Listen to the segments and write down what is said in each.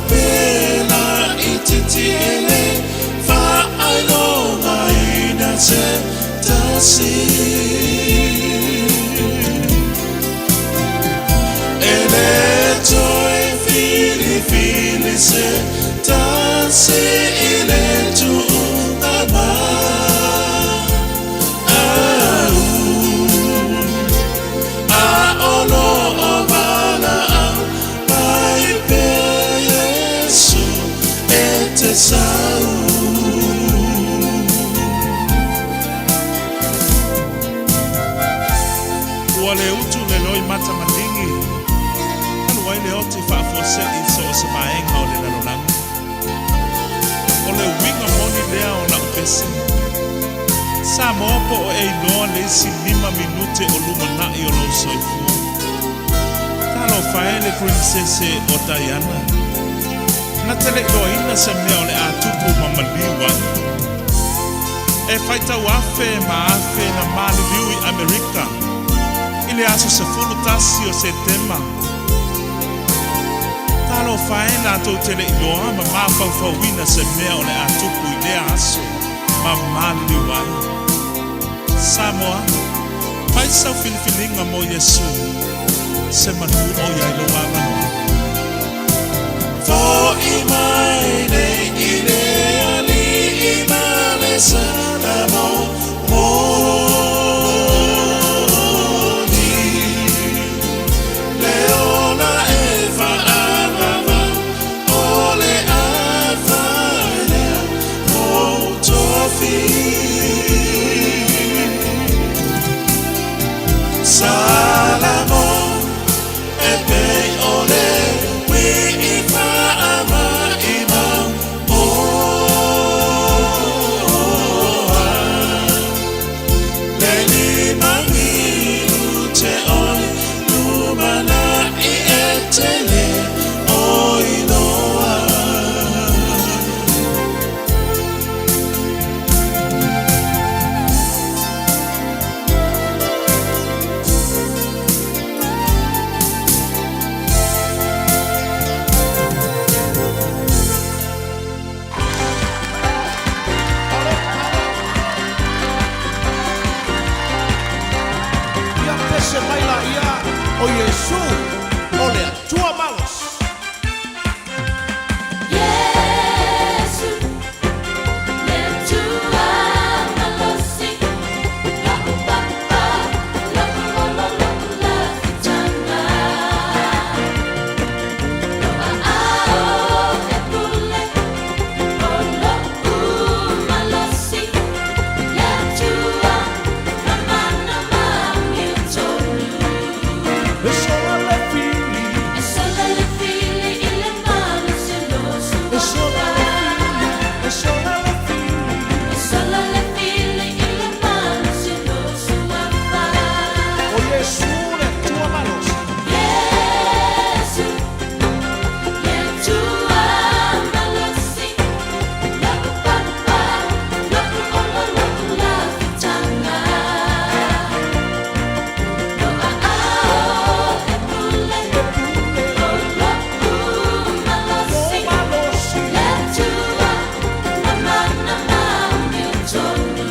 pela ititiele fa ailonga ina se tasi ele toi fili se tasi ele tu ama Wale utu leloi mata mandingi Aluai le oti whaafose I so se maenga o le lalolanga Ole winga moni lea o na upesi Samoa po o ei noa le si 5 minute o lumanai o lau soifua Talo whaele prinsese o Diana Na tele loina se mea o le atupu mamaliwa E whaita wafe ma afe na maliliu I Amerika Ile aso se fulu tasi o se tema Talo whaena tau tele iloa ma mawhauwhauwina se mea o le atupu I lea aso ma maliliwa Samoa Paisau filifilinga mo Yesu Se manu o yailo wawanoa For imaine ine ali imane sanamo moni Leona eva avava ole avanea motofi Salamo epe ole O Yesu, ole atua malos. Yesu, le tua malosi, la papa, la tanga. Ao e pule, o lo malosi, le tua mama mi tolu. Sola le fili ile mano se lo Sola le fili ile mano se lo suava O Yesu le tua malos Yesu le tua malosi la papa la tanga lo ao e pule lo malosi le tua mama mi tonu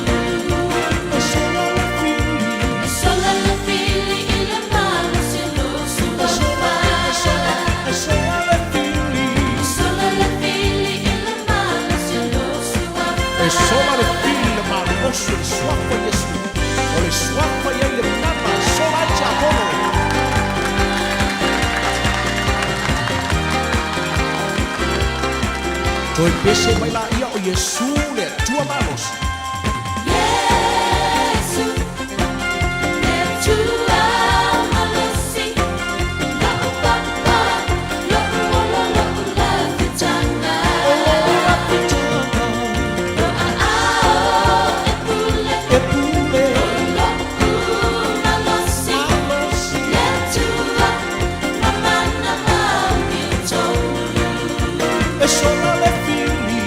Sola le fili Sola le fili ile mano se lo suava Sola le fili Sola le fili ile mano se lo suava Sola le fili le malos le suafa Yesu O le suafa ia le mama sola e jahono Toi pese mai la ia o Yesu le tua malos Yesu le tua malosi la papa la tanga lo ao e pule E pule lo malosi le tua mama mi tonu E sola le fili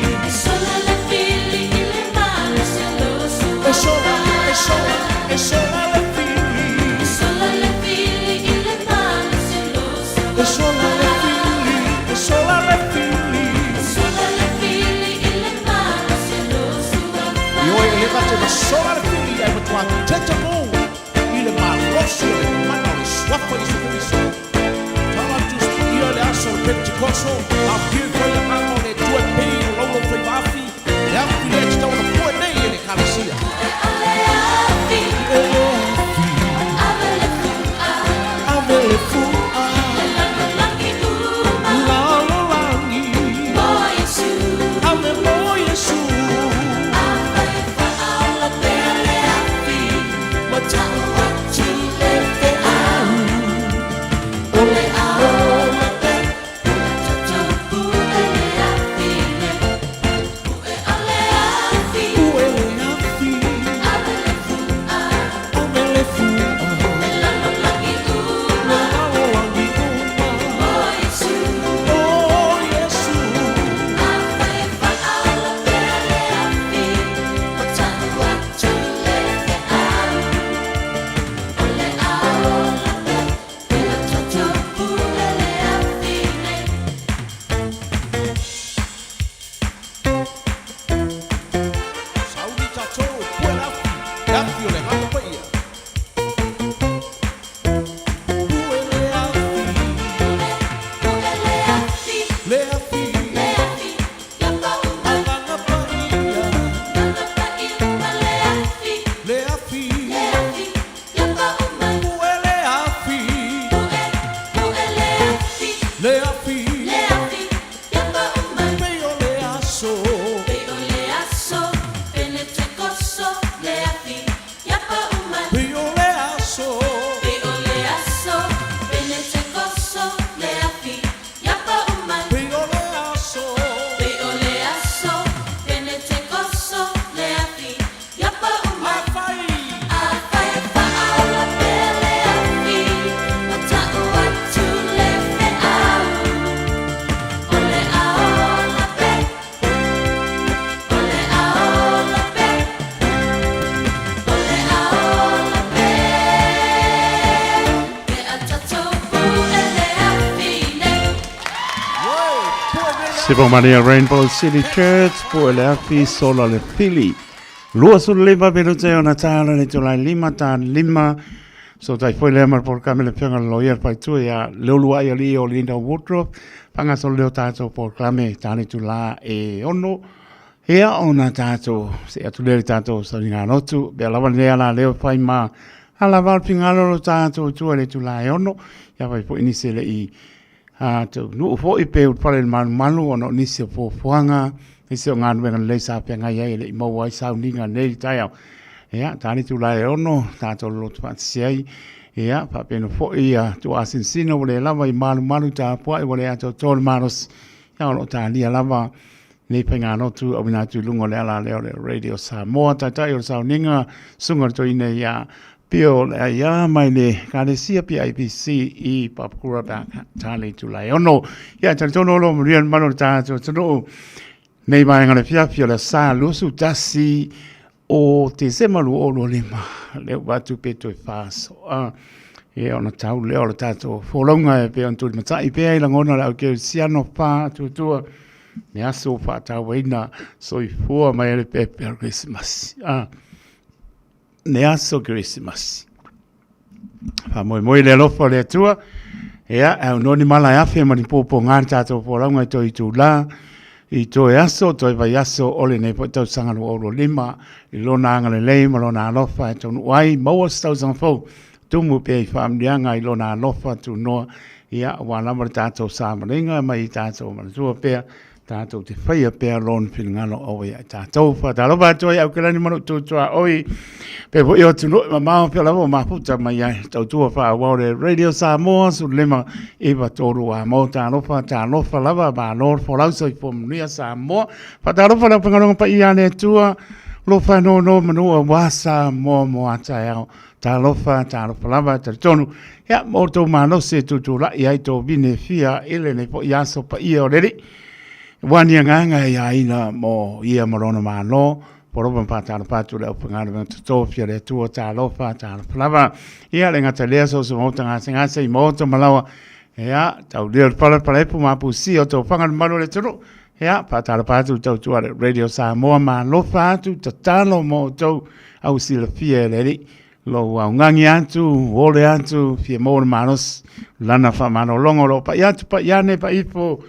Sola le fili ile mano te koso, a pio foi a mamo le tue pei, o lolo foi wafi, le afi le te tau na pua nei e le kalasia. Avele fua, lalolangi, ave mo Yesu, Sipo Maria Rainbow City Church po le afi sola le pili. Lua su lima pero te ona tala le tulai lima ta lima. So tai foi le mar por kamele penga lawyer pai tu ya leulua ya li o linda wardrobe. Panga so leo tato por klame tani tula e ono. Hea ona tato se atulele tato sa ringa notu. Bea lawa lea la leo pai ma. Ala val pingalo lo tato tu le tula e ono. Ya pai po inise le i. To no fo I pe pale malu ono nisi fo fuanga nisi ngan wenga le sa pe nga ye le mo wai sa ninga nei tai ya tani tu lai ono ta to lo pa sei ya pa pe no fo ia to asin sino le lava I malu ta po I wale ato tol manos ya ono ta lia lava nei pe nga no tu obina tu lungo le ala le radio Samoa ta tai o sa ninga sunga to ine ya Pio ya mai ne karesia PIPC I papkura ba tale tulai ono ya tantono lo mrian mano ta to nei mai ngale pio la sa lo su tasi o te semalu o lo lima le watu peto fas e ona tau le o tato folonga e pe antu matai pe la ngona la ke siano pa tu ne aso fa ta wena so I fu mai le pe Christmas ne aso Christmas. Pa moi le lofa le tua. Ea, au noni mala e afe mani popo nganta to polanga to I tu la. I to e aso, to e vai aso ole ne po tau sangalo oro lima. I lona angale lei, ma lona alofa e tonu wai. Maua stau zangfo. Tumu pe I whaamrianga I lona alofa tu noa. Ia, wālamara tātou sāmaringa, mai tātou manatua pea. Tātou te whaia pēr lon whingalo oi a tātou whataroba toi au kerani manu tūtua oi pe po io tunu ma mao pia lavo ma puta mai ai tau tua wha wale radio Samoa su lema iwa toru a mo tārofa lava ma lor whorausa I whamunia Samoa whatarofa na whangaronga pa iane tua lo whanau no manua wasa mo atai au tārofa lava tonu ya mo tō mano se tutura I ai tō vine fia ele ne po iaso pa ia o reri Wani nganga ia ina mo ia marona mano poroba patana patu le opangana to tofia le tua ta lofa ta flava ia le ngata le so so mota nga se moto malawa ia tau le pala pu mapu si o to fangan malo le tru ia patana patu to tua radio Samoa ma lofa tu tatalo mo to au si le fie le lo wa ngangi atu ole atu fie mo manos lana fa mano longo lo pa ya ne pa ipo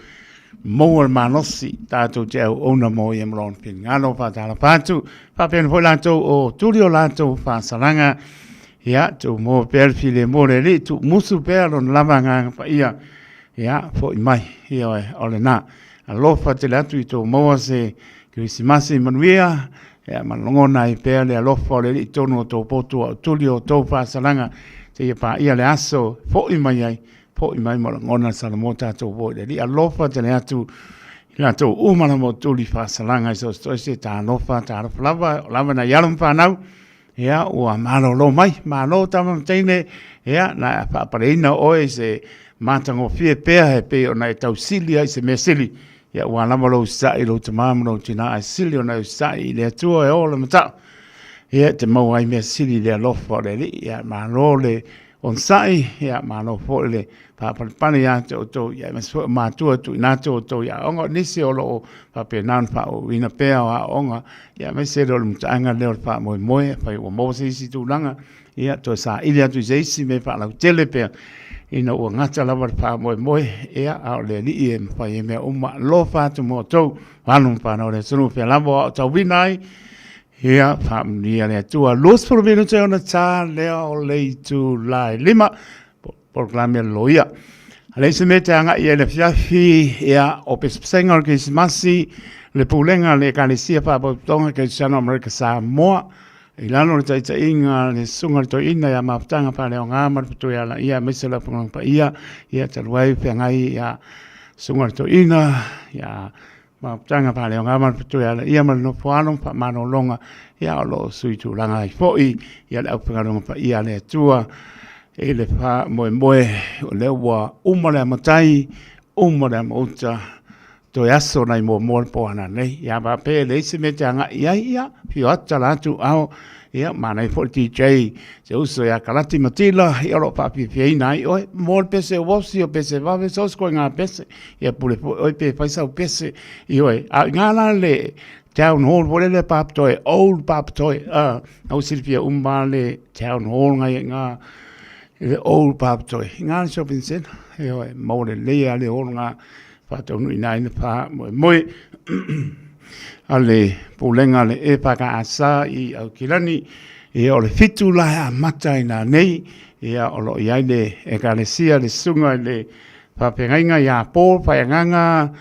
mo manosi tato je ona mo yem ron pin ngano pa tala patu pa pen volato o tulio lato fa salanga ya tu mo per file mo le tu musu per on lavanga pa ya fo mai ia ole na lo fa te latu i to mo se Christmas manuia ya manongona i per le lo fo le tono to poto tulio to fa salanga te pa ia le aso fo mai ai po i mai mo ngona sa mo tato vo le li alofa te le atu la to umana mo tuli fa salanga so se ta alofa ta lava na yalum fa nau ya o amalo lo mai malo tama tene ya na pa parina o se matango fie pe pe ona tau silia se mesili ya wa lava lo sa i lo tama mo tina a silio na sa i le tu e o le mata ya te mo ai mesili le alofa le li ya malo le on sai ya malo fo le pa pani ya to ya ma tu na to ya onga nisi o lo pa pe nan pa o ina pe a onga ya me se lo mtanga le pa mo pa o mo si tu langa ya to sa ilia tu si me pa la tele pe ina o ngata la pa mo ya a le li e pa ye me o ma lo fa tu mo to vanum pa no le sunu pe la bo to vinai ia family le tua los por vino te ona ta le o le tu lai lima proclame loia ale se mete anga ia le fiafi ia o pesengor que smasi le pulenga le kalesia pa tonga que sana America Samoa ilano le taita inga le sunga to ina ya maptanga pa le nga mar tu ya ia mesela pa ia te wai pe ngai ya sunga to ina ya ma tanga pa le nga ma tu ya ia ma no poano pa mano longa ya lo sui tu langa i foi ya le pa no pa ia le tua e le pa mo le wa umale matai umale mota to ya so nai mo po ana nei ya ba pe le se me tanga ia fi ata la tu au ia ma nei for DJ se uso ya kalati matila ia lo pa pi nai o mo pese wosi o pese va ve sos ko nga pese ia pule o pe fa sa pese io a ngala le town hall vole le pap toy old pap toy au silvia umbale town hall nga le old pap toy nga shopping center io mo le le hol nga fa to nu ina pa mo ale pulenga le e paka asa i au kilani e o le fitu la matai na nei e o lo ia le e kalesia le sunga le papenga ya po pa nganga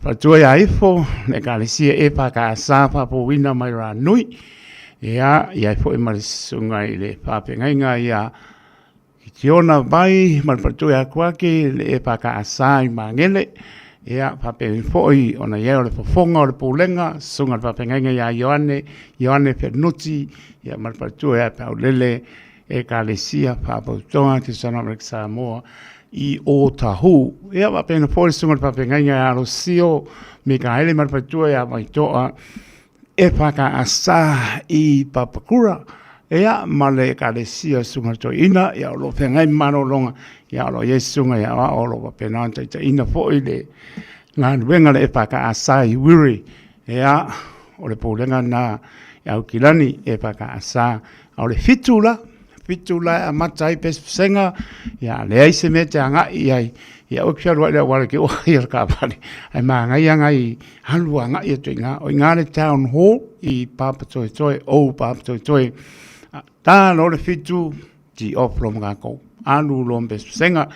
pa tu ya ifo le kalesia e paka asa pa po wina mai ra nui ia fo e mal sunga le papenga ya Tiona vai mal patu ya kwake le e paka asa i mangele ia pape foi ona ia le fofonga o le pulenga sunga le papenga ya Ioane Pernuti ia mal patu ya paulele e kalesia pa tonga ki sana America Samoa i o tahu ia pape foi sunga le papenga ya Rosio Mikaele mal patu ya mai toa e paka asa i papakura ea male kalesia sunga to ina ya lo fengai mano longa ya lo yesunga ya o lo penanta ina fo ile ngan wenga le paka asai wiri ea o le polenga na ya kilani e paka asa o le fitula a matai pes senga ya le ai se mete anga ya o kia roa le wala ke o ia ka pali ai ma ngai halu anga ia tuinga o ngale town hall i papa toi o papa toi ta no le fitu di oflom ga ko anu lombe senga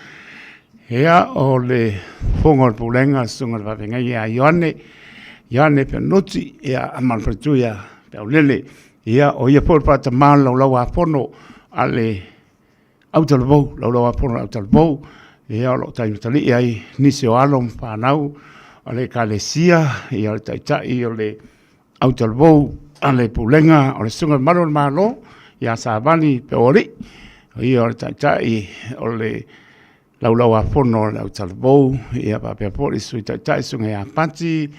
ea o le fongol pulenga sunga va venga ia Ioane Pernuti ia amal pertuia pe lele ia o ia por pata mal lo a fono ale autalbo lo a fono autalbo ia lo tai tali ai nisi o alom panau ale kalesia ia le tai o le autalbo ale pulenga o le sunga malo ia savani pe ori ia o tai o le lau a fono le autalbo ia pa pe poli sui tai sunga ia pati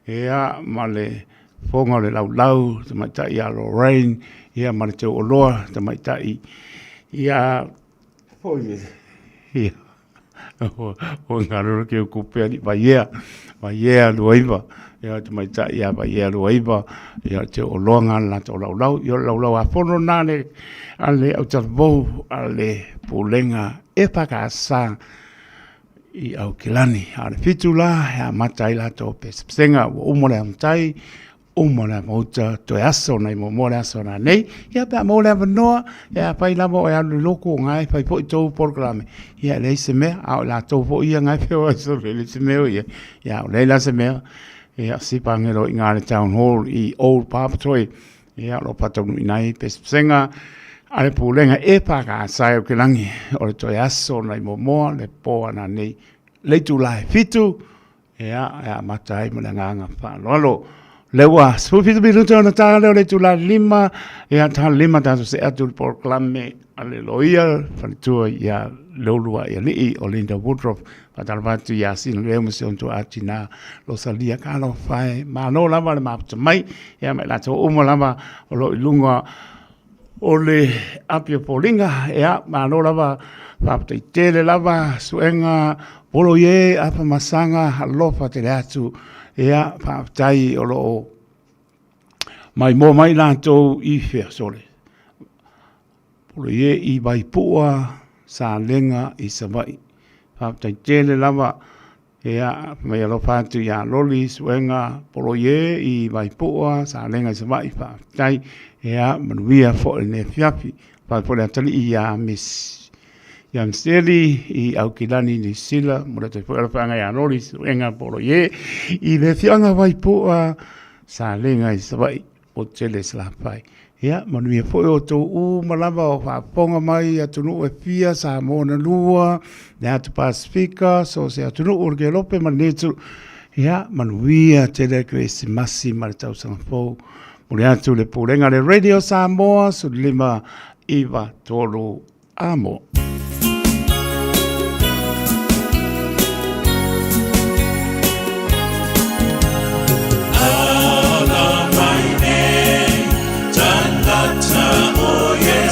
ia male fonga le lau te mai ia Lorraine ia male te oloa te mai ia foi ia o ngaro ke ku pe ni va ia luiva ia te mai ta ia ba ia roiba ia te o longa la to lau ia lau a fono nane ale au tavo ale pulenga e pakasa i au kilani ale fitula ia matai la to pesenga o mo le amtai o mo le mota to aso nei mo aso na nei ia pa mo le no ia pa ila mo ia loko ngai pa po to programe ia le se me au la to po ia ngai fe o so le se me ia le la se me ia si pangero i ngāre town hall i old papatoi ia lo patonu inai pesenga ale pulenga e paka sai o kilangi o le toi aso nei momoa le poa na nei le tu lai fitu ia matai mo le nganga pa lolo lewa so fitu minuto na tala le tu la lima ia ta lima ta se atu proclame ale loia fanitua ia lolua ia li o Linda Woodruff patalvatu ia sin le mo se onto atina lo salia kalo fai ma no lava le map mai ia me la to umo lava o lo lunga o le apia polinga ia ma no lava papte tele lava suenga polo ye apa masanga halofa te atu ia paptai o lo mai mo mai la to I fe sole polo ye I vai pua sa lenga I savai paptai tele lava ia mai lo fatu ia loli suenga polo ye I vai pua sa lenga I savai paptai ia manuia fo ne fiafi pa pole atali ia miss Yang seli I au kilani ni sila mora te fo ala fanga ia loli suenga polo ye I le fianga vai pua sa lenga I savai o tele sla pai ia manuia fo o to u malava o fa ponga mai atunu e fia sa mona lua ne atu pasifika so se atunu urge lope manetu ia manuia tele kresi masi maritau sang fo mori atu le pulenga le radio Samoa su lima iwa tolu amo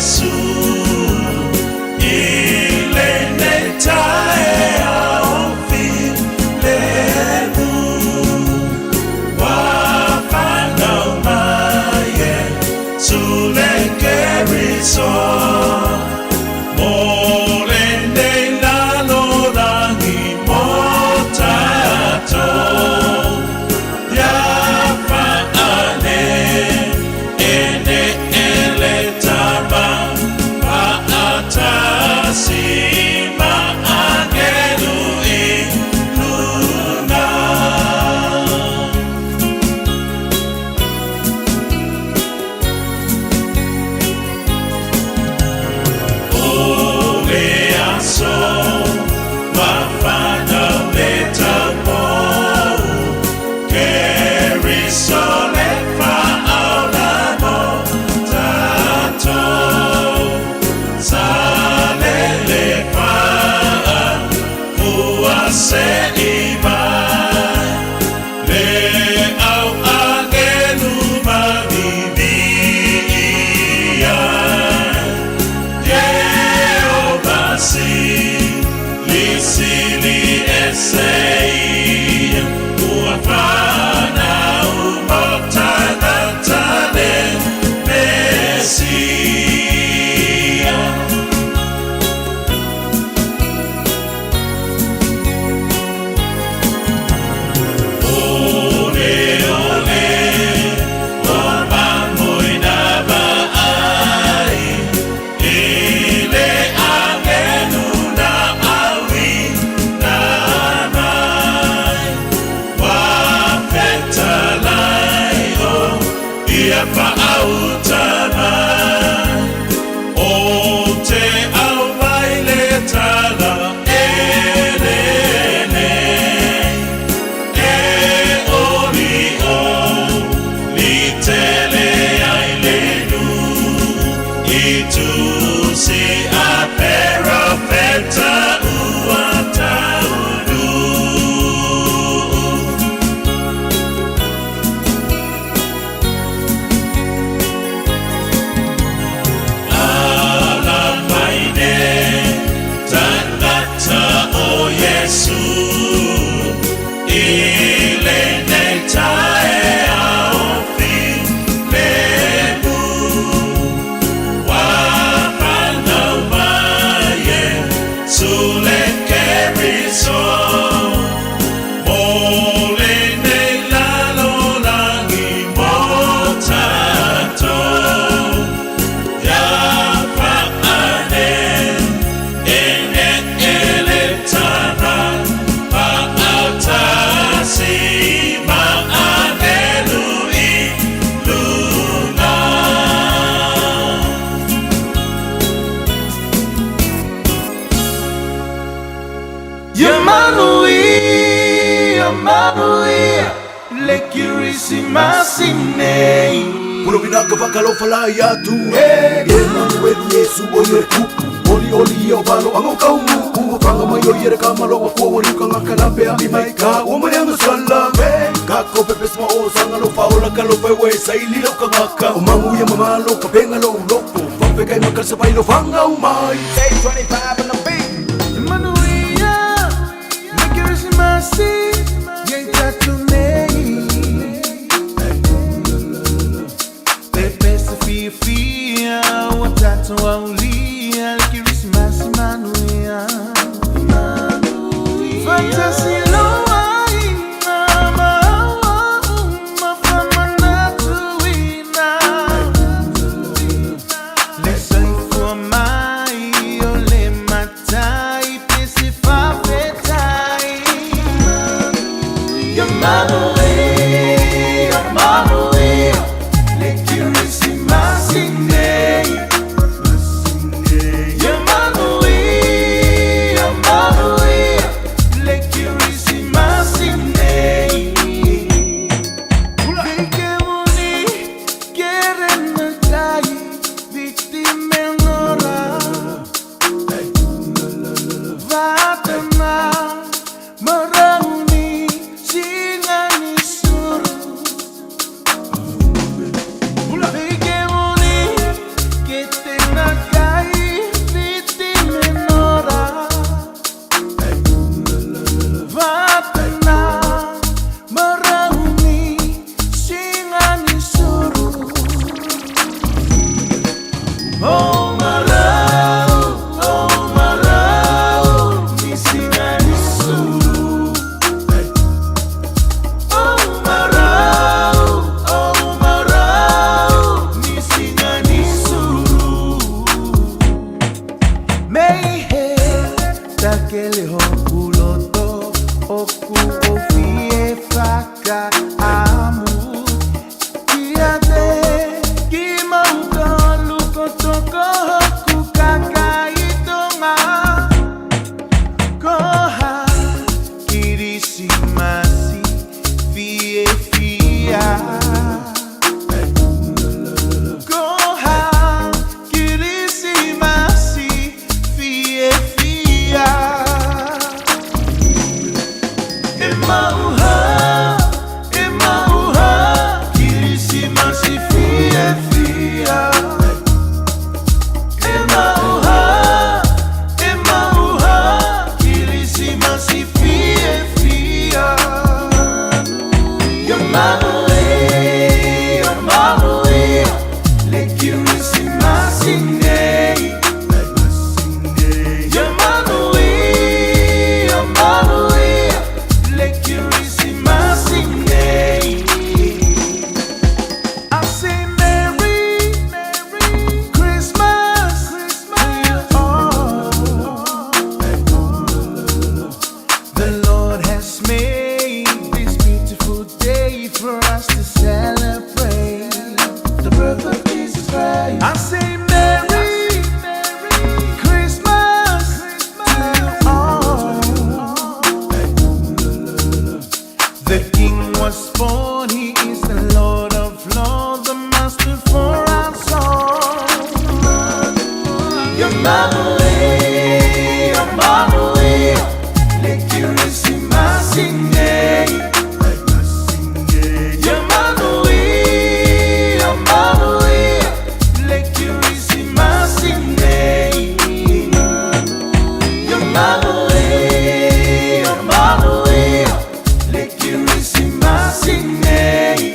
So Emmanuel, le Christmas name. Puro pinagkapakalaw falay atu Emmanuel Yesu oyeku Oli oli o balo ang kaumu Panga mayo yere kamalo ako wali kang akalape Imay ka umay ang sala Kako pepes mo o sangalo paula kalope we sa ililaw kang aka Umanguya mamalo kapengalo loko Pampe kay magkasabay lo fanga umay 825 on the beat. Emmanuel, le Christmas Yay tatu nei Pepe se fia Watatu aulia Le Christmas Emmanuel Fantasy loa Mama Mafama natuina Le sai for mai Ole matai Pesi fa fetai Emmanuel Emmanuel Le Christmas name Emmanuel Emmanuel Le Christmas name Vikemuni Keren natai Vittime nora Vatana Marauni Singani suru Vikemuni Ketenakai Vittime nora Vatana Marauni Singani suru Oh marau, ni singani suru. Oh marau, ni singani suru. Mehe takele hokuloto oku ofie faka amu kiate kimauka lukotoko hoku kakaitonga koha kirisimasi fie fia koha kirisimasi fie fia Emauha kirisimasi fie fia Emauha kirisimasi fie fia Emmanuel le Christmas name Emmanuel le Christmas name I say Merry Christmas to you all. The Lord has made this beautiful day for us to celebrate the birth of Jesus Christ. I say Merry Christmas to you all. The King was born, He is the Lord of Lords, the Master for our souls. Emmanuel, le Christmas name. Emmanuel, le Christmas name. Emmanuel, le Christmas name.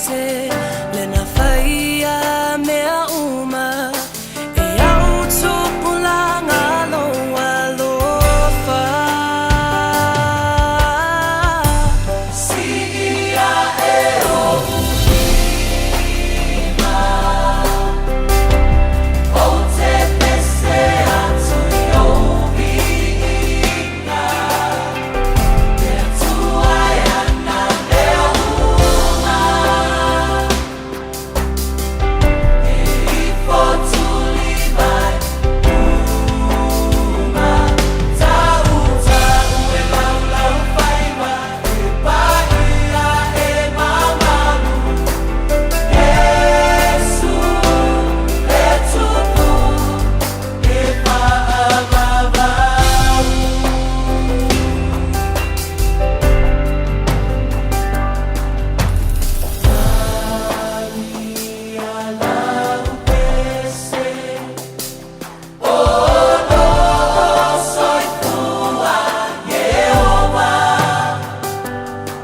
pese le na faia mea uma e au tupulanga loa lofa Sia e o uma o te pese atu yo vinga e tua yana mea uma e ifo tuli mai uma tau tau e lau lau whaima e paia e mamamu Yesu e tupu e paavavau Maria lau pese o no soy tua Jehovah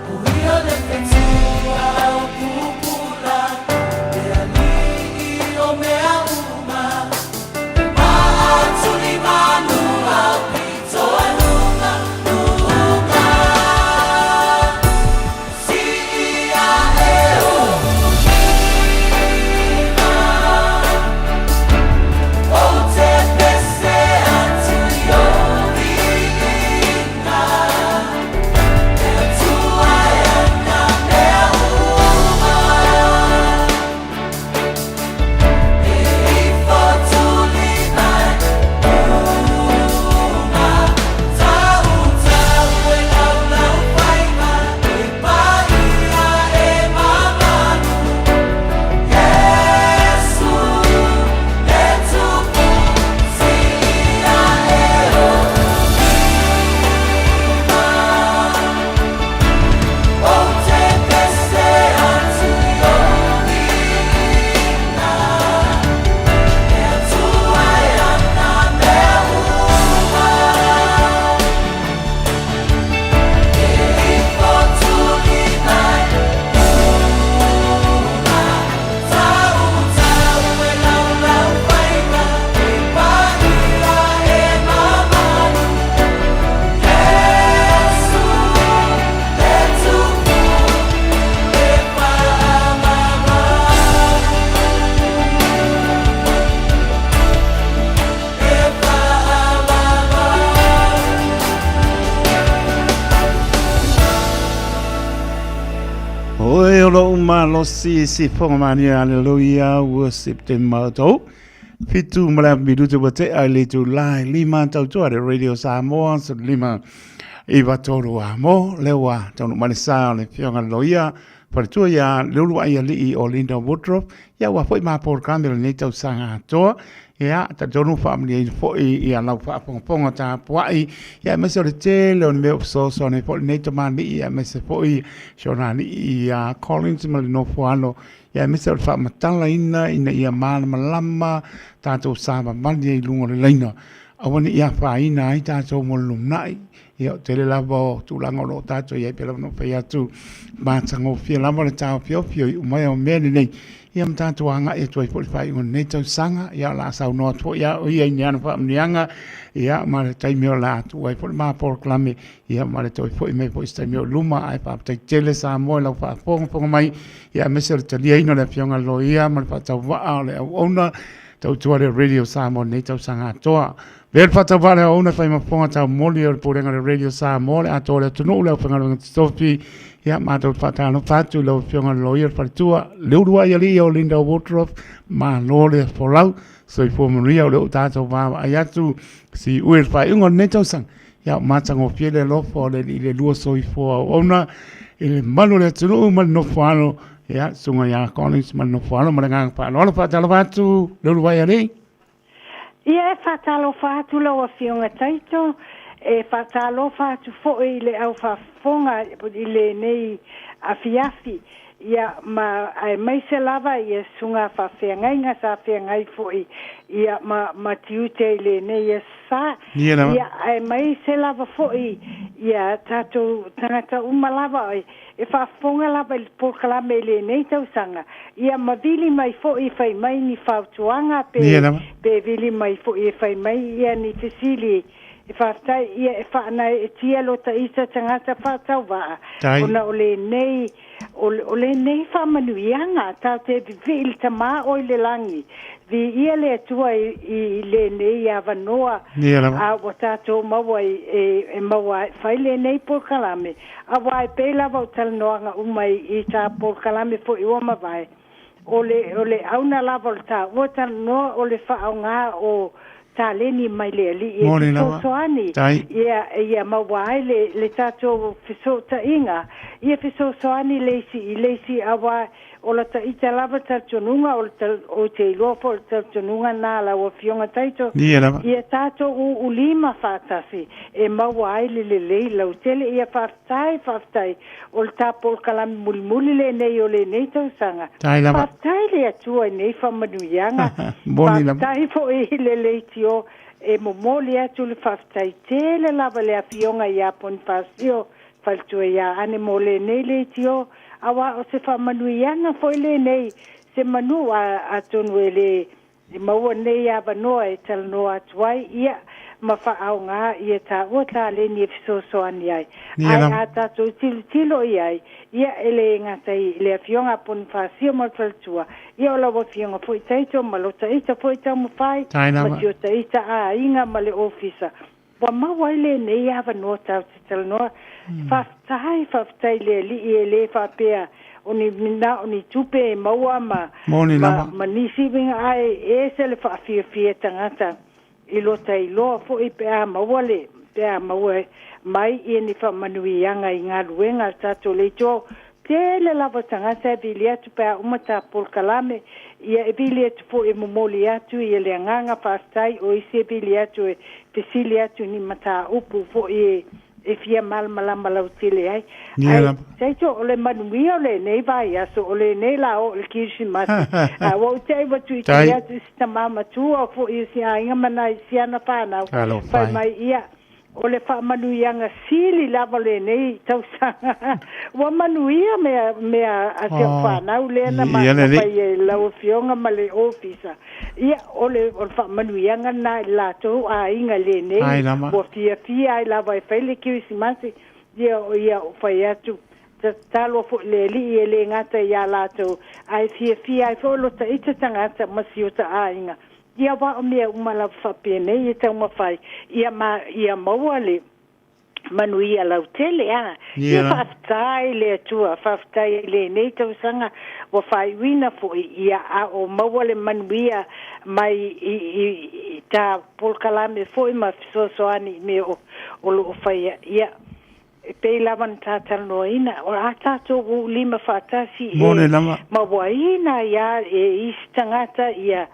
o rio de petua o pupula e ali o mea uma Maatuli manu au pito anunga nunga Sia e o o te pese atu yo vinga e tua yana mea uma e ifo tuli mai uma tau tau e lau lau whaima e paia e mamamu Yesu e tupu sia e o o te pese atu yo vinga e tua yana mea uma e ifo tuli mai uma tau tau e lau lau whaima e paia e mamamu Yesu e tupu e paavavau e paavavau Oi, olo uma lo si whangamani, hallelujah, worship te mātou. Fitu mara mirutu wate ai le tu lai lima tau tua de Radio Samoa, so lima iwa toro a mo, lewa tau manisa le whianga loia, paritua ia lulu ai ali o Linda Woodruff, ia wafoi mā por kamera nei tau sanga atoa, ia ta tonu family foi ia lau whaaponga ta puai, ia mese o le te leo ni meo so ne foi nei to mani ia mese foi shonani ia Collins ma le no fuano, ia mese o le whaamatala ina ia mana malama, tātou sāma mani i lunga le leina, awani ia whaina ai tātou mo lumnai, ia o tele lava o tūlanga o lo tātou ia pela no whai atu, mātango fia lava le tāo fio i umai o mea nei, ia mtātou anga e tuai poli whai ngon nei tau sanga, ia la sau noa tua, ia o ia i niana whaamnianga, ia ma le taimi o la atu, ai poli maa porklame, ia ma le toi poli mei poli taimi o luma, ai pāpatai tele sa moe lau whaaponga mai, ia mese le talia ino le fionga lo ia, ma le whaatau waa le au ona, tau tua le Radio Samoa nei tau sanga atoa. Ver whaatau wale au ona whai maponga tau moli o le porenga le Radio Samoa, le atoa le tunu leo whangaranga titofi, ia mātou whaatano whatu leo fionga loia le wharitua, leo rua i ali o Linda Woodruff, ma lo le folau, so i fuamaria o leo tātou wawa ai atu, si ue le whai unga nei tau sang, ia mātango fie le lofo le lua so i fua ona, i le malu le tunu ma le nofo ano, ia sunga ia Collins ma le nofo ano, ma le ngang whaalola whaatalo watu, leo rua i ali. Ia e whatalo whātula o whionga taito, e whatalo whatu fo i le au whafonga i le nei a fiafi. Ia ai mai se lava ia sunga whawhiangai ngā sa whiangai fo ia ma tiute i le nei ia sa. Ia ai mai se lava fo ia tātou tangata umalava e whafonga lava i pokalame i le nei tausanga. Ia ma vili mai fo i whai mai ni whautuanga pe vili mai fo i whai mai ia ni fesili. E whaftai ia e whanai e tia lo ta isa tangata whatau waa. Ona o le nei whamanuianga tau te vivili ta maa o le langi. Vi ia le atua i le nei a wanoa a o tātou maua e maua whai le nei pokalame. A wai pēla wau talanoanga umai i tā pokalame fo i oma vai. O le auna lava o tā o talanoa o le whaonga o taleni mai le ali e soani ia mawai le tato fisota inga ia fisoani leisi awa o la taita lava tatununga o te lofo tatununga na la o fionga taito ia tato u lima fatasi e mawai le lau tele ia faftai o le tapo kalami mulimuli le nei o le nei tausanga faftai le atua nei famanuianga faftai fo le leitio e momoli atu le faftai tele lava le afionga ia ponfasio faltua ia ane mo le nei leitio awa o se whamanuianga foi le nei se manu a tonu e maua nei a wanoa e talanoa atuai ia ma whaau ngā ia tā o tā le ni e fisosoani ai ai a tātou tilo iai ia ele ngatai le afionga poni whaasio ma faltua ia o lawa fionga foi taito ma lo taita foi tau mawhai ma tio taita a inga ma le ofisa wa maua ile nei a wanoa tau te talanoa whaftai le li e le whapea oni mina oni tupe e maua ma nisi winga ai e se le whaafia tangata i lota i loa fo i pea maua le pea maua mai i ni whamanuianga i ngā ruenga tato le tō tele lava tangata e bili atu pea umata polkalame ia e bili atu fo e momoli atu i le nganga whaftai o isi e bili atu e pesili atu ni mata upu fo i e fia malmalama lau tele ai. Taito o le manuia o le nei vai aso o le nei la o le kirsimasi. Wa utei watu i te atu sita mama tua fo i si a inga mana i siana whanau. Pai mai ia o le wha manuianga sili lava le nei tausanga. Wa manuia mea a sia whanau lena ma pai e lau fionga ma le ofisa. Ia o le wha manuianga na la tau a inga le nei. Wa fia ai lava e whaile kirsimasi. Ia o whai atu. Talo fo le li e le ngata ia la tau. Ai fia ai fo lo ta ita tangata masiota a inga. Ia wa o mea umala whapene i tau mawhai. Ia maua le manuia lau tele a. Ia whaftai le atua, whaftai le nei tau sanga wa whai wina fo ia a o maua le manuia mai i ta polkalame fo i ma fisosoani me o lo whai ia. E pei lawan tātara noa ina, o a tātou lima whātasi mawaina ia e isi tangata ia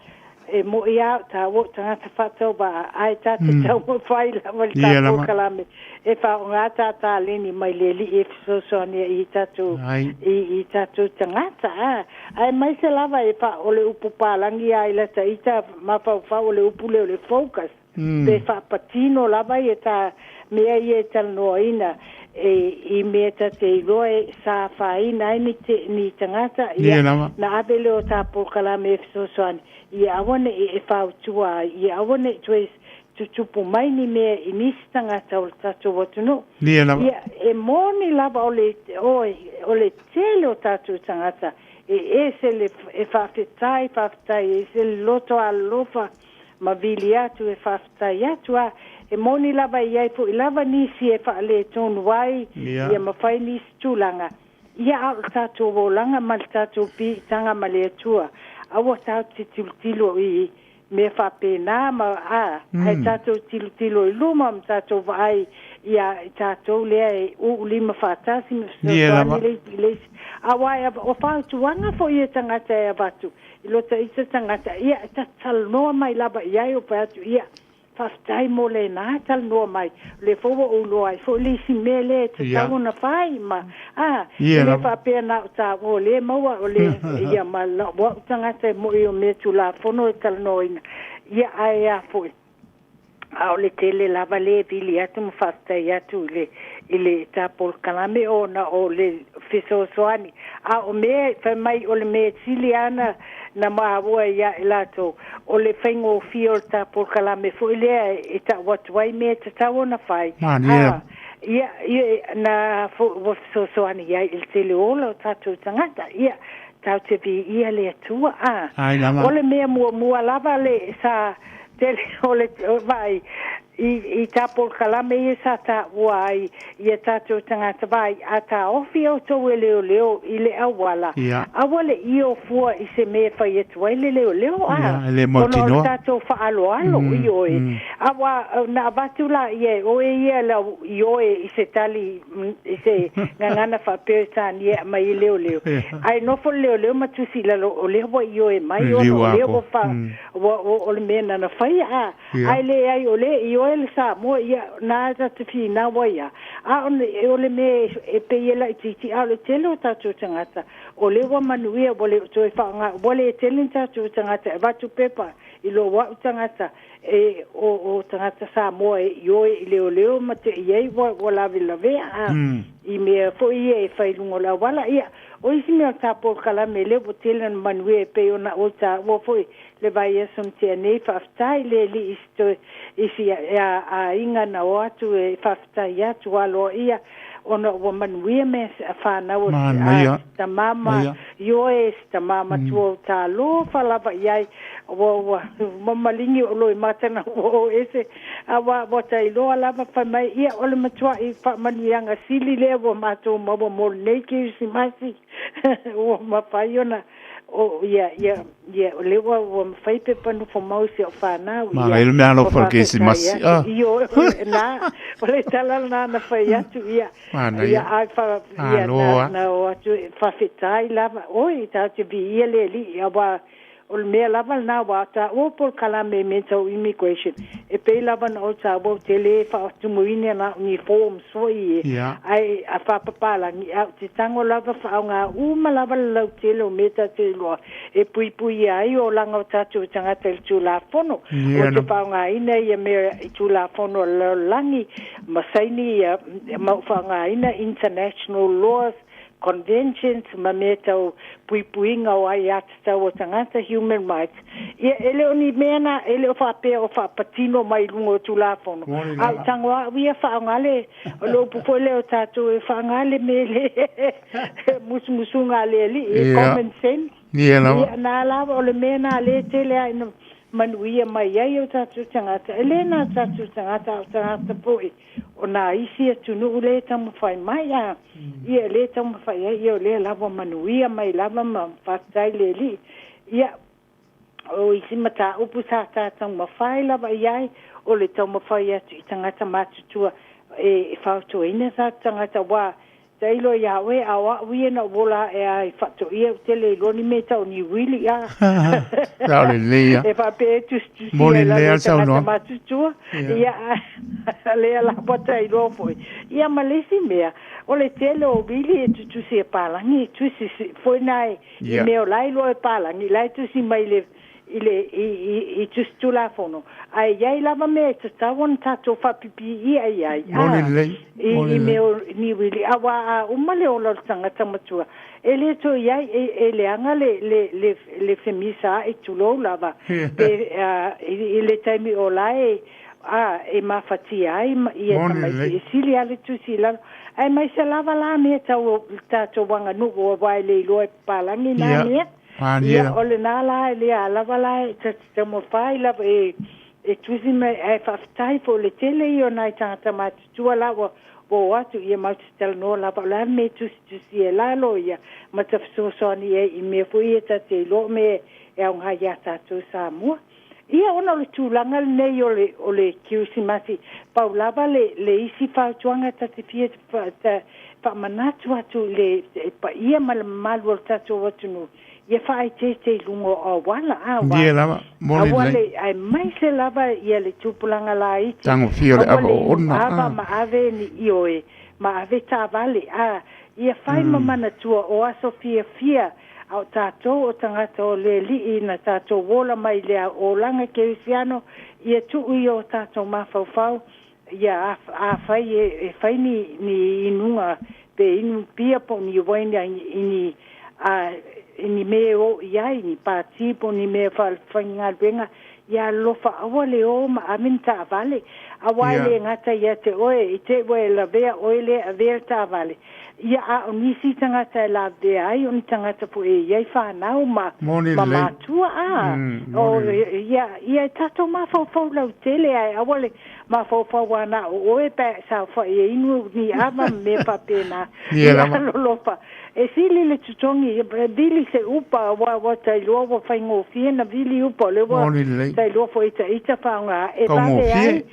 e mo ia ta wo tangata whatau ba ai tātou tau mo whai lawa li tātou kalame e whao ngā tātā leni mai le li e fisosoania i tātou tangata ai mai se lava e wha o le upu pālangi ai lata i tā mawhau o le upu leo le focus pe wha patino lava i e tā mea i e talanoa ina i mea ta te iroe sa whaina ni tangata na abele o tā pokalame e fisosoani i awane e whautua i awane tues tutupu mai ni mea i nisi tangata o tātou watuno e moni lava o le tele o tātou tangata e se le e whawhetai e se le loto a lofa ma vili atu e whawhetai atu e moni lava i aipo i lava nisi e whaale tonu wai ia mawhai nisi tūlanga ia au tātou wōlanga ma le tātou pi tanga ma le atua awa tātou tilo i me whapena ma ai tātou tilo i luma ma tātou vai ia tātou lea e lima whātasi awa o whautuanga fo i tangata e abatu i lota i tangata ia ta talnoa mai lava i ai o pātu ia faftai mo le na tal no mai le fo o lo ai fo le si mele te tau na fai ma le fa pena ta o le mo o le ia ma la bo tanga te mo io me tu la fono e tal noina ia ai a fo a le tele la vale vili atu mo faftai atu le ile ta por kalame ona o le fiso soani o me fa mai o le me siliana na maua ia elato o le whaingo fio ta por kalame fo ilea e ta watuai me te tau na whai. Ia na fo soani ia il tele ola o tatu tangata ia tau te vi ia le atua o le mea mua lava le sa tele o le vai I tapol kalame I sa ta wai I tato tangata vai a ta ofi o to leo I le awala awale I o fua I se me fa I tu le leo le motino tato fa alo I oe awa na batula ye o ye la I oe I se tali I se ngana fa pesan ye mai leo ai no fo leo matusi la o le ho I oe mai o leo fa o le mena na fa ai le ai o le I el Samoa ia na te fi na waia o le me e pe ela titi le tele o tatu tangata o le wa manuia o le to fa nga o le tele tatu tangata e watu pepa I lo wa tangata e o tangata Samoa yo I leo mate ia wa la I me fo ia e fai lungo la wala ia o isi me tapo kala me le tele manuia pe ona o ta wo foi le vai son te nei faftai le li isto isi a inga na o atu e faftai atu alo ia ona o manuia me fa na o ta mama yo ta mama tu ta lo fala va ia o mama lingi o lo mata na o ese awa bota I lo ala fa mai ia o le matua I fa manuanga sili le o mato mo mo nei ki si masi o ma faiona o ia le wa fai pe panu fo mau se fa na ma ele me alo porque si mas io na o le tala na fai atu ia ai fa ia na o atu fa fitai lava oi ta te vi ia le li wa o me lava na wa ta o por kalame mental immigration e pe lava na o ta bo tele fa tu muine na uniform so ai a fa pala ni a te tango lava fa nga uma lava lo tele o meta te lo e pui ai o langa o tatu tanga te tu la fono o te fa nga ina ia me tu la fono lo langi masaini ma fa nga ina international laws conventions mameto puipuinga o ai ata o tangata human rights ele oni mena ele fa pe o fa patino mai lungo tulafono au tangwa via fa ngale lo pu le o tatu fa ngale mele musunga le li common sense na la o le mena le tele ai manuia mai ai o tatu tangata elena tatu tangata poi ona isi tunu le tamu fai mai ia le tamu fai ia le lava manuia mai lava ma fatai le li ia o isi mata upu sa tamu fai lava ia o le tamu fai atu tangata matutua e fauto ina sa tangata wa Tailo ya we awa we na bola e ai fato ia tele lo ni meta ni really ya Dale lea e fa pe tu Moni lea sa no tu ia le la bota I lo foi ia malesi mea o le tele o bili tu se pala ni tu si foi nai me o lai lo e pala ni lai tu si mai le I tu la fono ai ai lava me tu tawon tato fa pipi ai I me ni really awa umale o lo tanga tamatua ele to ai ele anga le femisa I tu lo lava ele taimi o lai e mafati ai ia mai sili ale tu sila ai mai se lava la me tato wanga no o vai le lo e palangi na me ia ole na la le ala vala te mo fai la e tusi me e faftai fo le tele io nai tata mat tu ala wo atu ia ma tel no la la me tusi e la lo ia ma te so ni e me fo ia te lo me e un haya tatu Samoa ia ona le tulanga nei o le kiusi masi paulava le isi fa tuanga tati fie pa manatu atu le pa ia mal tatu watu no ia whae te lungo o wala a wa. Ia lava, moni Awale nei. ai mai se lava ia le tupulanga la iti. Tango fio le ava ona. Ava ma ave ni ioe, ma ave tā vale a ia whai mamana tua o aso fia au tātou o tangata o le li na tātou wola mai lea o langa ke usiano ia tui o tātou mawhauwhau ia a whai e whai ni inunga pe inu pia po ni waina ini me o iai ni pāti po ni me whainga ruenga ia lofa awa le o ma amin tā vale awa le ngata ia te oe i te oe la vea oe le a vea tā vale ia a nisi tangata la vea ai on tangata po e iai whanau ma matua o ia tato ma fau lau tele ai awa le ma fau wana o oe pa sa fa e inu ni ama me pa pena ia lofa e sili le tutongi e bili se upa wa tai loa fai ngofie na bili upa le wa tai loa fo ita whaunga e vale ai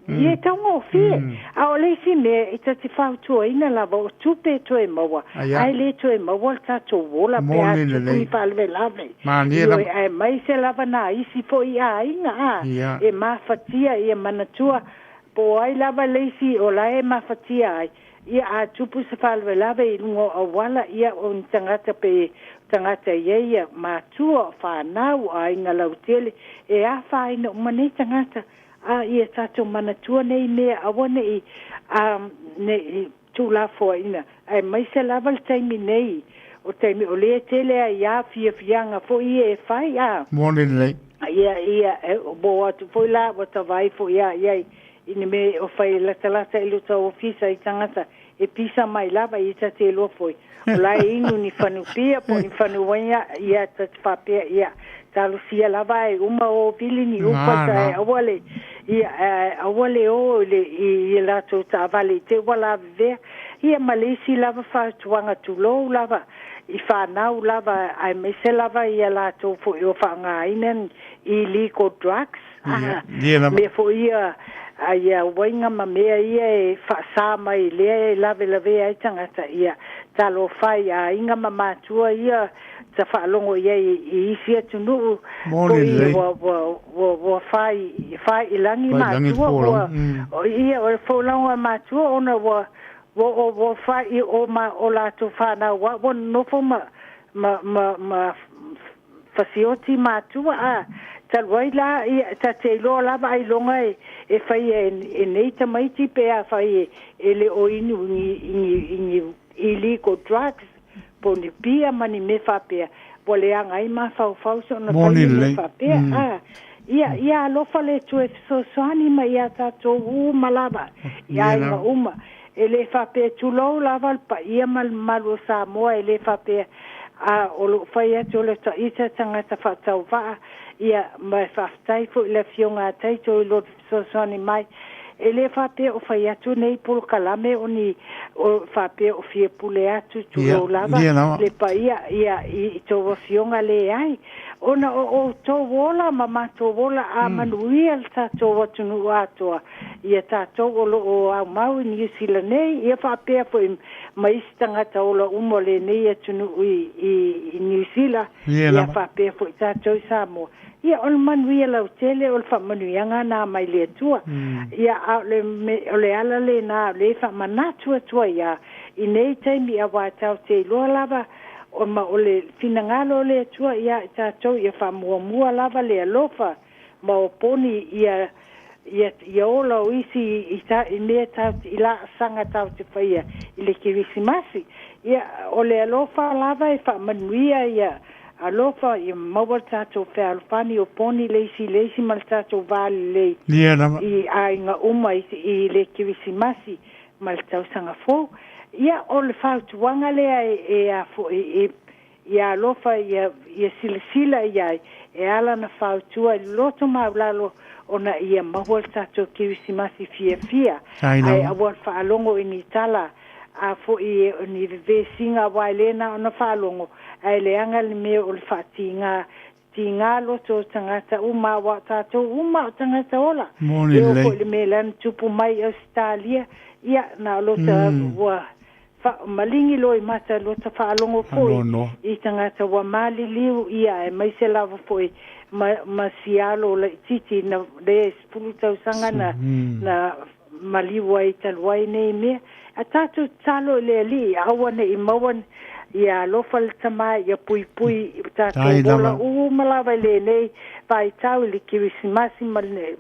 ie tau ngofie a o le si me ita te whau tua ina lava o tupe toe maua ai le toe maua tato wola pe a tui whalwe lave io e mai se lava na isi fo i a inga e mawhatia e manatua po ai lava le si o la e mawhatia ai ia a tupu se whalwe lave i lungo a wala ia o tangata pe tangata ia matua whanau a inga lautele e a whaina umane tangata a ia tato manatua nei mea awane i ne tula fo ina ai mai se lava le taimi nei o taimi o le tele a ia fianga fo ia e whai a morning nei ia bo atu fo la wata vai fo ia ina me o whai lata iluta ofisa i tangata e pisa mai lava i ta te lo foi o la inu ni fanu pia po ni fanu wanya ia ta papia ia talo sia lava e uma o pili ni upa ta awale ia awale o le i la to ta vale te wala ve ia malesi lava fa tuanga tulo lava i fa nau lava ai me se lava ia la to fo o fa nga inen illegal drugs me fo ia ia wainga ma mea ia e whaasa mai lea e lave ai tangata ia talo whai a inga ma mātua ia ta whaalongo ia i isi atu nuu po ia wa whai ilangi mātua ia o whaulango a mātua ona wa whai o lato whanau wa nofo ma whasioti mātua talwai la ta te lo la vai longa e fai e nei ta mai ti pe a fai e le o inu ni illegal drugs po ni pia mani me fa pe po le anga i ma fa so na me fa pe ia lo fa le tu so ani ma ia ta to u malaba ia na uma ele fa pe tu lo la val pa ia mal Samoa ele fa pe a o lo fai atu le ta ita tangata fa tau va ia mai whaftai fo i le fionga tai to i lo sosoni mai e le whape o whai atu nei pulu kalame o ni o whape o fie pule atu tu lo lava le pa ia i to o fionga le ai ona o to wola mama to wola a manuia ta to o tunu atua ia ta to o lo o au mau ni sila nei ia whape fo i mai stangata o lo umole nei atunu i New Zealand ia whape fo i ta to i Samoa ia on manuia lau tele o fa manuianga na mai le tua ia le ala le na le fa manatua tua ia i nei taimi a wa tau te lo lava o ma o le finangalo le tua ia ta to ia fa mua lava le alofa ma o poni ia ola o isi i mea tau i la sanga tau te whaia i le kirisimasi ia o le alofa lava e fa manuia ia alofa i maua tatou whealwhani o poni leisi mal tatou vale lei i ainga uma i le kirisimasi mal tau sanga fō ia o le whautuanga lea i alofa i silasila ia e ala na whautua i loto maulalo ona ia maua tatou kirisimasi fia ai awa whaalongo i ni tala a fo i ni vesinga wailena ona whaalongo ai le anga le me o le whaatinga tinga loto tangata uma wa tatou uma tangata ola e o le me lan tupu mai Australia ia na loto wa malingi loi mata lo ta fa longo foi I tangata wa mali liu ia e mai se lava foi ma sialo le titi na le spulu tau sangana na maliwa I talwai nei me a tatu talo le li awane I mawan ia lofal tama ia pui tatu bola malava le nei pai tau le kirisimasi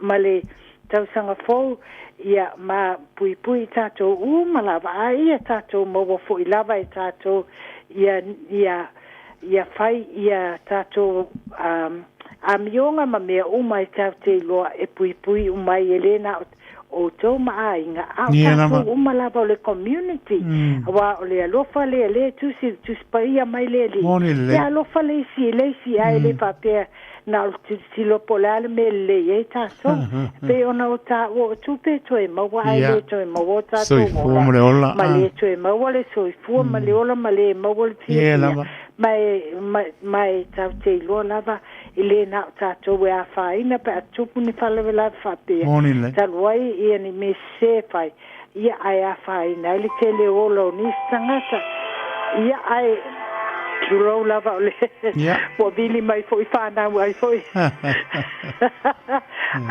male tau sanga fou ia ma pui tatu malava ia tatu mawa fo lava tatu ia fai ia tatu amionga ma mea umai tau te loa e pui umai elena o tō maainga au tātou umalava o le community wa o le alofa le tusi paia mai le le alofa le si ai le whapea na o silopo le ale me le e tātou pe ona o tā o tupe toe maua ai le toe maua tātou ma le toe maua le soifua ma le ola ma le maua le pia mai tau te iloa lava I le na tātou e a whaina pe a tupu ni whalewe la whapea. Taluai ia ni me se whai. Ia ai a whaina. Ili te le olo ni tangata. Ia ai turou lava o le. Wa bili mai foi whanau ai foi.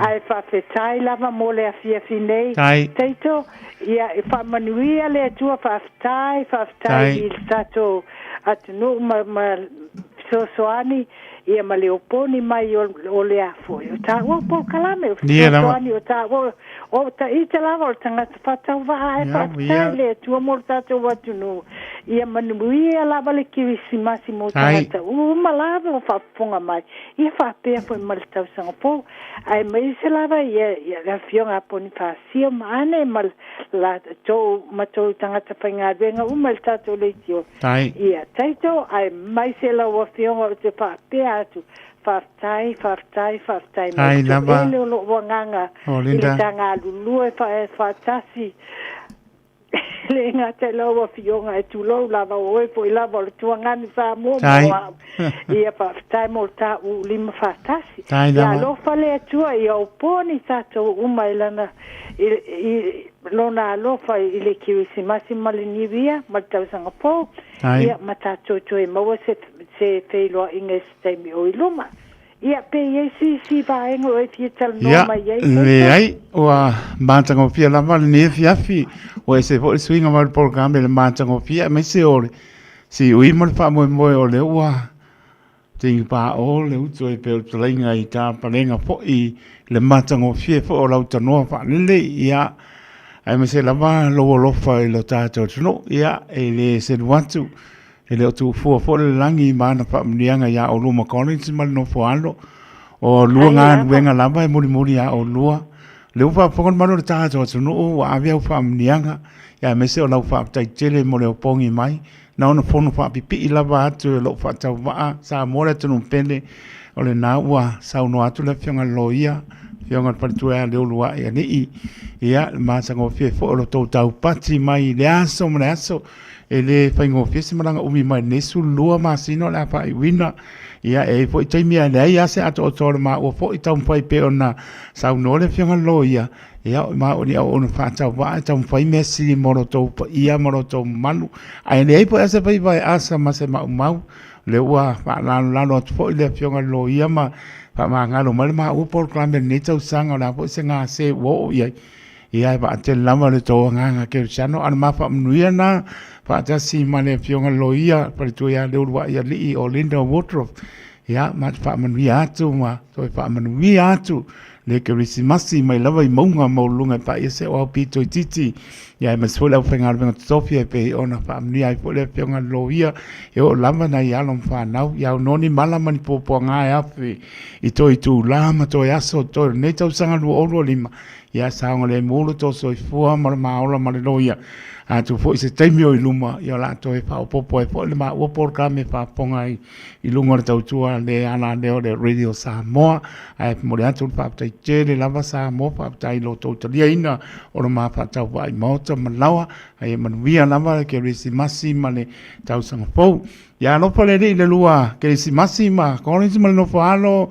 Ai whawhetai lava mo le a whiawhinei. Teito, ia e whamanuia le atua whawhetai I tātou atunu ma soani. Ia ma le oponi mai o le afo. O tā ua po kalame. O tā ua o ta I te lava o tangata whatau waa e whatai le tua mo tātou watunu. Ia manuia lava le kirisimasi mo tangata. Ma lava o whapunga mai. Ia whapea po I malitau sanga po. Ai mai se lava ia la fionga poni whasia ma ane ma la tō tangata whainga renga umal tātou le tio. Ia taito ai mai se lava fionga o te whapea atu whaftai mai ele o lo wanganga I tanga lulua e whatasi le ngata lawa fionga e tulau lava oe po I lava o le tuangani Samoa ia whaftai mo ta u lima whatasi ia lofa le atua I au poni tātou umailana I lona lofa I le kirisimasi maliniwia ma tausanga po ia ma tātou toe maua se whailoa inga steimi o iluma. Ia pe si vaenga o e fia tal noma iei. Le ai, oa mātanga o fia lama le ne fiafi, o e se fo e swinga ma le polkame le mātanga o fia, mai se ore, si ui ma le wha moe o le ua, te ingi pā o le uto e pe o talainga I tā parenga fo I le mātanga o fia fo o lau tanoa wha lele, ia, ai mai se lama loa lofa I lo tātou tano, ia, e le se nuatu, e leo tu fua le langi mana whaamnianga ia o Luma Collins mal no fualo o lua ngā nuenga lama e muri ia o lua leo whapokon mano le tātou atunu o awia o whaamnianga ia mese o lau whaaptai tele mo leo pongi mai na ona fono whaapipi I lava atu e lo whaatau waa sa mora tunu pele o le nā ua sauno atu le whionga loia whionga paritua leo lua ia nii ia mātango fie fo o lo tau tau pati mai le aso mo le aso e le whaingo fiesi maranga umi mai nesu lua masino le apa I wina ia e fo I taimia le ai ase ato o tore ma o fo I tau mwhai pe o na sau no le whianga lo ia ia o ma o ni au onu whaatau wa e tau mwhai mea siri moro tau pa ia moro tau manu ai le ai po ase pai vai asa ma se mau le ua lano atu fo I le whianga lo ia ma ma ngalo ma le ma ua por klame ne tau sanga o la po se ngā se wo ia ia e pa te lama le tau nganga ke siano ana ma wha mnuia na Patasi mane fionga loia paritua le urwa ia li o Linda Woodruff ia ma fa manu atu ma to fa manu atu le kirisimasi mai lava I maunga maulunga pa ia se o pito titi ia ma sola fenga venga Sofia pe ona fa manu ai po le fionga loia e o lava na ia lom fa nau ia noni mala mani popo nga ia fe I toi tu lama to ia so to ne tau sanga lu o lima ia saonga le mulu to so fua ma maola ma loia a tu fo se taimi o iluma ia la to e fa popo e fo le ma o por ka me fa ponga I lunga tau tua le ana le o le radio Samoa ai mo le atu fa tai tele lava Samoa fa tai lo to talia ina o le ma fa tau vai mota malawa ai man via lava ke risimasi male tau sanga fo ia no pole le lua ke risimasi ma ko ni mal no fa alo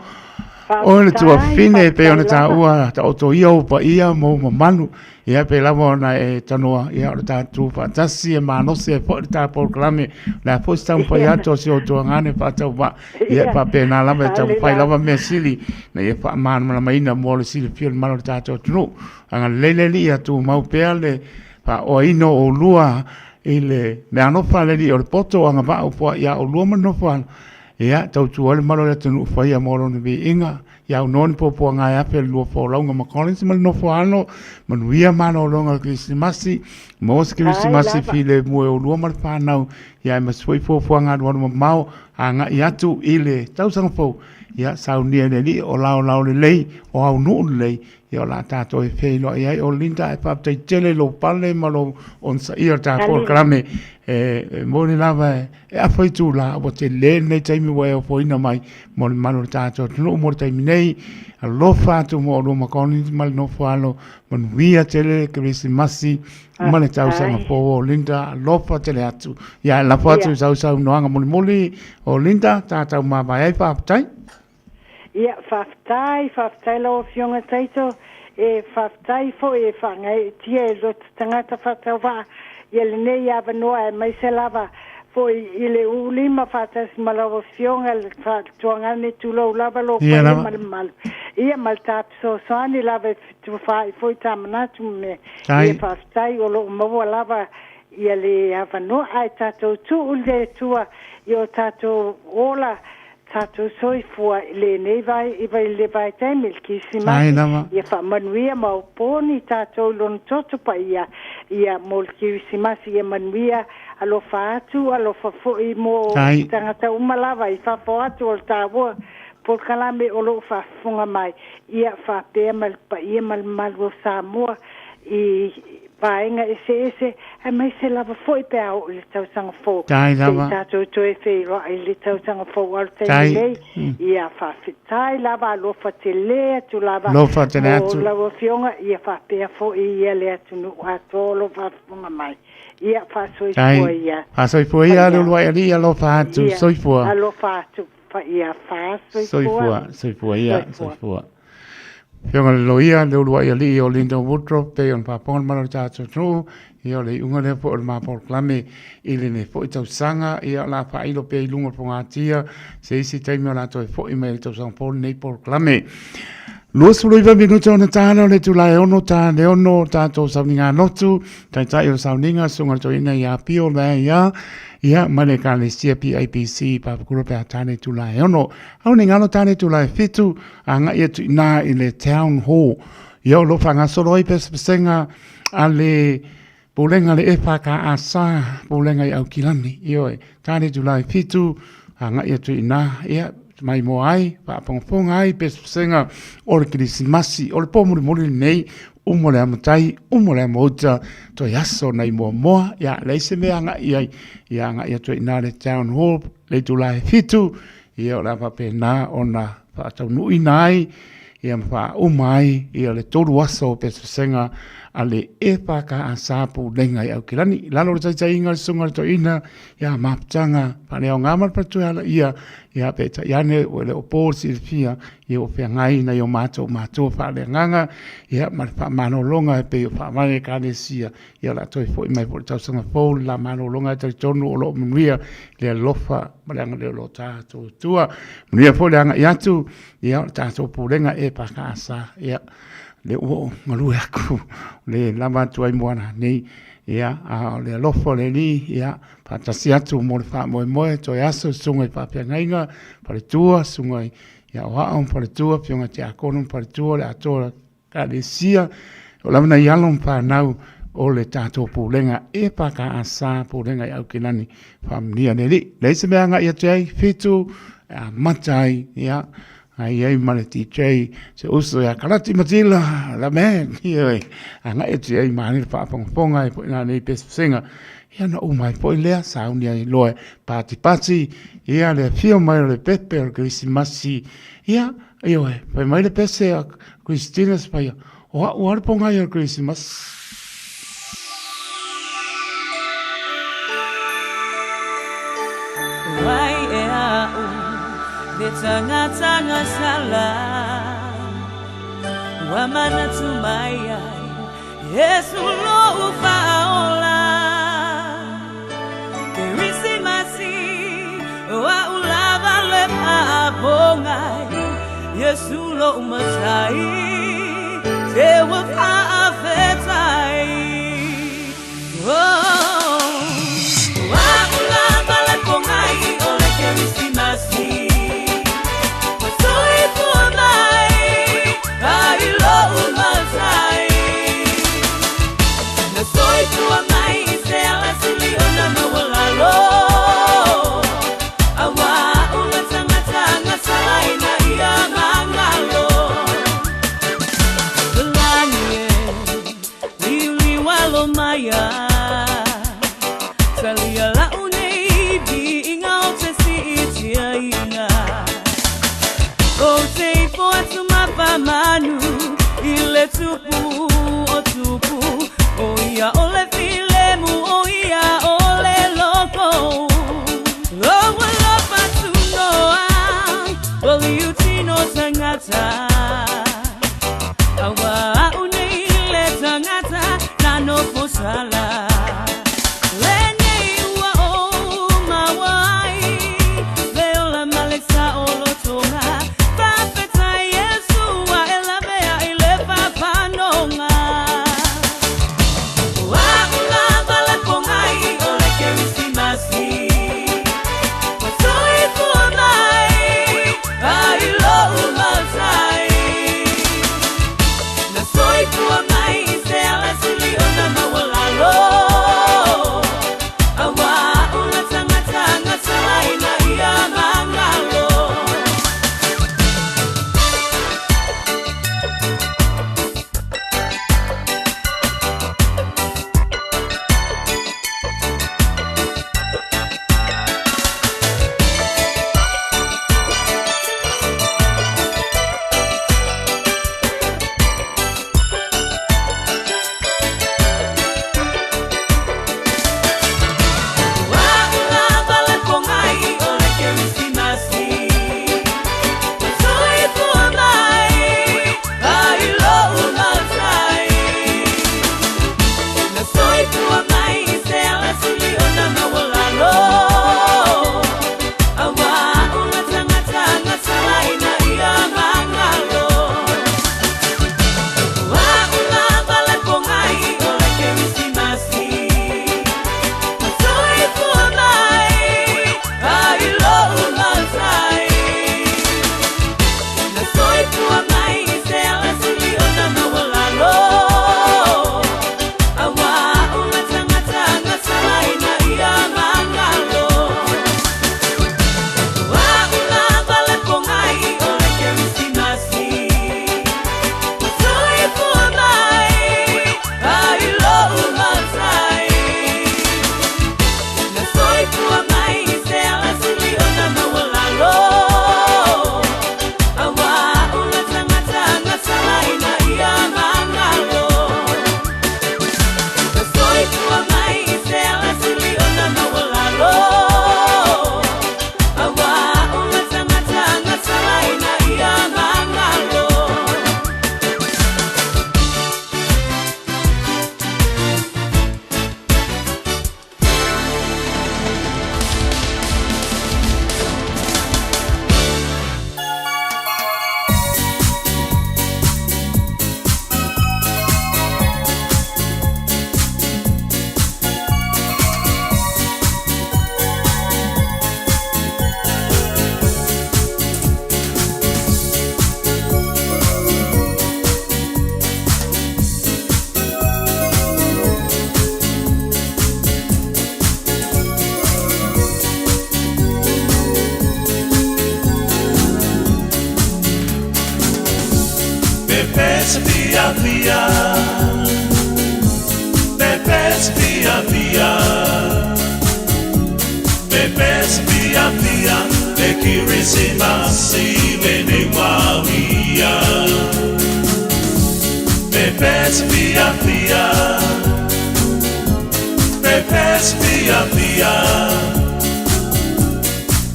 O le tua fine pe ona ta ua ta o to ia o pa ia mo manu ia pe la na e tanoa ia o ta tu fa tasi e mano se po ta por klame la posta un pa ia to se o to ngane pa ta va ia pa pe na la me ta pa la me sili na ia pa man na mai na mo le sili fi mano ta to tu anga lele li ia tu mau pe le pa o ino o lua ile me ano fa le di o poto anga va o po ia o lua no fa ia tau tu ole malo le tunu fa ia mo no bi inga ia non po po nga ia pe lo fo longa ma collins mal no fo ano man via mano longa krismasi mos krismasi file mo o lo mal fa na ia ma soi fo fo nga no mau anga ia tu ile tau sang fo ia sau nia le o lao le lei o au no le ia la ta to e fe lo ia o linda e pa te tele lo pale malo on sa ia ta por krame mo ni lava e a foi tu la o te le nei taimi wa o foi na mai mo mano ta to no mo taimi nei a lo fa tu mo lo ma con mal no fa lo mon via tele krismasi mane tau sang po linda lo fa tele atu ia la fa tu sau no anga moli o linda ta ta ma vai fa tai ia whaftai lo fionga taito e whaftai fo e whangai tia e lo tangata whatau wha ia le nei ia wanoa e mai se lava fo i le ulima whatas malawa fionga le tuangane tulo lava lo Ia pa lava. mal ia mal tap so soani lava tu whai fo i tamanatu me Tai. ia whaftai o lo maua lava ia le avanoa ai tato tu ule tua i o tato ola tato soi fua le nei vai i vai le vai te milki Ai, simasi lava. ia fa manuia mau poni tato lon toto pa ia molki simasi ia manuia alo fa atu alo fa fo i mo Tai. tangata umalava i fa fo atu o tawa por kalame o lo fa funga mai ia fa pe mal pa ia mal o Samoa i painga ese e mai se lava foi pe au le tau sanga fo Tai lava. tato to e fe ro i le tau sanga fo al te Tai. lei ia fa fitai lava lo fa te le tu lava Lo fa te le atu. o lava fionga ia fa pe fo ia le atu no ato lo fa funga mai ia fa soi Tai. fo ia A soi fo ia lo wa ia lo fa tu Ia, soi fo. alo fa tu fa ia fa Soi fo ia Soi soi fo. fo. Fiona lo ia le lo ia li o lindo woodrop pe on pa pon mano ta tu ia le unga le po ma por klame ile ne fo tau sanga ia la fa ilo pe lungo po ngatia se isi taimi la to fo i me tau sang po nei por klame lo sulu iwa minuto na tana le tu lai ono ta le ono ta to sauninga notu tai o sauninga sunga to ina ia pio le ia mane ka le CPIPC pa kuro pe atane tu lai ono au ni ngalo tane tu lai fitu anga ia tu ina i le town hall ia lo fanga solo i pesenga ale pulenga le efaka asa pulenga i au kilani io tane tu lai fitu anga ia tu ina ia mai mo ai pa ponga ai pesenga o le krisimasi o le pomuri mori nei umo le amatai umo le mota to yaso nei mo ya le se me anga ia anga ia to ina le town hall le tu lai fitu ia la pa pena ona pa tau nui nai ia pa umai ia le tolu aso pesenga ale epa ka asapu lenga i au kilani lalo le tai inga sunga to ina ia maptanga pa ne ngamal pa tu ala ia peta ia ne o le opor silfia ia o ngai na yo mato fa le nganga ia ma pa mano longa pe pa mane ka le sia ia la toi foi mai por tau sanga fo la mano longa te tonu o lo mria le lofa malanga le lo ta to tua mria fo le anga ia tu ia ta to pulenga epa ka asa ia le o ngalu aku le lava tu ai moana nei ia a le lofo le ni ia pa tasi atu mo le fa mo to yaso sunga pa pe ngainga pa le tua sunga ia wa on pa le tua pionga te akonu pa le tua le atora ka le sia o la na yalon pa nau o le tato pulenga e pa ka asa pulenga au kinani famnia nei le se me nga ia te fitu matai ia ai male DJ se uso ya kalati matila la men ie anga eti ai mani fa ponga e na nei pes singa ia na umai po le sauni ai loe pati ia le fio mai le pepe Christmasi ia io e mai le pese Christina spaia o ponga ia Christmas Why, yeah, tanga sala wamana tumaya Yesu lo ufaola Kirisimasi wa ulava le papongai Yesu lo umasai te wa afetai wa ulava le pongai ole Kirisimasi Manu ile tupu otupu oya ole filemu oya ole loko lo patunoa oliutino tangata awa unile tangata na no fosala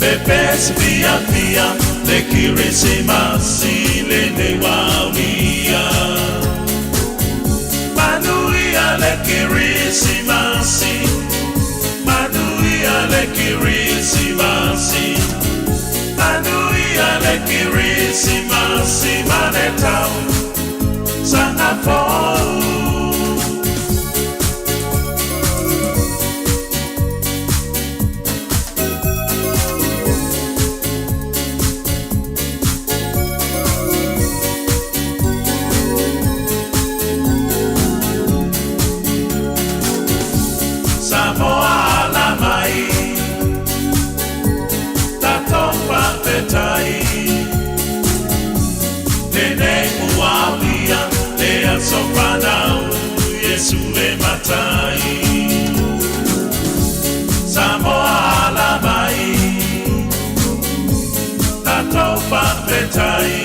Pepes via via le Kirisimasi le Newawia. Manuia le Kirisimasi, Manuia le Kirisimasi, Manuia le Kirisimasi, Manetau Sangapore. Samoa la mai, ta tomba petai, nene muawia, lea sopanau, Yesu le matai. Samoa la mai, ta tomba petai,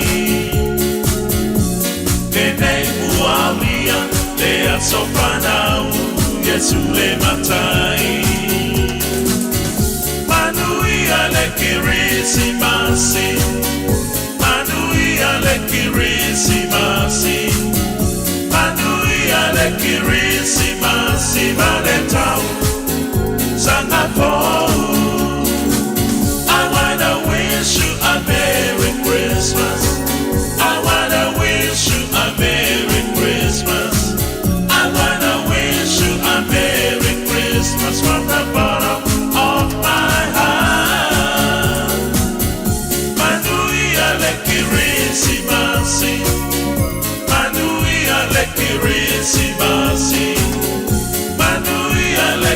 nene muawia, lea sopanau, Yesu le matai. Manuia le Kirisimasi, Manuia le Kirisimasi, Manuia le Kirisimasi, Manetau Sangapore. I wanna wish you a Merry Christmas. I wanna wish you a Merry Christmas. I wanna wish you a Merry Christmas from the bottom of my heart. Manuia le Kirisimasi, Manuia le Kirisimasi, Manuia le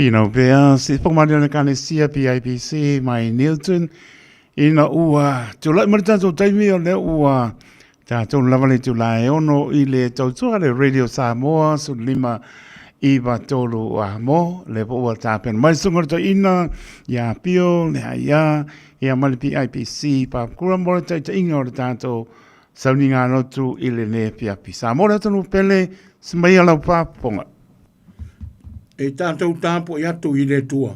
Pino Bea, si pangmaniona kanesia PIPC, mai Newton, ina ua, tula maritato taimi o le ua, tato lavale tula e ono i le tautua le Radio Samoa, su lima iwa tolu a mo, le po ua tapen. Mai sungorto ina, ia pio, le aia, ia mali PIPC, pa kura mora taita inga o le tato, sauni ngā notu i le ne PIPC. Samoa tanu pele, smai alau pa ponga. E tātou tāpo i atu i le tua.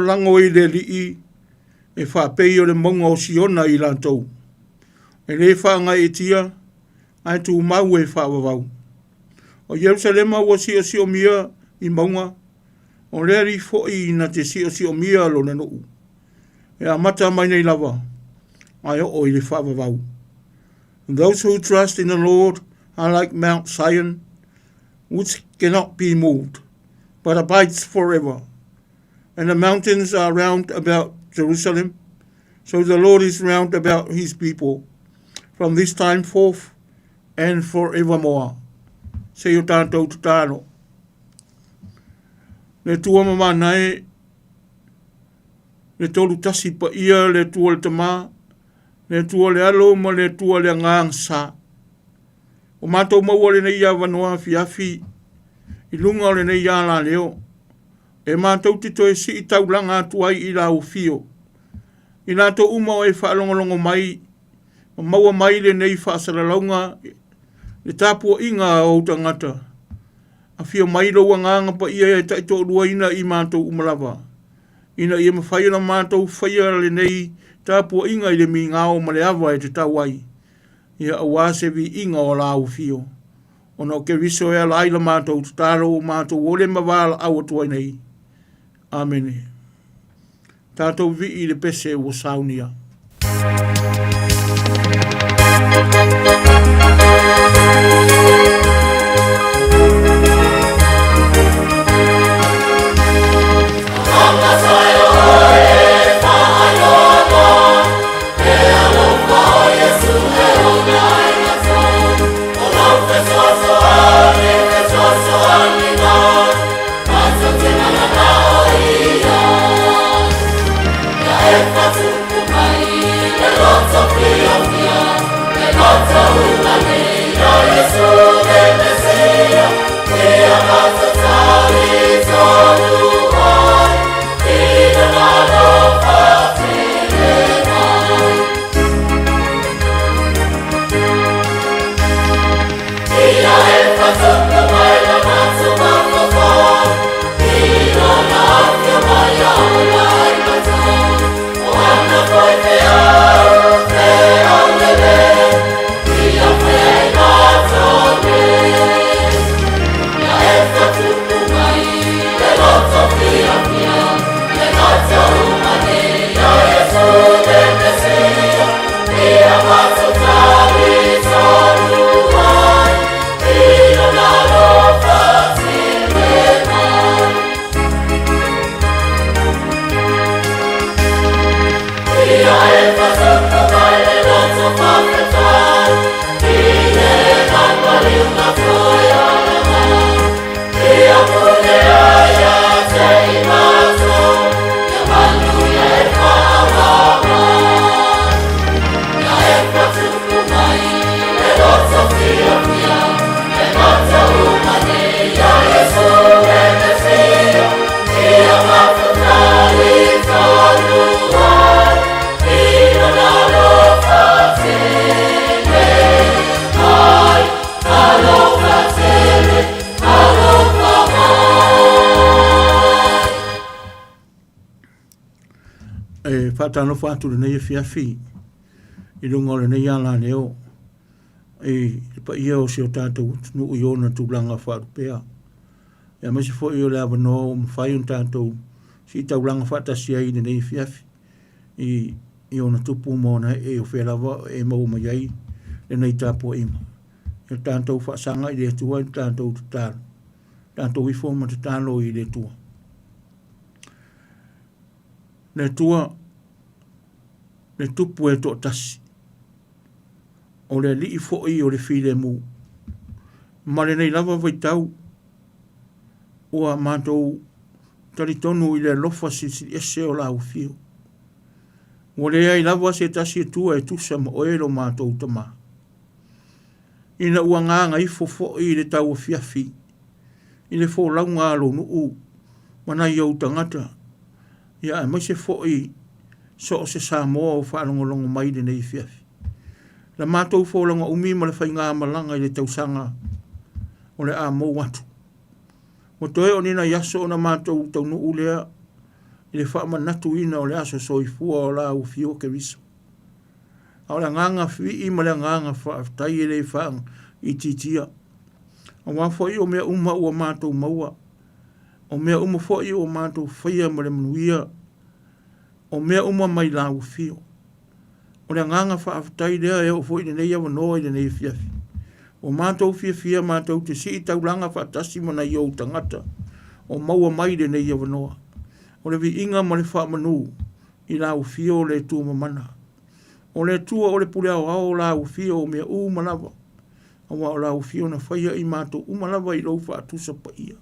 Lango i le li e whapei o le monga o siona i lantou. E le whanga e tia, ai tu mau e whawawau. O Yerusalema ua si o mia i maunga, o leri fo i na te si o mia lo na nuu. E a mata mai nei lava, ai o i le whawawau. Those who trust in the Lord are like Mount Zion, which cannot be moved, but abides forever. And the mountains are round about Jerusalem, so the Lord is round about his people, from this time forth and forevermore. Se o tātou tāno. Le tua mama nai, le tolu tasi pa ia, le tua le tamā, le tua le alo, ma le tua le ngang sa. O mātou maua le nei ia wanoa fiafi, i lunga o le nei ia la leo. E mātou tito e si i taulanga atuai i la ufio. I nātou uma o e whaalongolongo mai, o maua mai le nei whaasaralaunga, le tāpua inga o tangata. A fio mai roa nganga pa ia e taito ruaina i mātou umalawa. ina ia mawhai na mātou whaia le nei tāpua inga i le mi ngāo ma le awa e te tauai. Ia awase vi inga o la au fio. Ona o ke viso e ala aila mātou tāro o mātou o le mawala au atua nei. Amen. Tātou vi i le pese o saunia. Tano fatu nei fiafi i lunga le nei ala leo pa ia o se o tātou nu i ona tūlanga whaarupea ia masi fo i o le avano o mwhai un tātou si taulanga whaatasia i nei fiafi i ona tupu mona o whelawa mau mai ai le nei tāpua ima i tātou whaasanga i le tua i tātou tutaro tātou i fōma te tālo i le tua le tua le tupu e tō tasi. O le li i fōi o le while mu. Ma le nei lava vai tau. Ua mātou taritonu i le lofa si ese o lau fio. O le ai lava se tasi e tua e tusa ma oelo mātou tama. Ina ua nganga i fōi i le tau fiafi. I le fō launga alo nuu. Mana i au tangata. Ia e mai se fōi so se Samoa o whaarongolongo mai de nei fiafi. La mātou whōlanga umi ma le whainga malanga i le tausanga o le a mō watu. Mo toe o nina yaso o na mātou taunu ulea i le whaama natu ina o le aso soifua o la u fio ke riso. A o le nganga whi i ma le nganga whaaftai e le whaang i titia. A wafo i o mea uma ua mātou maua. O mea uma fo i o mātou whaia ma le manuia o mea uma mai la u fio. O le nganga whaafutai lea e o fo i le nei awa noa i le nei fiafi. O mātou fia mātou te si i taulanga whaatasi mana i au tangata. O maua mai le nei awa noa. O le vi inga ma le whaamanu i la u fio le tu mamana. O le tua o le pule au au la u fio o mea umalawa. O wa o la u fio na whaia i mātou umalawa i lau whaatusa pa ia.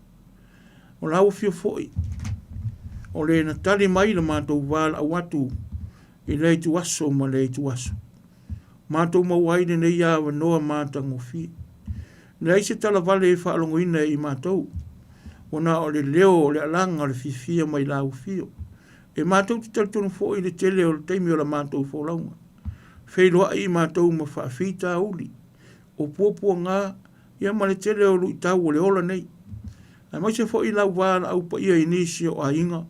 O la u fio foi. O le na tali mai la mātou wala au atu i le tu aso ma le tu aso. Mātou mauaine nei awa noa mātango fi. Nei se tala vale e whaalongoina i mātou. O na o le leo o le alanga o le fifia mai la u fio. E mātou ti talitono fo i le tele o le teimi o la mātou fo launga. Wheiloa i mātou ma whaafita uli. O puapua ngā ia ma le tele o lui tau o le ola nei. Ai mai se fo i lau wāna au pa ia inisi o a inga.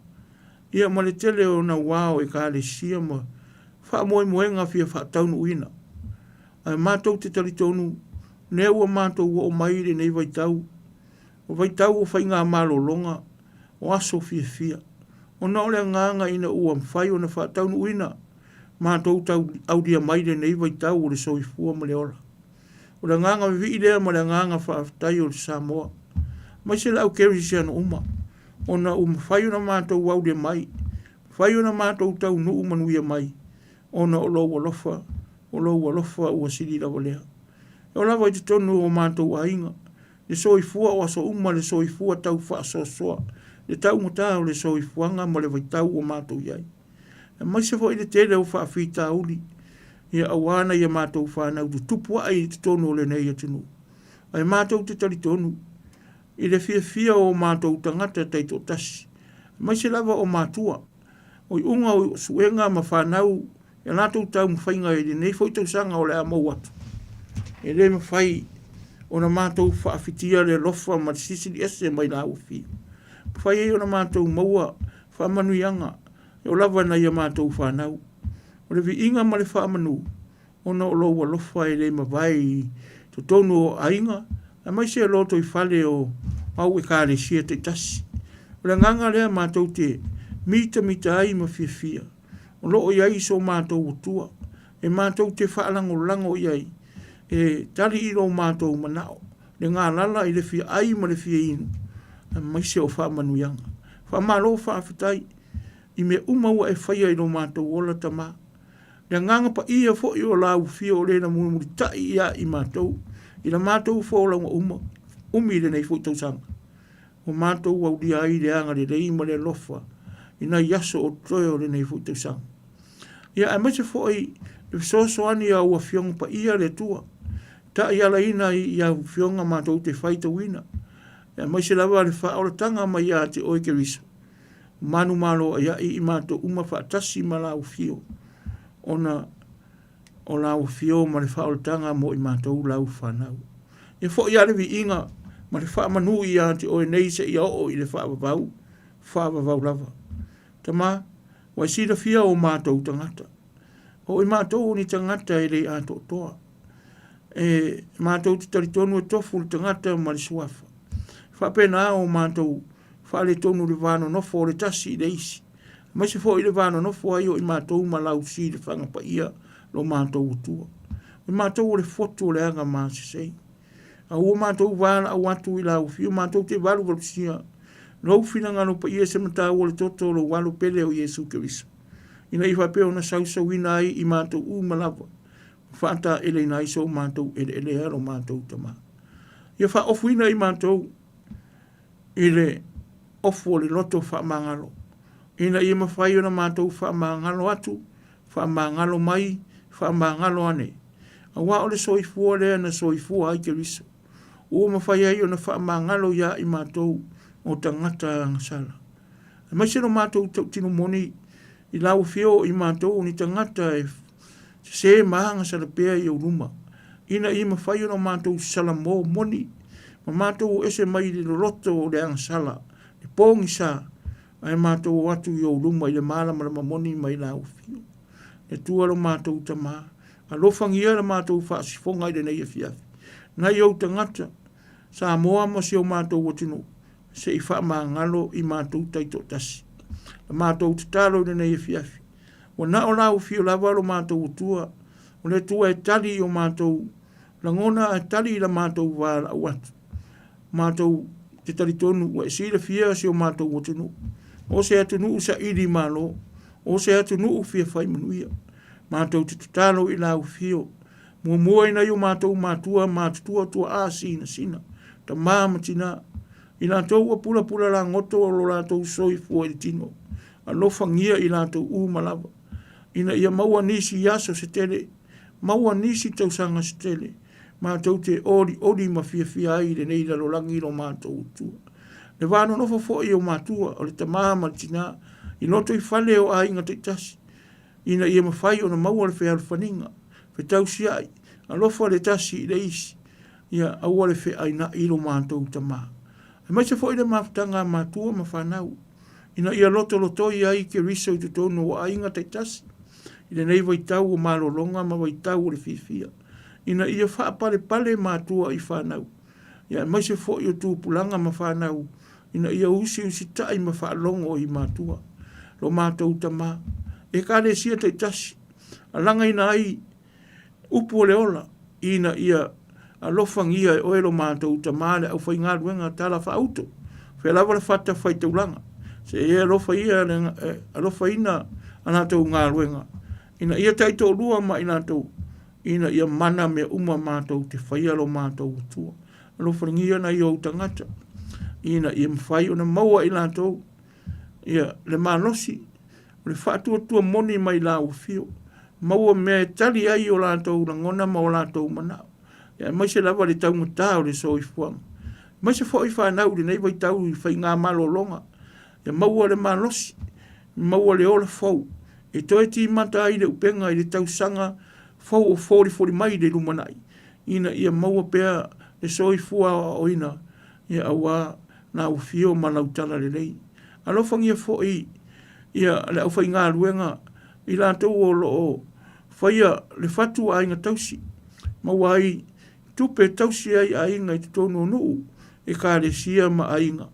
Ia ma le tele o na wao e ka le sia ma wha moe moenga fia wha taunu uina. Ai mātou te talitonu, ne ua mātou o maire nei vai tau. O vai tau o whai ngā malolonga, o aso fia fia. O na ole nganga ina ua mwhai o na wha taunu uina. Mātou tau audia maire nei vai tau o le soifua ma le ora. O le nganga vi idea ma le nganga wha aftai o le Samoa. Mai se lau keri se ana uma. O na mwhai o na mātou audia mai. Whai o na mātou tau nuu manuia mai. O na o lau alofa. O lau alofa ua siri lawa lea. E o lawa i te tonu o mātou ainga. Le soifua o aso uma le soifua tau wha aso soa. Le tau ngata o le soifuanga ma le vaitau o mātou iai. E mai se fo i le tele o wha whita uli. Ia awana ia mātou whanau tu tupua ai te tonu o le nei atinu. Ai mātou te tali tonu. I le fia o mātou tangata teito tasi. Mai se lava o mātua. O i unga o suenga ma whanau. E nātou tau mwhainga e nei fo i tau sanga o le amau atu. E le mwhai o na mātou whaafitia le lofa ma sisili ese mai la ufi. Mwhai e o na mātou maua whaamanuianga. E o lava na ia mātou whanau. O le vi inga ma le whaamanu. O na o loa lofa e le mawai. To tonu o ainga. A mai se loto i whale o mau e kāre sia te tasi. O le nganga lea mātou te mita ai ma fia. O loo iai so mātou utua. E mātou te whaalango lango iai. E tali i lo mātou manao. Le ngā lala i le fia ai ma le fia inu. A mai se o whaamanuianga. Whaamalo whaafitai. I me umaua e whaia i lo mātou ola tama. Le nganga pa ia fo i o lau fia o le na muri tai ia i mātou. I la mātou fo o launga uma. Umi le nei fo tau sanga. O mātou au dia ai le anga le rei ma le lofa. Ina yaso o troe o le nei fo tau sanga. Ia a mai se fo i le soani a ua fionga pa ia le tua. Ta ia la ina i a fionga mātou te whaita wina. Ia mai se lava le wha o tanga ma ia te oe ke riso. Manu malo ia i mātou uma wha tasi ma lau fio. Ona o lau fio ma le wha o tanga mo i mātou lau whanau. Ia fo ia le vi inga ma le wha manu ia te oe nei se ia o i le wha vavau. Wha vavau lava. Tama, wai sida fia o mātou tangata. O i mātou ni tangata e le ato toa. E mātou te taritonu e tofu le tangata ma le suafa. Whapena o mātou whale tonu le vano nofo le tasi i le isi. Mai se fo i le vano nofo ai o i mātou ma lau si le whanga pa ia lo mātou utua. I mātou o le foto le anga maa se sei. A ua mātou vana au atu i lau fio mātou te valu valusia. Rau fina ngano pa ia se mata o le toto lo walu pele o Yesu Keriso. Ina i whapeo na sausawina ai i mātou u malava. Whata ele na iso mātou ele aro mātou tama. Ia wha ofuina i mātou ile ofu le loto wha mangalo. Ina i mawhai o na mātou wha mangalo atu, wha mangalo mai, wha mangalo ane. A wā o le soifua lea na soifua ai Keriso. Ua mawhai ai o na wha mangalo ia i mātou o tangata ngasala. A mai se no mātou tino moni i lau fio i mātou ni tangata e se mahanga salapea i au ruma. Ina i mawhai o na mātou salamo moni. Ma mātou ese mai le loto o le angasala. Le pōngi sa. Ai mātou atu i au ruma i le malama le mamoni mai lau fio. Le tua lo mātou tama. A lofangia le mātou whaasifonga i le nei e fiafi. Nai au tangata. Samoa mo se o mātou watino. Se i wha ngalo i mātou taito tasi. A mātou te talo i nei e fiafi. O na o lau fio lava lo mātou utua. O le tua e tali o mātou. Langona e tali i la mātou wāla au atu. Mātou te tali tonu. Wa e sila fia se o mātou watino. O se atu nuu sa iri malo. O se atu nuu fia whai manuia. Mātou te talo i lau fio. Mua ina i o mātou mātua mātutua tua a sina. Ta māmatina. I lātou a pula la ngoto o lo lātou soifua i tino. A lofangia i lātou malava. Ina ia maua nisi yaso se tele. Maua nisi tau sanga se tele. Mātou te ori ma fia ai le nei lalo langi lo mātou utua. Le vāno nofo fo i o mātua o le tamāma tina. I loto i whale o a inga te tasi. Ina ia mawhai o na maua le whea alfaninga. Fe tau si ai. A lofa le tasi i le isi. Ia aua le whea aina i lo mātou tamā. E mai se fo i le mafutanga mātua ma whanau. ina ia loto i ai ke riso i te tono o ainga te tasi. Ina nei vai tau o malolonga ma vai tau o le fifia. Ina ia wha pale mātua i whanau. Ia mai se fo i o tūpulanga ma whanau. Ina ia usi tai ma whalongo i mātua. Lo mātou tama. E kāre sia te tasi. Alanga ina ai upu o le ola. Ina ia alofangia e oelo mātou tama le au whai ngā ruenga tala wha auto. Whelawa le whata whai taulanga. Se e alofa ina anatou ngā ruenga. Ina ia taito rua ma ina tau. Ina ia mana me uma mātou te whaia lo mātou utua. Alofa ngia na ia o tangata. Ina ia mwhai o na maua ina tau. Ia le malosi. Le whaatua tua moni mai la ufio. Maua me tali ai o lātou na ngona ma o lātou manao. Ia mai se lava le taunga tāo le so i fuanga. Mai se fo i whanau le nei vai tau i whai ngā malolonga. Ia maua le malosi. Maua le ola fau. E toi ti mata ai le upenga i le tau sanga fau o fori mai le lumanai. Ina ia maua pea le so i fua o ina. Ia awa na ufio ma lautala le lei. Alofangia fo ia le au whai ngā ruenga i lātou o loo whaia le whatu a inga tausi. Maua ai tupe tausi ai a inga i te tono nuu e ka le sia ma a inga.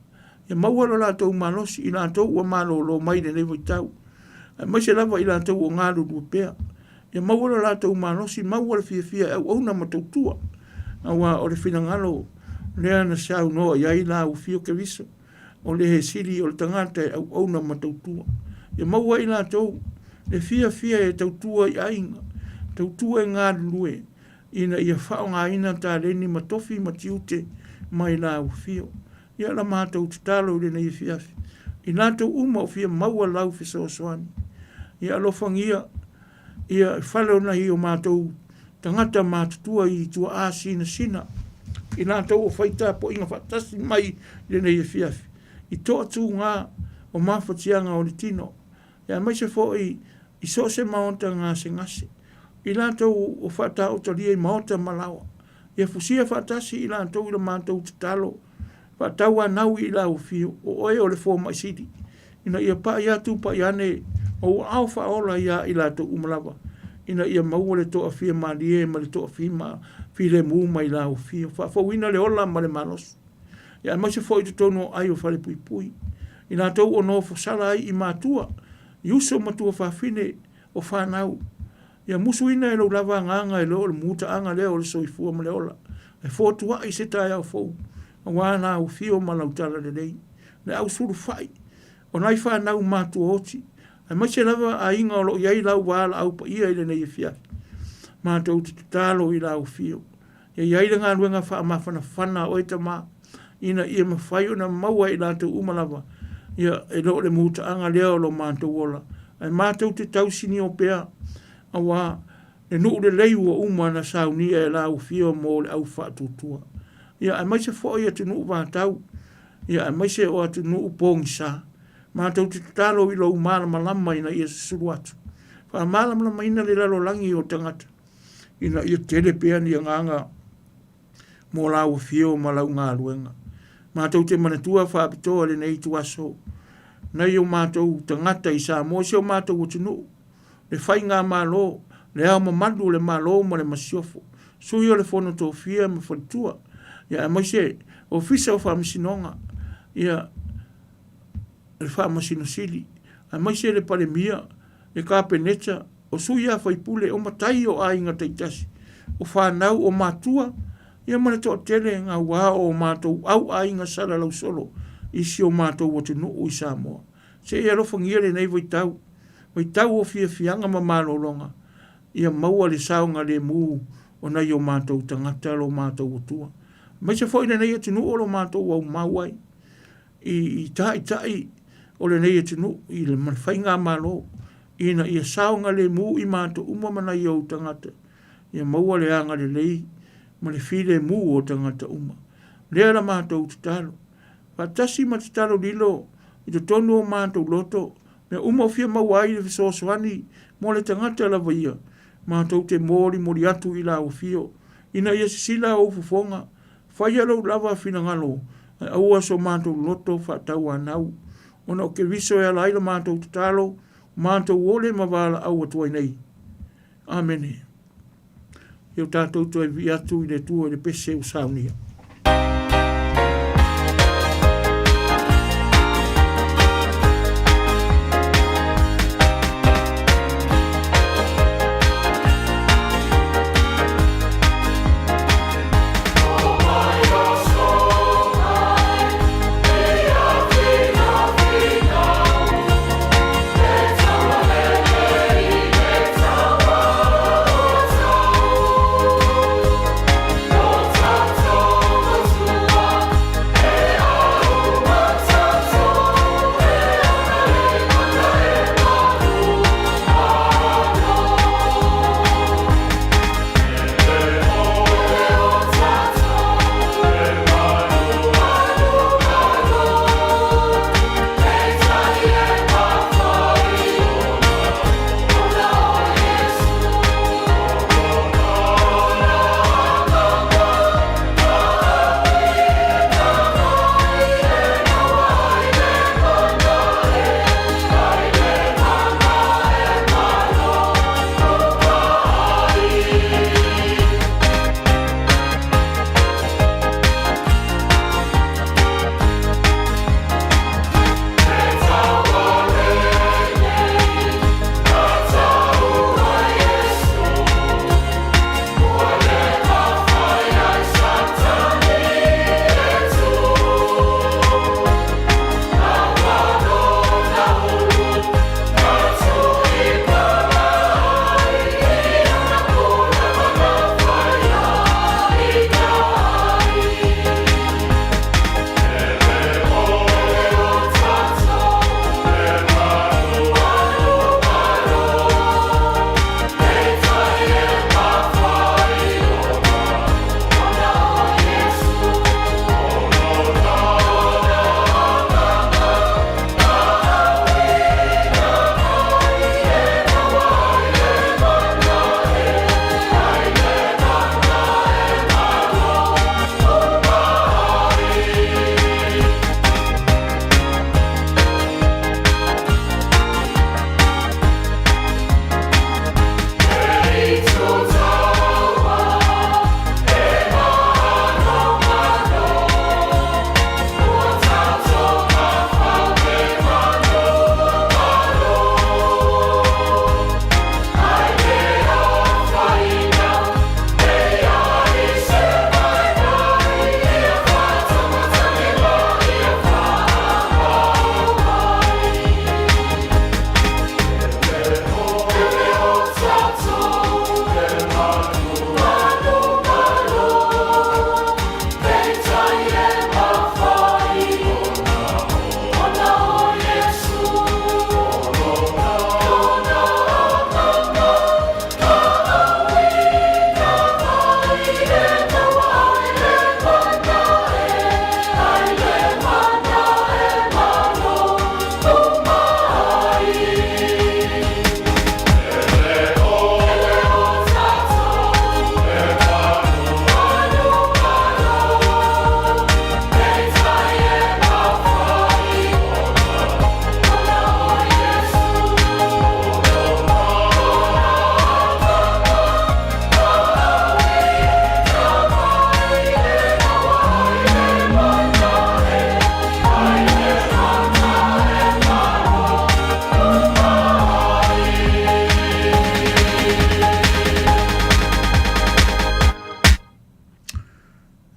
Ia maua lo lātou malosi i lātou ua malo lo mai le nei vai tau. Mai se lava i lātou o ngā ruru pēa. Ia maua lo lātou malosi maua le fia au na matautua. Awa o le whina ngalo lea na sau noa iai la u fio ke viso. O le he siri o le tangata au na matautua. Ia maua i lātou le fia e tautua i ainga. Tautua i ngā rurue. Ina ia whao ngā ina tā reni matofi matiute mai la u fio. Ia la mātou te talo le nei fiafi. I lātou uma o fia maua lau fiso soani. Ia alofangia, ia whaleo nahi o mātou tangata mātutua i tua āsina sina. I lātou o whaita po inga whatasi mai le nei fiafi. I toa tū ngā o mawhatianga o le tino. Ia mai se fo i so se maonta ngā se ngase. I lātou o whata o talia i maonta malawa. Ia fusia whatasi i lātou i la mātou te talo. Whatau anau i lau fio o oe o le fō mai siri. Ina ia pa ia tu pa iane o au whaola ia i lātou umalawa. Ina ia maua le toa fia malie ma le toa fia ma file mu mai lau fio. Whawina le ola ma le manos. Ia mai se fo i te tono ai o whale pui pui. I lātou o no fosala ai i mātua. Iuso matua whawhine o whanau. Ia musu ina e lo lava nganga e lo le muta anga leo le soifua ma le ola. E fōtua i se tai au fōu. Wana au fio ma lautala le lei. Le au suru whai. O nai whanau mātua oti. Ai mai se lava a inga o lo iai lau wala au pa ia i le nei fia. Mātou te talo i lau fio. Ia iai le ngā ruenga wha mawhana whana o eta mā. Ina ia mawhai o na maua i lātou umalava. Ia e lo le muta anga leo lo mātou ola. Ai mātou te tausini o pea. Awa le nuu le leiu o uma na saunia e lau fio mo le au whaatutua. Ia ai mai se fo ia te nuu vātau. Ia ai mai se o atu nuu pōngisa. Mātou te talo i lo malama lama ina ia suru atu. Wha malama lama ina le lalo langi o tangata. Ina ia tele pea ni nganga mo lau fio ma lau ngā luenga. Mātou te manatua whaapitoa le nei tuaso. Nei o mātou tangata i Samoa se o mātou o tunu. Le whai ngā mālo, le au mamadu le mālo ma le masiofo. Sui o le whono tō fia ma whalitua. Ia mai se, o fisa o whaamisinonga. Ia le whaamasino sili. Ia mai se le pare mia, le kāpeneta, o sui a whaipule o matai o ainga teitasi. O whanau o mātua, ia mana tō tele ngā wā o mātou au ainga sara lau solo. Isi o mātou o te nuu i Samoa. Se ia rofangia le nei waitau. Waitau o fia fianga ma malolonga. Ia maua le saunga le mū o nei o mātou tangata lo mātou o tua. Mai se fo ina nei atu nuu o lo mātou au mauai. I tai o le nei atu nuu i le manwhainga malo. Ina ia saunga le mū i mātou umamana i au tangata. Ia maua le anga le lei. Ma le file mū o tangata uma. Lea la mātou te talo. Patasi ma te talo lilo. I te tonu o mātou loto. Me uma fia mawai le fisosoani. Mo le tangata la vaia. Mātou te mori atu i la o fio. Ina ia sila o fufonga. Whaia lau lava fina ngalo. Ai aua so mātou loto whatau anau. Ona o ke viso e ala ila mātou tatalo, mātou ole ma wala au atuai nei. Amene. Iau tātou tu e vi atu i le tua i le pese u saunia.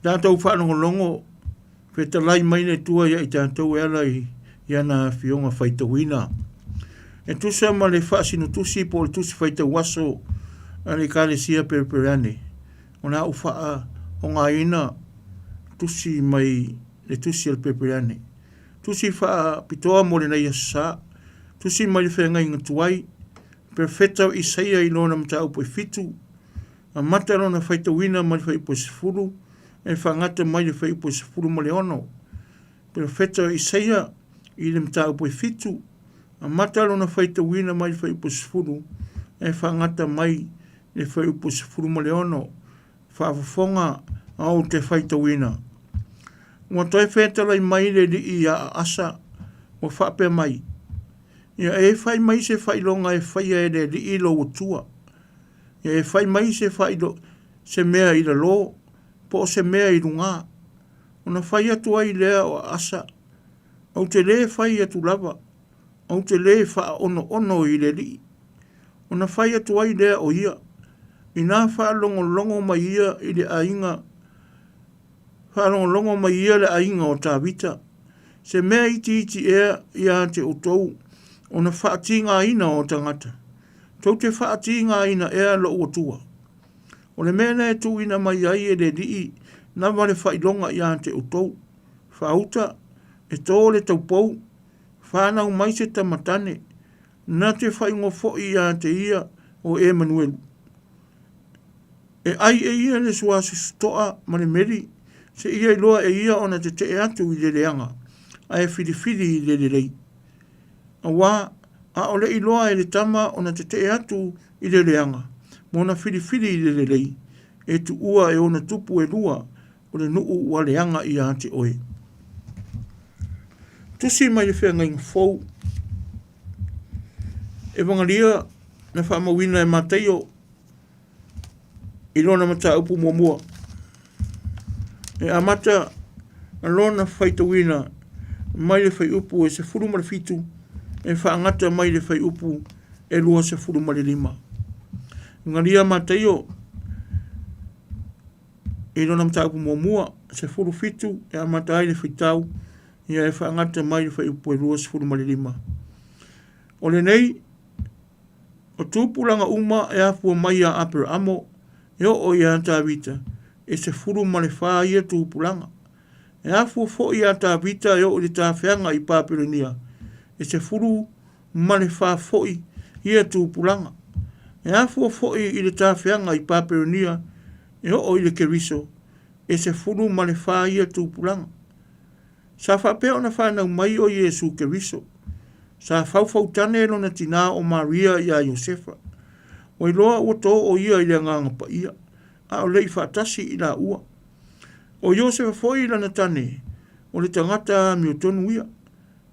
Tātou whanongolongo, whetalai mai ne tua ia i tātou e alai iana whionga whaitawina. E tusa ma le whaasino tusi po le tusi whaitawaso a le kālesia pereperane. O nā uwhaa o ngā ina tusi mai le tusi al pereperane. Tusi whaa pitoa mo le nei asa, tusi mai le whenga inga tuai, perfetau i saia i lona mta upo i fitu, a mata lona whaitawina mai le whaipo sifuru, e whangata mai le whaipo sifuru mo le ono. Perfetau i saia i le mta upo i fitu, a mata lona whaitawina mai le whaipo sifuru, e whangata mai le whaipo sifuru mo le ono, whaafafonga au te whaitawina. Ua toi whetalai mai le li i a asa, o whape mai. Ia e whai mai se whai longa e whai e re li ilo o tua. Ia e whai mai se whai do se mea i lo, po se mea i runga. Ona whai atu ai lea o asa. Au te le whai atu lava. Au te le wha ono i le li. Ona whai atu ai lea o ia. I nā wha longo mai ia i le ainga. Wha longo mai ia le ainga o tā vita. Se mea iti ea ia te utou. Ona whaatinga ina o tangata. Tau te whaatinga ina ea lo ua tua. O le mea e tu ina mai ai e le dii, na wale whailonga ia te utou. Whauta, e tō le tau pou, whanau mai se tamatane, na te whaingo fo'i ia te ia o Emanuelu. E ai e ia le suasu stoa ma le meri, se ia i loa e ia ona te te atu i le leanga, a e whirifiri i le rei. A wā, a ole i loa e le tama ona te te atu i le leanga, mona whirifiri i le rei, e tu ua e ona tupu e lua, o le nuu ua leanga i a te oe. Tusi mai le whenga inga fau, e wangaria na whamawina e mateio, i lona mata upu mua. E amata, a lona whaitawina, mai le whai upu e se furu mara fitu, e whaangata mai le whai upu e lua se furu mara lima. Ngaria mateio, i lona mata upu mua, se furu fitu, e amata ai le whitau, ia e whaangata mai le whai upu e lua se furu mara lima. O le nei, o tūpulanga uma e apua mai a apera amo, e o ia tā vita, e se furu male wha ia tūpulanga. E apua fo ia tā vita e o le tā whianga i Pāpirania, e se furu male wha foi ia tūpulanga. E apua foi i le tā whianga i Pāpirania, e o i le keriso, e se furu male wha ia tūpulanga. Sa whapea ona whanau mai o Iesu keriso, sa whauwhautane lona tina o Maria ia Josefa. O iloa ua tō o ia i le nganga pa ia, a o lei whaatasi i la ua. O Josefa foi i lana tane, o le tangata mi o tonu ia.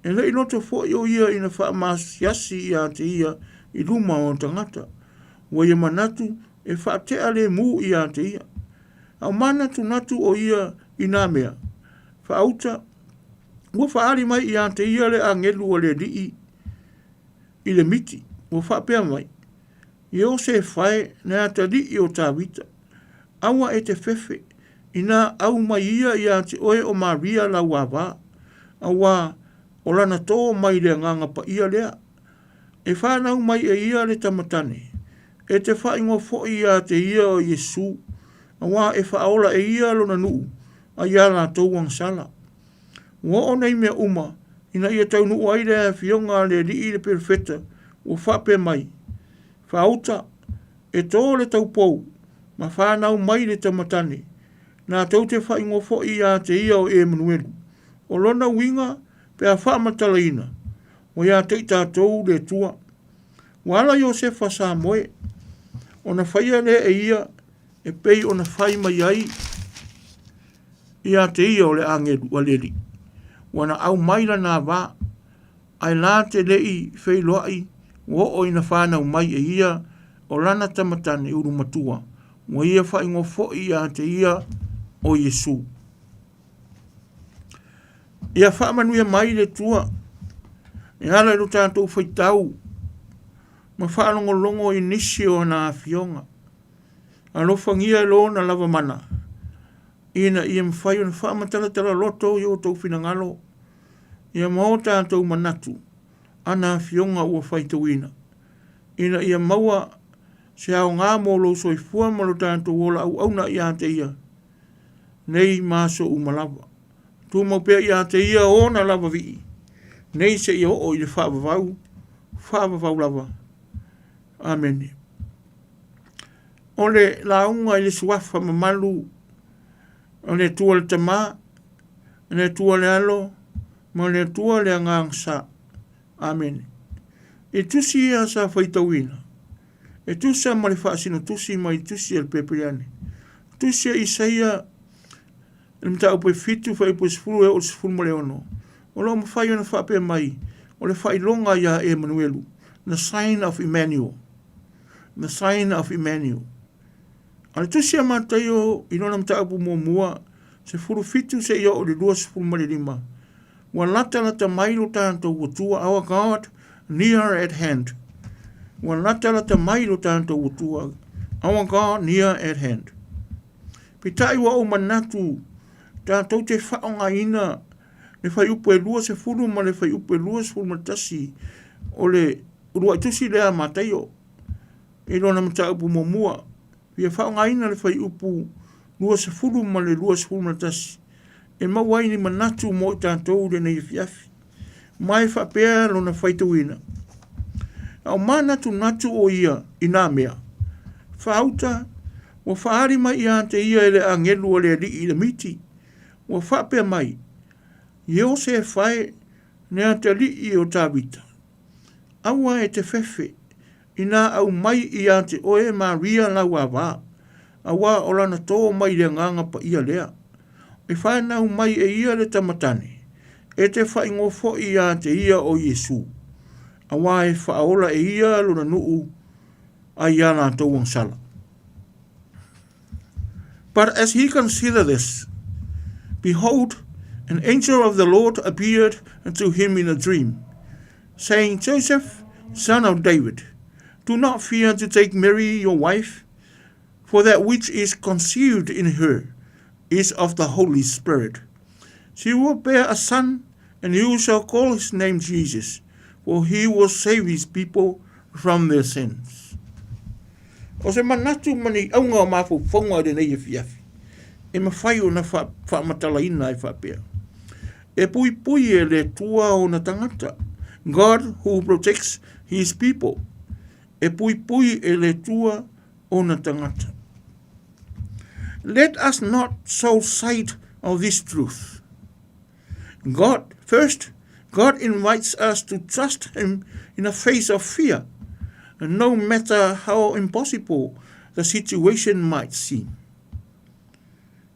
E lei loto foi o ia i na whaamasiasi i a te ia i luma o tangata. Wa ia manatu e whaatea le mu i a te ia. Au manatu natu o ia i nā mea. Whaauta, ua whaari mai i a te ia le angelu o le rii i le miti. Ua whaapea mai. I o se whae na ata rii o tā vita. Awa e te fefe. Ina au mai ia i a te oe o Maria la wawā. Awa o lana tō mai le nganga pa ia lea. E whanau mai e ia le tamatane. E te whaingo fo i a te ia o Yesu. Awa e whaola e ia lona nuu. A ia la tōwang sala. Wa o nei mea uma. Ina ia tau nuu aile a fionga le rii le perfeta. O whape mai. Whauta. E tō le tau pou. Ma whanau mai le tamatane. Nā tau te whaingo fo i a te ia o Emanuelu. O lona winga pe a whaamatalaina. O ia te tātou le tua. Wala Josefa sa moe. O na whaia le e ia. E pei o na whai mai ai. I a te ia o le angelu a leri. Wana au maila nā wā. Ai lā te lei whei loai. O o ina whanau mai e ia. O lana tamatane uru matua. Wa ia whaingo fo i a te ia o Yesu. Ia whaamanuia mai le tua. E ala ilo tātou whaitau. Ma whaanongo longo i nisi o nā fionga. Alofangia lo na lava mana. Ina ia mwhai o na whaamatalatala loto i o tau whinangalo. Ia mao tātou manatu. Ana fionga ua whaitauina. Ina ia maua se au ngā mōlo soi fua malo tātou ola au auna i a te ia. Nei māso umalawa. Tu maupea i a te ia o na lava vii. Nei se ia o i le whaavavau. Whaavavau lava. Amen. O le launga i le suafa mamalu. O le tua le tamā. O le tua le alo. Ma le tua le angangsa. Amen. E tusi ia sa whaitawina. E tusa ma le whaasino tusi mai tusi al peperiane. Tusi a Isaia. Le mta upo e fitu whai upo sifuru e o sifuru ma le ono. O lo mawhai o na whape mai, o le whai longa ia Emmanuelu, the sign of Emmanuel. The sign of Emmanuel. Ale tusia mātai o inona mtaapu mua, se furu fitu se ia o le 2:25. Wa lata mai lo tātou utua, our God, near at hand. Wa lata mai lo tātou utua, our God, near at hand. Pitai wa o manatu, tātou te whaonga ina, le whai upe lua se furu ma le whai upe lua se furu matasi, o le urua tusi lea mātai o, e lona mtaapu mua, pia whaonga ina le whai upu lua se furu ma le lua se furu matasi, e mawai ni manatu mo i tātou le nei fiafi. Mai whapea lo na whaituina. Au manatu natu o ia i nā mea. Whauta, wa whaari mai i ante ia ele angelu o le li i le miti. Wa whapea mai. Ieo se whae ne ante li i o tāwita. Aua e te whewhe. I nā au mai i ante oe Maria lau a wā. Aua o lana tō mai le nganga pa ia lea. E whae nau mai e ia le tamatane, e te whae ngofo i a te ia o Yesu. A wae whaola e ia luna nuu a ia nā tauang sala. But as he considered this, behold, an angel of the Lord appeared unto him in a dream, saying, Joseph, son of David, do not fear to take Mary your wife, for that which is conceived in her is of the Holy Spirit. She will bear a son, and you shall call his name Jesus, for he will save his people from their sins. O se manatu mani aunga o mafu whaunga de nei e fiafi. E mawhai o na whaamatalaina e whapea. E pui pui e le tua o na tangata. God who protects his people. E pui pui e le tua o na tangata. Let us not so sight of this truth. God invites us to trust him in the face of fear, no matter how impossible the situation might seem.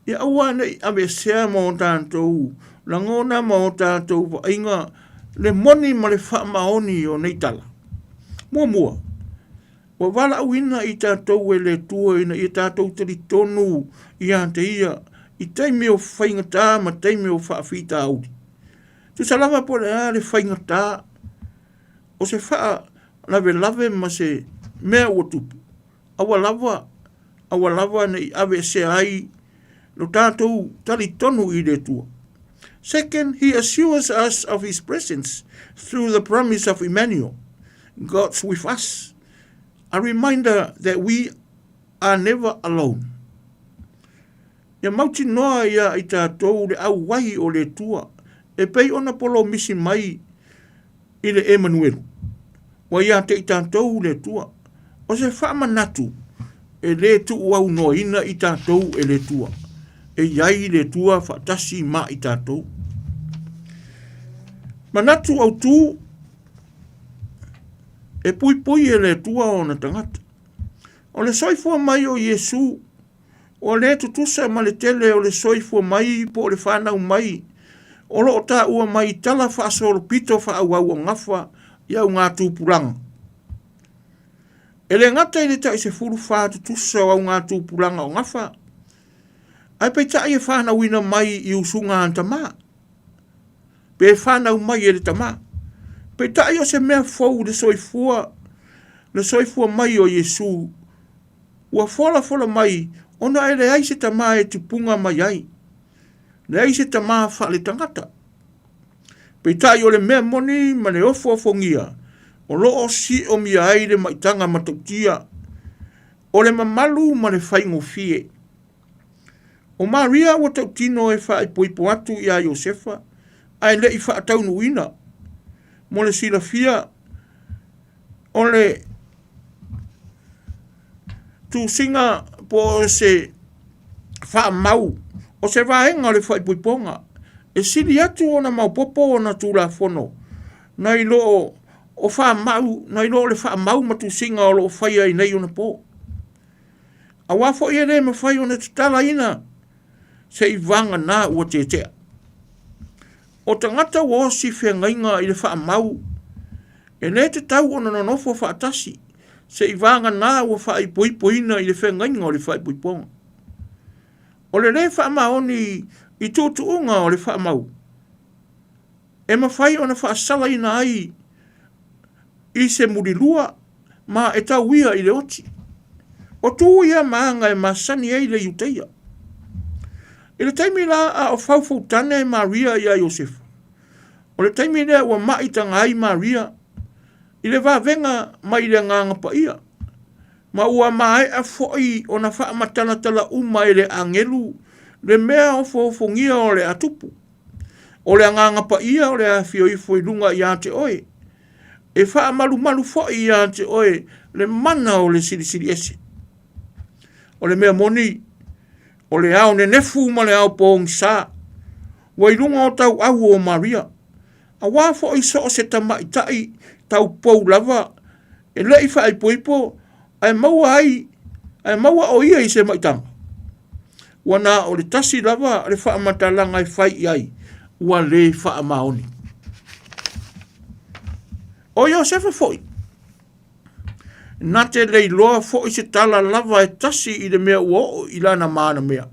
Ia aua nei awe sea mō tātou, langona mō tātou wa inga le moni ma le whaamaoni o nei tala. Mua. Wa wala awina i tātou e le tua ina i tātou tari tonu i ante ia, i taimi o whaingatā ma taimi o whaafita auri. Tu salama po le a le whaingatā, o se wha lave ma se mea ua tupu. Awa lava nei awe se ai, lo tātou tari tonu i le tua. Second, he assures us of his presence through the promise of Emmanuel, God's with us. A reminder that we are never alone. Ia mauti noa ia i tātou le au wahi o le tua, e pei ona polo misi mai i le Emmanuel. Wa ia te i tātou le tua, o se whaamanatu, e le tu au noa ina i tātou e le tua. E iai le tua whaatasi ma i tātou. Manatu au tū, e pui e le tua o na tangata. O le soifua mai o Yesu, o le tutusa ma le tele o le soifua mai po le whanau mai, o lo ta ua mai tala whaasolo pito whaau o ngawha iau ngā tūpuranga. E le ngata i le tai se furu wha tutusa o ngā tūpuranga o ngawha, ai pei tai e whanau ina mai i usunga antama. Pe whanau mai e le tama. Pe tai o se mea fau le soifua mai o Yesu. Ua fola mai, ona e le aise tama e tupunga mai ai. Le aise tama wha le tangata. Pe tai o le mea moni ma le ofo ngia. O loo si o mia ai le maitanga matautia. O le mamalu ma le whaingo fie. O Maria o tautino e wha i poipo atu i a Josefa. Ai le i wha ataunu ina. Mo le sila fia, o le tu singa po se wha mau, o se vaenga le whai puiponga, e sili atu o na mau popo o na tūla fono, nai lo o wha mau, nai lo le wha mau ma tu singa o lo whai ai nei o na po. A wafo i ere ma whai o na tutala ina, se i vanga nā ua te tea. o tangata wo si whengainga i le wha mau. E le te tau ona nonofo wha atasi, se i vanga nā wa wha i poipoina i le whengainga o le wha i poiponga. O le wha maoni i tūtuunga o le wha mau. E mawhai ona wha asala ina ai i se murilua, ma e tau ia i le oti. O tū ia maanga e masani ei le iuteia. I le taimi la a o fau tane Maria ia Iosefa. O le taimi lea ua maitanga ai Maria, i le vavenga mai le nganga pa ia. Ma ua mai a foi o na wha matana tala uma e le angelu, le mea o fongia o le atupu. O le nganga pa ia o le a fio i foi lunga i ate oe. E wha malu foi i ate oe, le mana o le siri ese. O le mea moni, o le au ne nefu ma le au pōng sa, wa ilunga o tau au o Maria, a wafo i so se tamaitai tau pou lava, e lei wha ai poipo, ai maua o ia i se maitanga. Wana o le tasi lava, le wha amatalanga i whai iai, ua le wha amaoni. O Iosefa foi, na te lei loa fo i se tala lava e tasi i le mea uo i lana maana mea.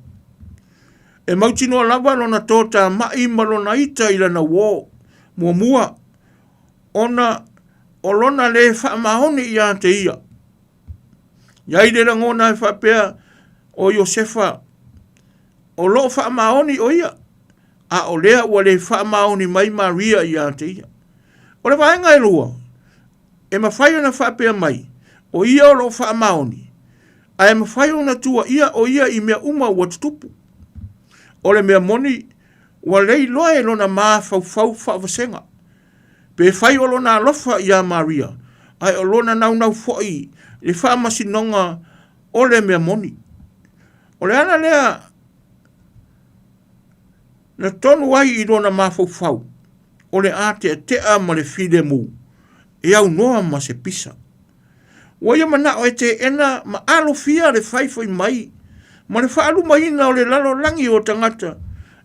E mautino lava lona tōta mai malona ita i lana uo, mua, ona o lona le wha mahoni i a te ia. Iai le rangona e whapea o Iosefa, o lo wha mahoni o ia, a o lea ua le wha mahoni mai Maria i a te ia. O le vaenga e lua, e mawhai ona whapea mai, o ia o lo wha maoni. A e mawhai ona tua ia o ia i mea uma ua tutupu. O le mea moni, ua lei loa e lona maa fau whaavasenga. Pe whai o lona alofa i a Maria, ai o lona nau foi, le wha masinonga o le mea moni. O le ana lea, na tonu ai i lona maa fau, o le ate te a ma le fide mu, e au noa ma se pisa. Waia mana o e te ena ma alo fia le whaifai mai. Ma le whaalu mai na o le lalo langi o tangata.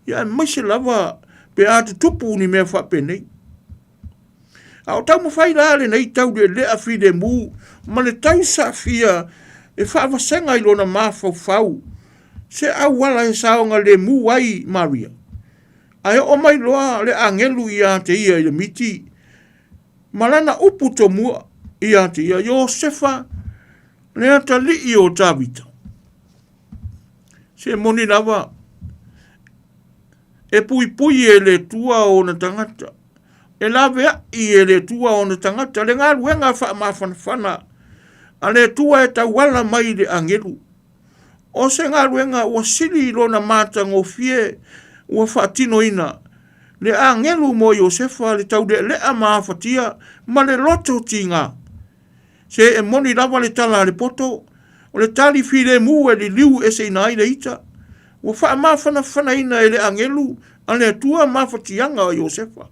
Ia e maise lava pe ate tupu ni mea whape nei. A o tau mawhai la le nei tau le lea fide mu. Ma le tau sa fia e whaavasenga i lona maa fau. Se au wala e saonga le mu wai Maria. Ai o mai loa le angelu i ate ia i le miti. Malana upu to mua. Ia te ia Iosefa lea tali i o Davita. Se moni lava e pui e le tua o na tangata. E lawe i e le tua o na tangata. Le ngā ruenga wha mawhanawhana. A le tua e tawala mai le angelu. O se ngā ruenga ua sili i lona mata ngofie ua whaatino ina. Le angelu mo Iosefa le tau de lea mawhatia ma le loto ti ngā. Se e moni lava le tala le poto, o le tali file mu e li liu e se ina le ita. Ua wha mawhana ina e le angelu, a le atua mawhatianga o Iosefa.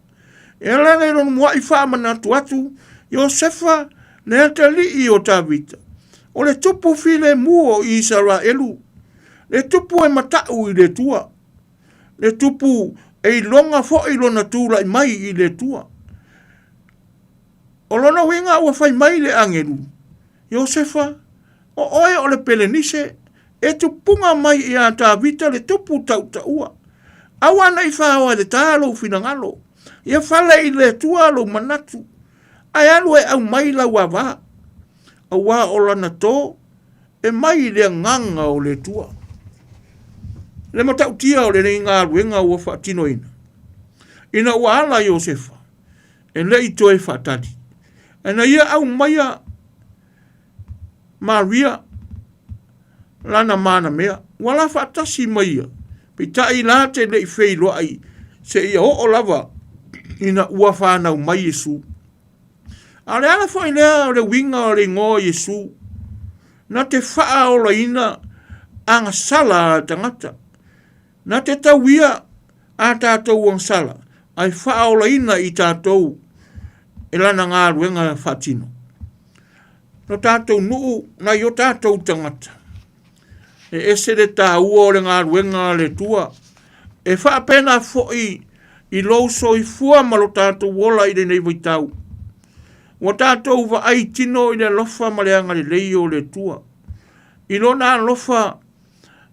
E la le lonu mua i wha manatu atu, Iosefa le atali i o Davita. O le tupu file mu o Israelu, le tupu e matau i le tua. Le tupu e longa fo i lona tūla i mai i le tua. O lona winga ua whai mai le angelu. Iosefa, o oe o le pelenise, e tupunga mai i a Davita le tupu taua. Awana i whaoa le tālo finangalo. Ia whale i le tualo manatu. Ai alu e au mai la wawā. Awa o lana tō, e mai le nganga o le tua. Le matautia o le ngā ruenga ua whaatino ina. Ina ua ala Iosefa, e le i toe whaatadi. Ena ia au maia Maria lana mana mea. Wala whaatasi maia. Pita i la te le i whei loa ai. Se ia o lava ina ua whanau mai Yesu. A le ala whai lea o le winga o le ngō Yesu. Na te wha o la ina anga sala tangata. Na te tauia a tātou ang sala. Ai wha o la ina i tātou. E lana ngā ruenga whatino. No tātou nuu, na i o tātou tangata. E ese le tā ua o le ngā ruenga le tua. E whaapena foi I lo soifua ma lo tātou wola i le nei waitau. Wa tātou wa ai tino i le lofa ma le anga le leio le tua. I lo nā lofa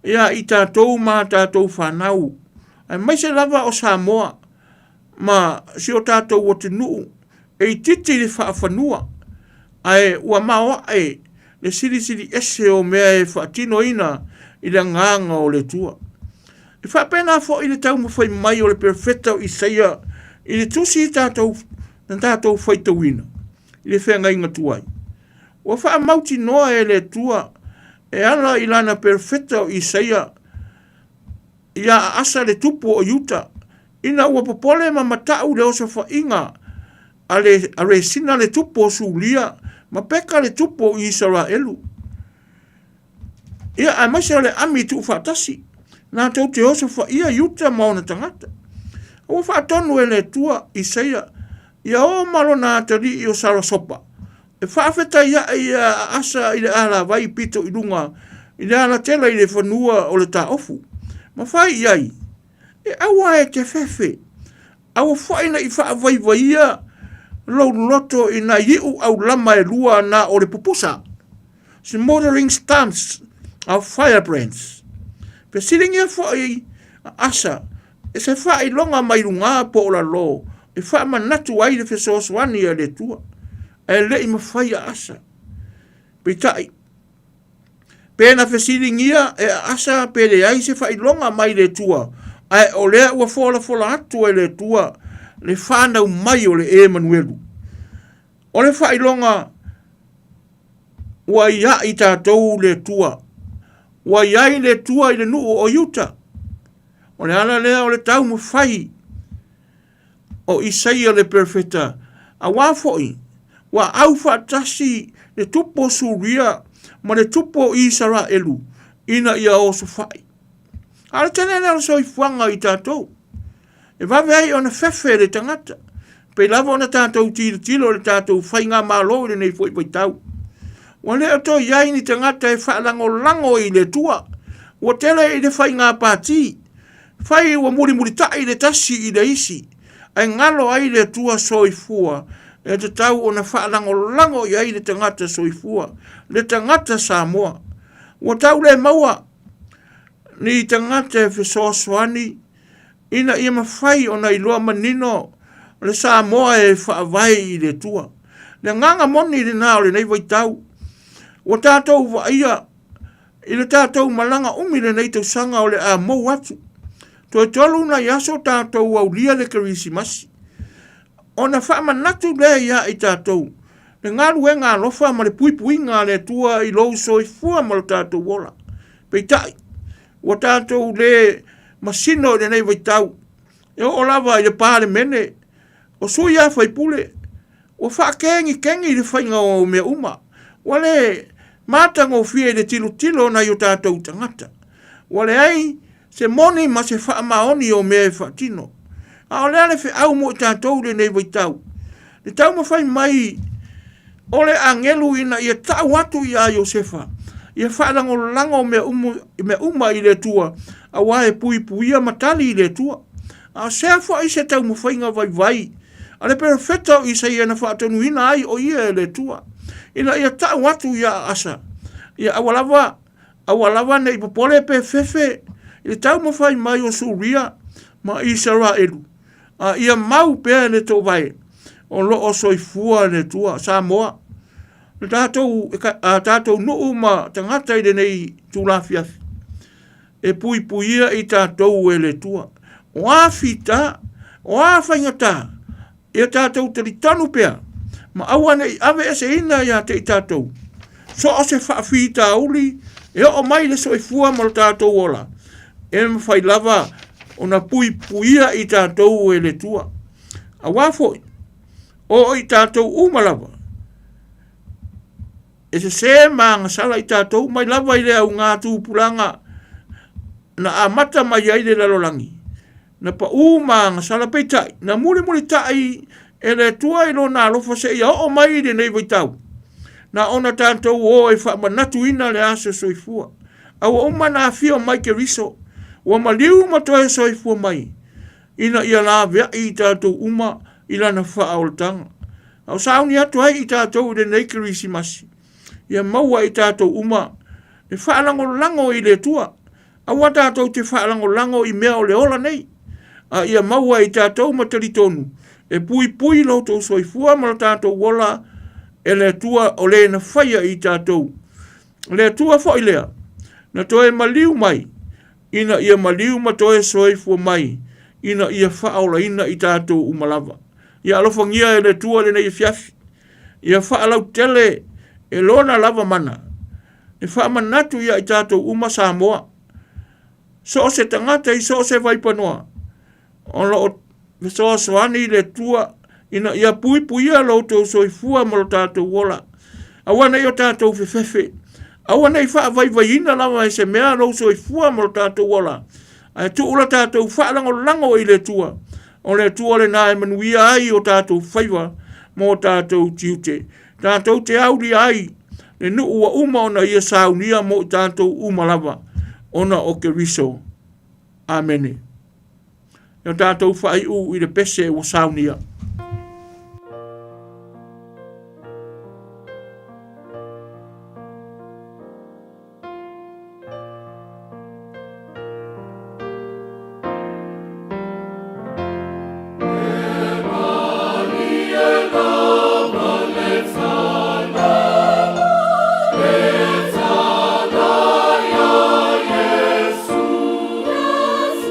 ia i tātou ma tātou whanau. Ai mai se lava o Samoa ma si o tātou o te nuu e i titi le whaafanua. Ai ua maoa e le siri ese o mea e whaatino ina i le nganga o le tua. I whapena fo i le tau mawhai mai o le perfeta o Isaia i le tusi i tātou na tātou whaitawina i le whenga inga tuai. Ua wha mauti noa e le tua e ala i lana perfeta o Isaia i a asa le tupu o Yuta ina ua popole ma matau le osa wha inga a le sina le tupu o Sulia ma peka le tupu o Israelu. Ia a maise le ami tu whatasi nā tau te osa wha ia Yuta mauna tangata. Ua wha tonu e le tua Isaia ia o malo nā tari i o Sarasopa. E whaafeta ia asa i le ala vai pito i lunga i le ala tela i le whanua o le tā ofu. Ma whai iai, e awa e te whewhe, awa whaina i whaavaivaia lau loto i na iu au lama e lua na o le pupusa. Smoldering stumps of firebrands. Pe siringi a whai asa, e se whai longa mai runga po o la lo, e wha manatu ai le whesoswani a le tua. E le i mawhai a asa. Pe tai, pena fesiringia e asa pele ai se fai longa mai le tua. Ai o lea ua fola atu e le tua. Le whanau mai o le Emanuelu. O le fai longa ua ia i tātou le tua. Ua iai le tua i le nuu o Yuta. O le ala lea o le tau mawhai o Isaia le perfeta. A wafoi ua au whaatasi le tupo Suria ma le tupo Israelu ina ia o sofai. Ala tene na so i fuanga i tātou. E vave ai ona whewhe le tangata. Pe lava ona tātou tilo le tātou whainga malo le nei fwoi tau. Wa le ato iai ni tangata e whaalango i le tua. Wa tele i le whainga pāti. Whai wa muri tai le tasi i le isi. Ai ngalo ai le tua so i fua. E te tau o na whaalango i ai le tangata soifua, le tangata Samoa. Wa tau le maua, ni tangata e whesoswani, ina ia mawhai o na iloa manino, le Samoa e whaavai i le tua. Le nganga moni le nao le nei vai tau. Wa tātou wa ia, i le tātou malanga umi le nei tau sanga o le a mou atu. Toi tolu na yaso tātou au lia le karisimasi. Ona wha manatu le ia i tātou. Le ngā rue ngā lofa ma le pui ngā le tua i lou so i fua ma le tātou wola. Pei tai, wa tātou le masino le nei vai tau. E o lava i le pāle mene. O sui a whai pule. O wha kengi le whainga o mea uma. Wa le mātanga o fie le tilo na i o tātou tangata. Wa le ai se moni ma se wha maoni o mea e whatino. A o lea le whi au mo i tātou le nei vai tau. Le tau ma whai mai o le angelu ina ia tau atu i a Iosefa. Ia whaalango lango me uma i le tua. A wae pui a matali i le tua. A sea wha i se tau ma whainga vai. A le perfeta o isa ia na whaatonu ina ai o ia le tua. Ina ia tau atu i a asa. Ia awalawa nei popole pe fefe. Ia tau ma whai mai o Suria ma Israelu. Ia mau pea le tō vai, o lo o soifua le tua, Samoa. Le tātou nuu ma tangata i le nei tūlafiafi. E puia i tātou e le tua. O a fita, o a whaingata, ia tātou tari tanu pea, ma awa nei ave ese ina ia te i tātou. So o se whaafita uli, e o mai le soifua ma le tātou ola. E mwhai lava, ona puia i tātou e le tua. A wafoi, o i tātou umalawa. E se maanga sala i tātou, mai lava i le au ngā tūpulanga na amata mai ai le lalolangi. Na pa maanga sala peitai, na muri tai e le tua i lo nā lofa se ia o mai le nei vai tau. Na ona tātou o e wha manatu ina le asa soifua. Awa o mana fio mai ke riso. Wa maliu matoe soifua mai. ina ia la vea i tātou uma i lana whaaoltanga. Au sauni atu hai i tātou i le nei kirisimasi. Ia maua i tātou uma e whaalango i le tua. Awa tātou te whaalango i mea o le ola nei. A ia maua i tātou mataritonu. E pui lo tau soifua ma tātou wola e le tua o le na whaia i tātou. Le tua fo i lea. Na toe maliu mai. Ina ia maliu ma toe soifua mai. Ina ia whaola ina i tātou umalava. Ia alofangia e le tua le nei fiafi. Ia whaalau tele e lona lava mana. E whaamanatu ia i tātou uma Samoa. So se tangata i so se vaipanoa. Ola o so soani le tua ina ia pui ia lo tau soifua ma lo tātou wola. Awana i o tātou fefefe. Awana i whaavaivaiina lama e se mea lo soifua ma lo tātou wola. Ai tu ula tātou whaalango i le tua. O le tua le nā e manuia ai o tātou whaiva mo tātou tiute. Tātou te auri ai le nu ua uma ona ia saunia mo tātou umalava. Ona o ke riso. Amene. Ia tātou whai u i le pese o saunia. Yesu, let's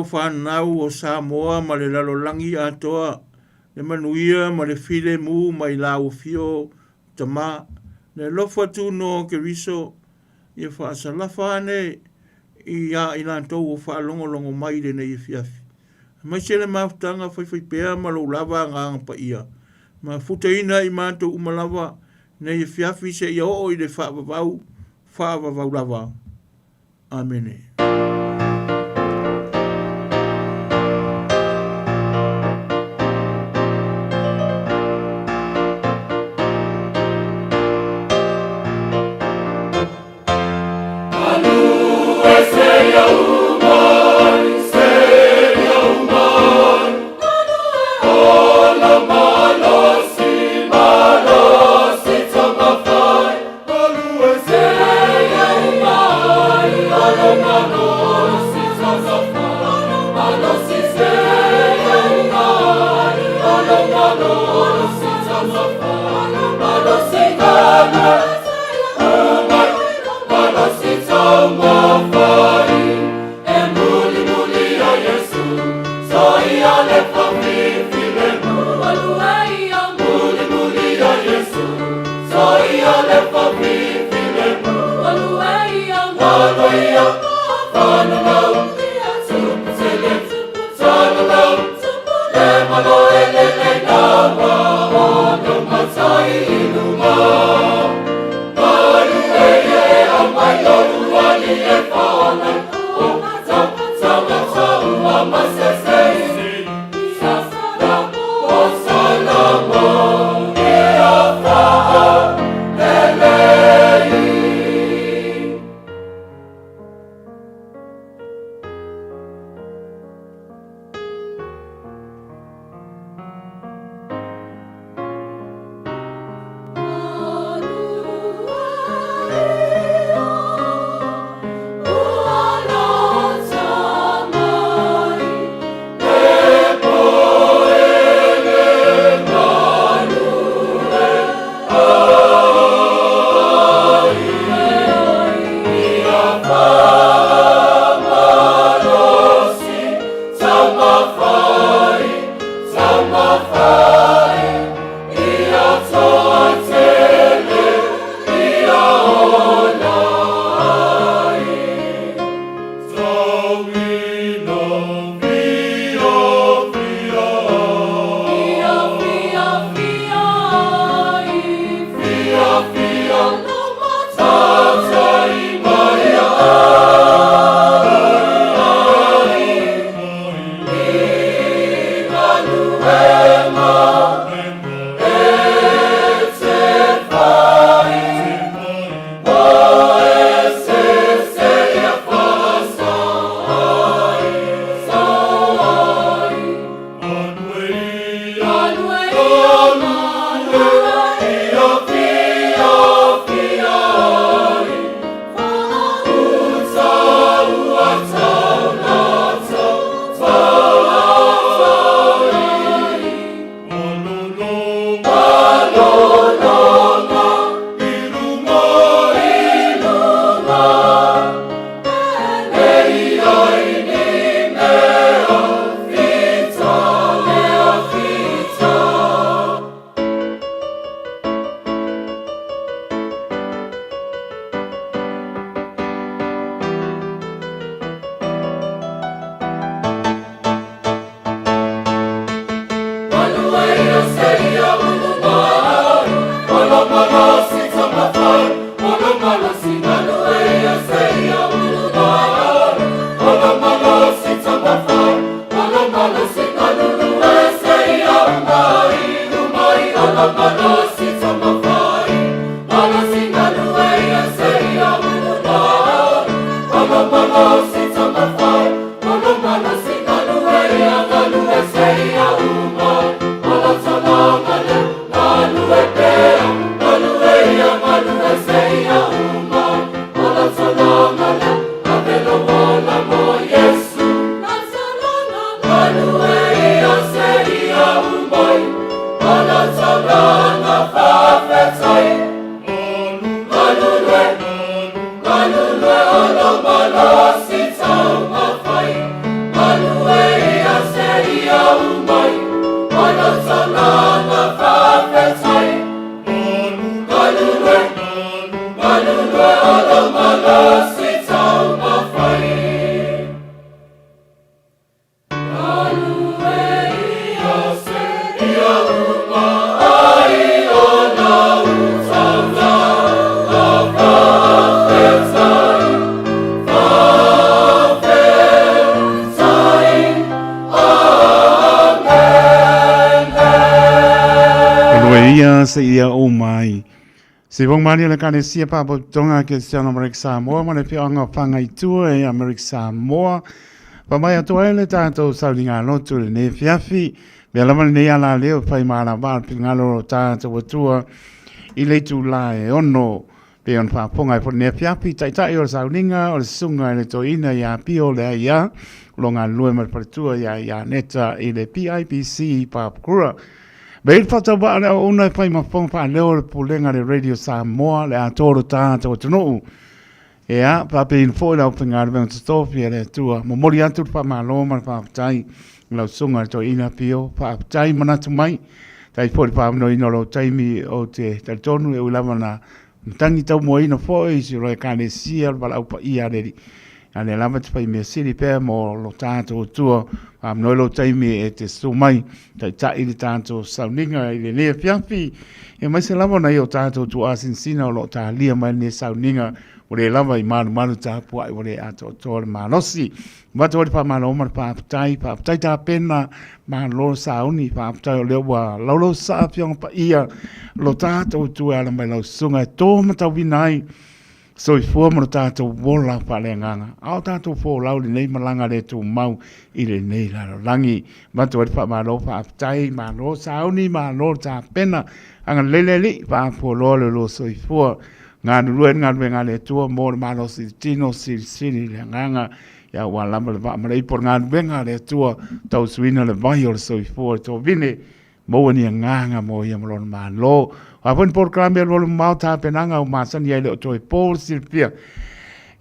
whanau o Samoa ma le lalolangi atoa, le manuia ma le file mu ma i lau fio tama, le lofa tu no ke riso, ia whaasalafa ane i a ilantou o whaalongolongo mai le nei fiafi. Mai se le mautanga whai pēa ma lo lava nganga pa ia. Ma futaina i mātou umalawa nei fiafi se ia o i le whaavavau lava. Amene. se ia o mai. Se vong mani le kane sia pa po tonga ke Siana Amerika Samoa, ma le whianga whanga i tua e Amerika Samoa. Pa mai atua ele tātou sauringa lotu le ne fiafi, me alama ne ala leo whai maara wār pi ngalo tātou atua, i le tu la e ono, pe on whaponga i po ne fiafi, tai o sauringa, o le sunga i le toina i a pio le ia, lo ngā lue mar paritua ia neta i le PIPC pa kura. Beil whata wa le o una whai mawhong wha leo le pulenga le Radio Samoa le a toro tātou atunuu. Ea, pape in fo lau pingare me stofi le tua. Mo mori atu pa malo ma pa tai lau sunga to ina pio pa tai mana tu mai. Tai fo pa no ino lo tai mi o te tonu e ulama na tangi tau mo ina fo i si ro ka le sia ba lau pa ia le. Ane lama te pai me siri pe mo lo tato tua pa no lo tai mi e te su mai. Tai i tato sauninga i le ne fiafi. E mai se lama na io tato tu asin sina lo ta lia mai ne sauninga. Ore lava i manu tā pua i ore ato tōre manosi. Wata ore pa mano omar pa aptai tā pena malo sauni pa aptai o leo wa laulo sa piong pa ia lo tātou tu ala mai lau sunga e tō matau vinai. So i fua maro tātou wola pa le nganga. Ao tātou fō lau li nei malanga le tō mau i le nei laro rangi. Wata ore pa malo pa aptai malo sauni malo tā pena. Anga leleli pa fō lolo lo so i fua. Ngā le tua mō le malo si tino si le nganga ia wa lama le vaa marei por ngā le tua tau suina le vai o le soi fua tō vine mō ni nganga mō ia malo le malo a pun por krambe lo le mau tā penanga o māsani ai le o toi pōl silpia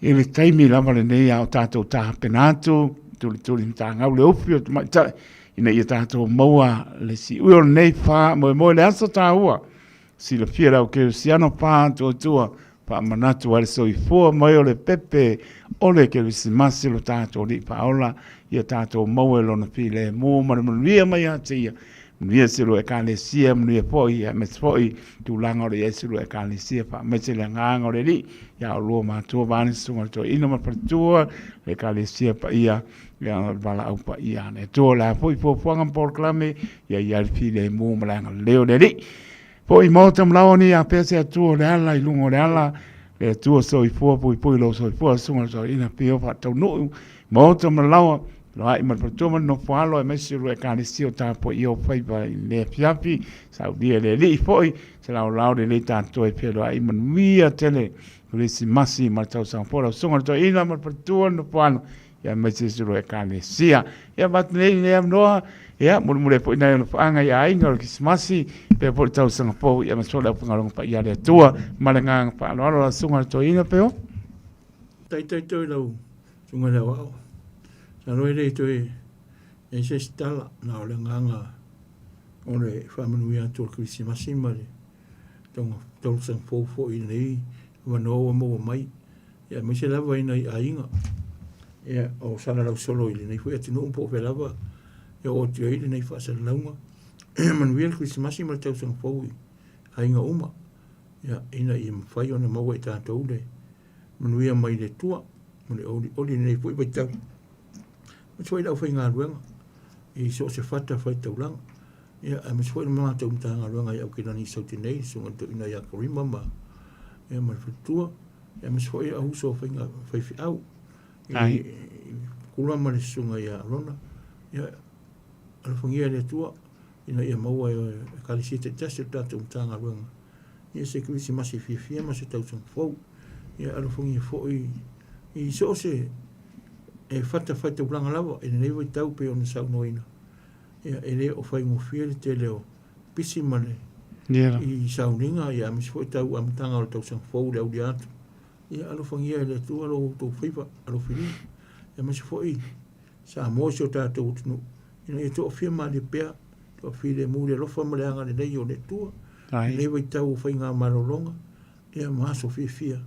i le taimi lama le nei au tātou tā penatu tuli tā ngau le upi o tumaitai ina ia tātou maua le si ui o nei wha mo le aso tā ua si le fiera o ke siano pa tua pa manatu ale so i fo mai o le pepe ole ke si masilo tato li pa ola ia tato mo lo na file mo ma via mai atia via silo e kale sia mo foi e me foi tu langa o silo e kale sia pa me se le nganga o li ia lo ma tu vani sunga to ino ma tua e kale sia pa ia ia bala au pa ia ne to la foi fo ngam por clame ia file mo ma leo de li po i mautam lao ni a pese atu le ala i lungo le ala le atu so i fua pui lo so i fua sunga so ina pio pa tau no mautam lao lo ai man patoma no falo e mesi ru e kanisi o ta po i o fai ba le fiapi sa dia le li foi se lao le tanto e pelo ai man mia tele le si masi ma tau sa po sunga so ina man patoma no falo ya mesi ru e kanisi ya bat le am no ya mure po ina no anga ya ai ngol kismasi pe po tau sanga po ya masola po ngalong pa ya le tua malanga pa lo sunga to ina pe o tai lo sunga le wa sa roi le to e se stala na le nganga ore fa manu ya to kismasi male tonga tau sang po i nei wa no mo mai ya me se lava ina ainga ya o sana lo solo i nei fu atino un po velava e o te ele nei fa sa launga man wil Christmas mal tau sang fo ai nga uma ya ina i fai ona mau e tātou le man wia mai le tua man oli nei fo i tau ma foi lau fai ngā ruenga i so se fata fai tau langa ya ma foi ma tau mta ngā ruenga ya o kina ni sauti nei sunga to ina ya karima ma ya man tua ya ma foi a huso fai ngā fai fi au kula ma le sunga ya rona ya ala fungia le tua ina ia maua e kalisi te tasi tatu mtanga ruanga ia se krisi masi fia ma se tau sang fau ia ala fungia fo i so se e fata ulanga lava ina nei vai tau pe ona sau noina ia ele o fai ngofia le te leo pisi mane i sauninga ia mis fo tau amtanga o tau sang fau le au di atu ia ala fungia le tua lo tau fifa ala fili ia mas fo i sa mosi o tatu utunu ina e to firma de pea to file mu le lofa mo le anga le nei o le tua le vai tau fai ngā marolonga ia maso fia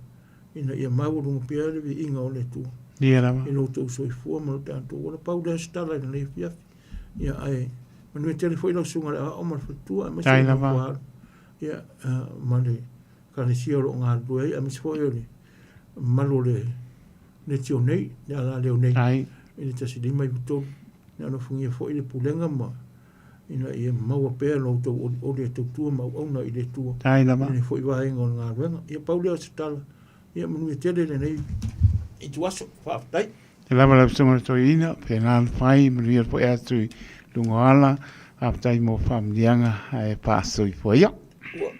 ina ia mau lungu pea le vi inga o le tua ino tau soi fua mo tanto o le pau le stala ina le fia ia ai manu e telefoi lau sunga le a o mar fatua a masi o kuar ia ma le kanisia o ngā duei a misi foi o le malo le tio nei le ala leo nei ina tasi lima i puto na no fungia foi le pulenga ma ina ia maua pea lo tau o le tau tua mau au na i le tua. Taina ma. Ina fwoi wae ngol ngā ruenga. Ia paulea se tala. Ia manu e tele le nei. I tu aso, whaafitai. Te lama la psonga to ina, pe nān whai, maria po ea tui lungo ala, aptai mo whamdianga, e pāso i po ia. Loa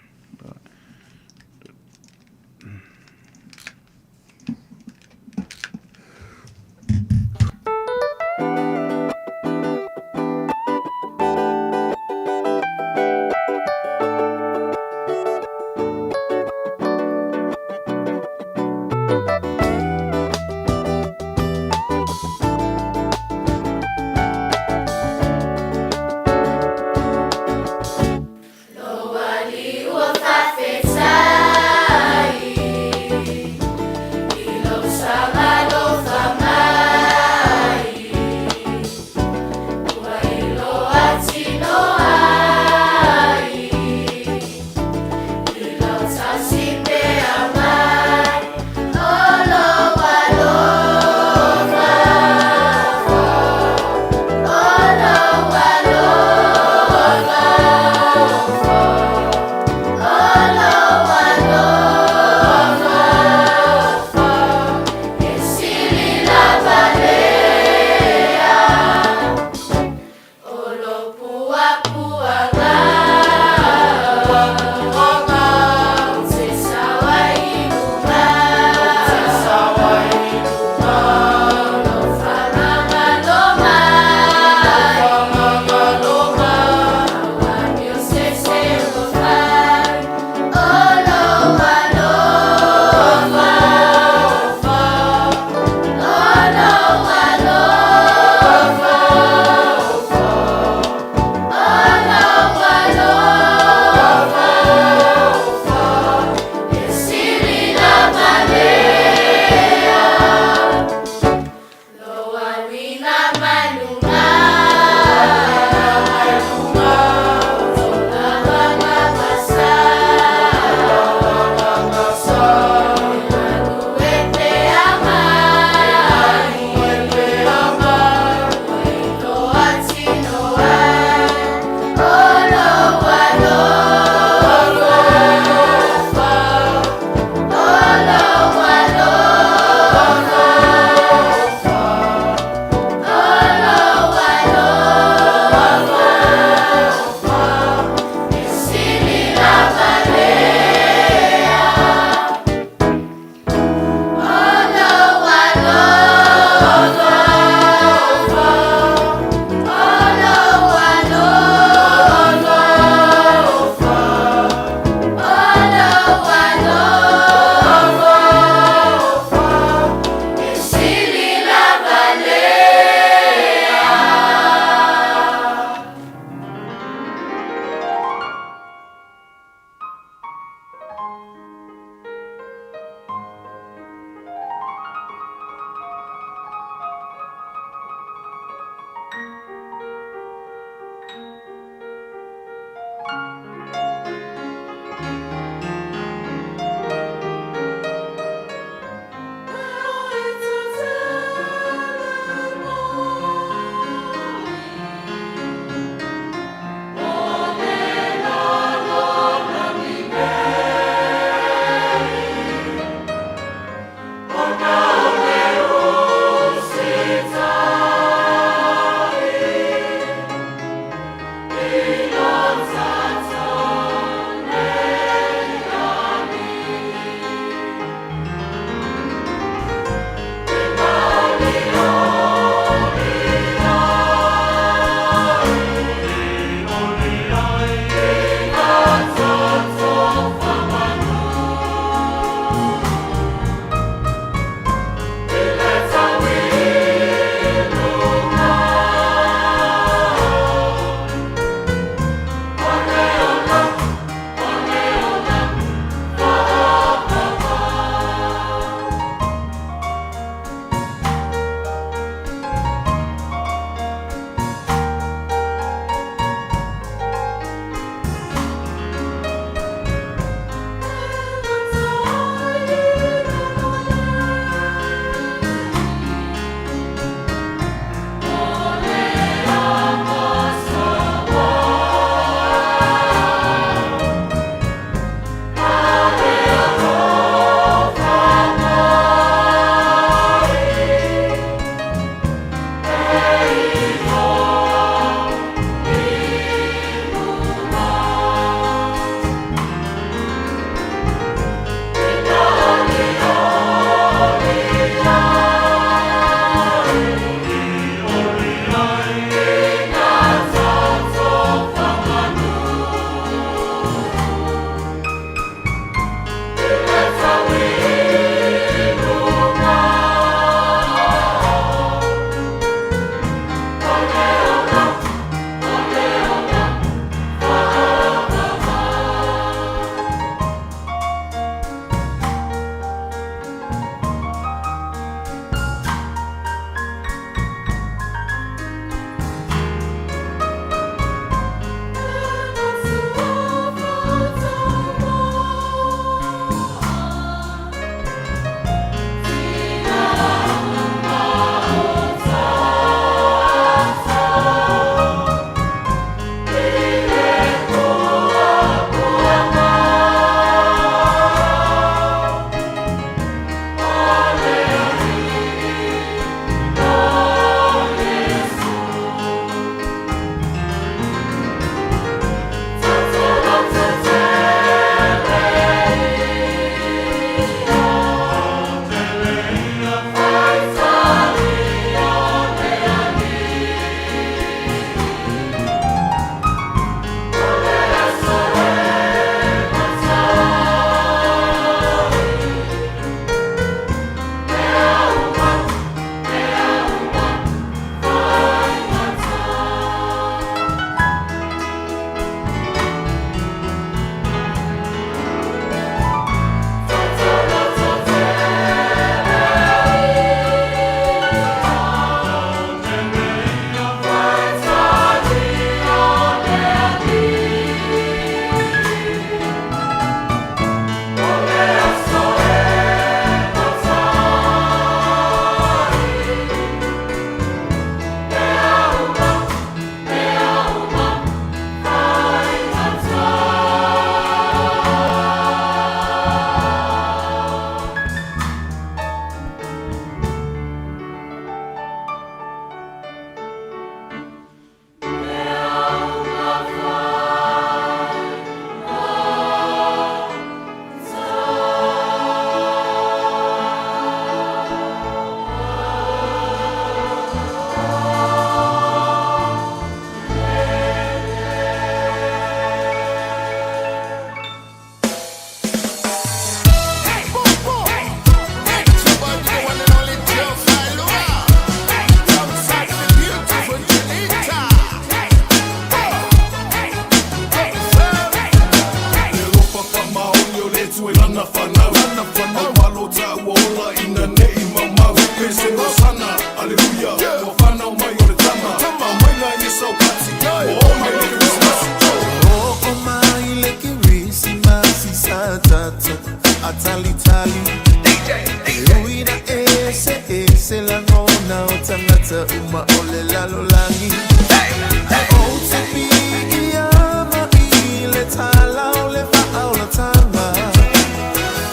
Hana whanau, au malo ta uola ina nei mamau. Pese o sana, aleluia, o whanau mai o le tama. A maina i sau pati, o mai le Christmas. O mai le Christmas sa tata atali tali. Uina ese la ngona o tangata uma ole lalo langi. O te pi ama i le tala o le va o le tama.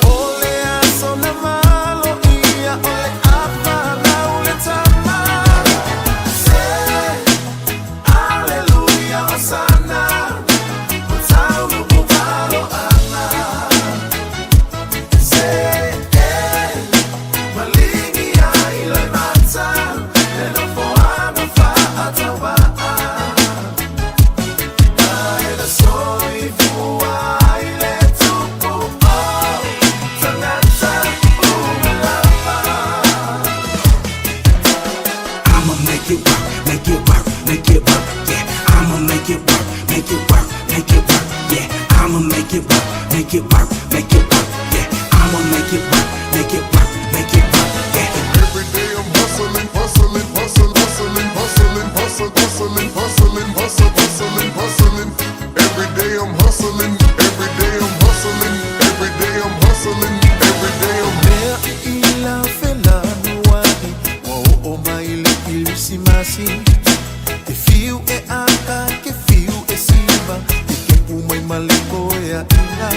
Ole aso na malo ia ole apa na o le tama. Say hallelujah Hosanna. Tau no malo ana. Say malingi ai le mata. E no foana fa atawa. Ai la soi fua ai le tupu o. Tangata umalama. I'ma make it work, make it work, make it work, yeah. I'ma make it work, make it work, make it work, yeah. I'ma make it work, make it work, make it work, yeah. I'ma make it work, make it work, make it work, yeah. Every day I'm hustling, hustling, hustling, hustling, hustling, hustling, hustling, hustling, hustling, hustling, hustling. Every day I'm hustling, every day I'm hustling, every day I'm hustling, every day I'm Mea ila fela nuai. O mai le Christmasi. Te fiu e aka, ke fiu e siva. Te ke umai maliko e a ina.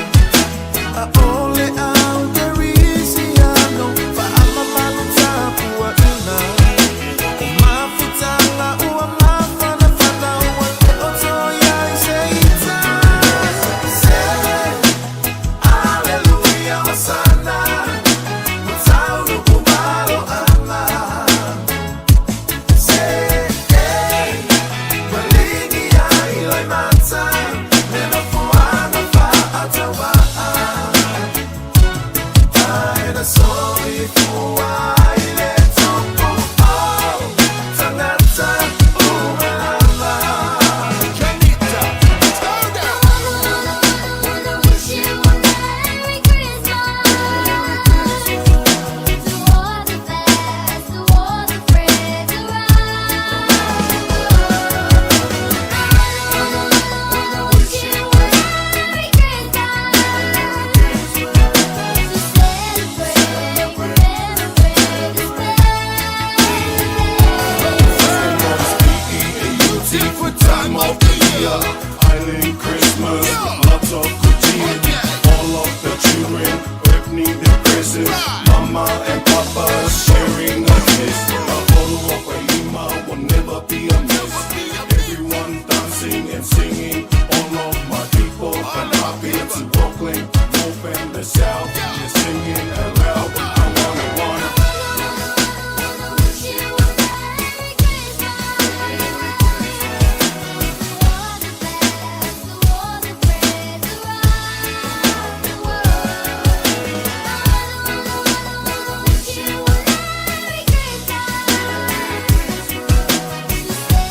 A ole au te risiano. Fa ama malu tapu a ina. O mafutanga ua mafana fana ua te otoia i seita. Say, hallelujah, Hosanna. Tau no kumalo ama. Say, malingi ai lai mata. Nena fuana fa atawa. Ai na soi fua ai le tupu o. Tanata umalama. Kenita, turn down. Wanna wish you a Merry Christmas. To all the best, to all the friends around. Wanna wish you a Merry Christmas. To celebrate Beautiful time of the year, Island Christmas, lots of good all of the children opening their presents, Mama and Papa sharing a kiss. The whole of Lima will never be a miss. Everyone dancing and singing, all of my people from Mafia to Brooklyn, North and the South, they're singing aloud. I wanna. wish you a Merry Christmas. To all the best, to all the friends around the world. Wanna wish you a Merry Christmas. To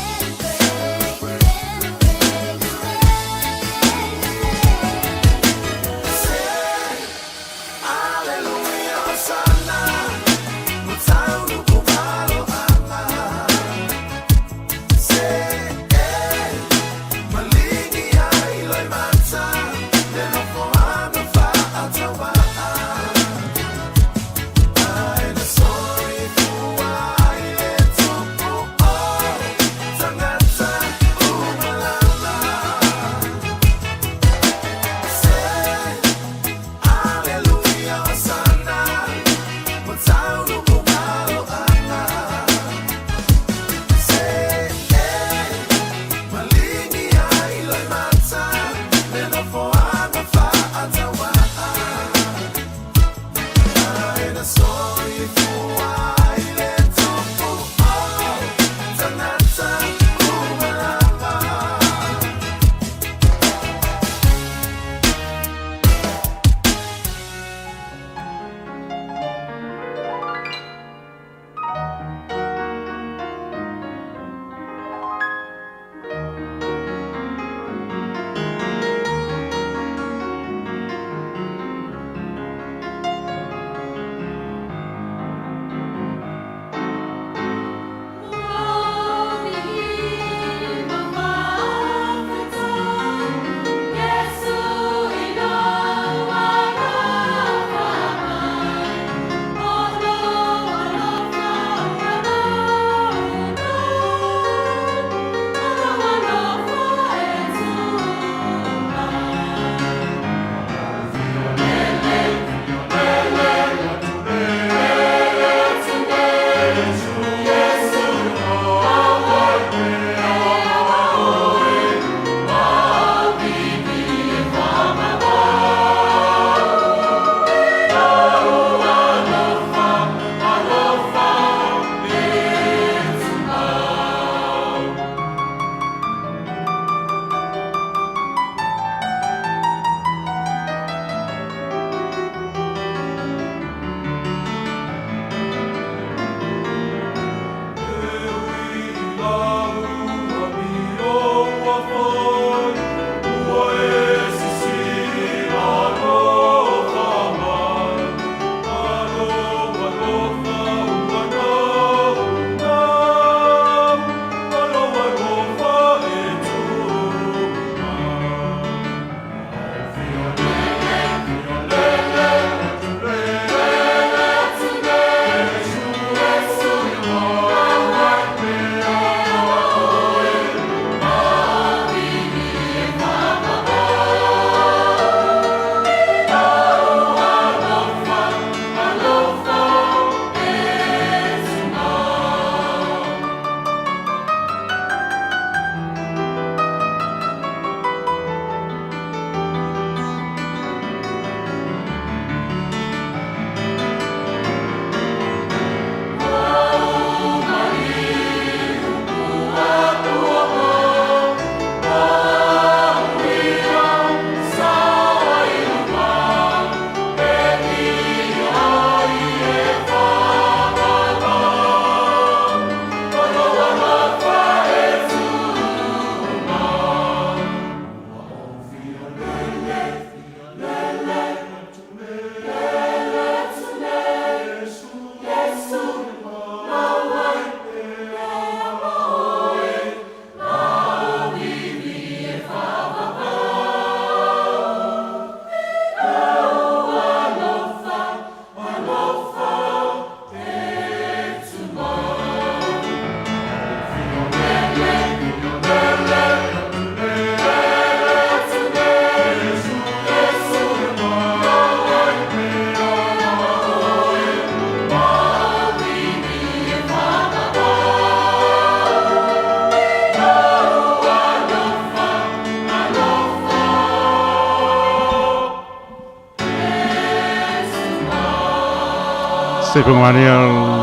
Sepa Maria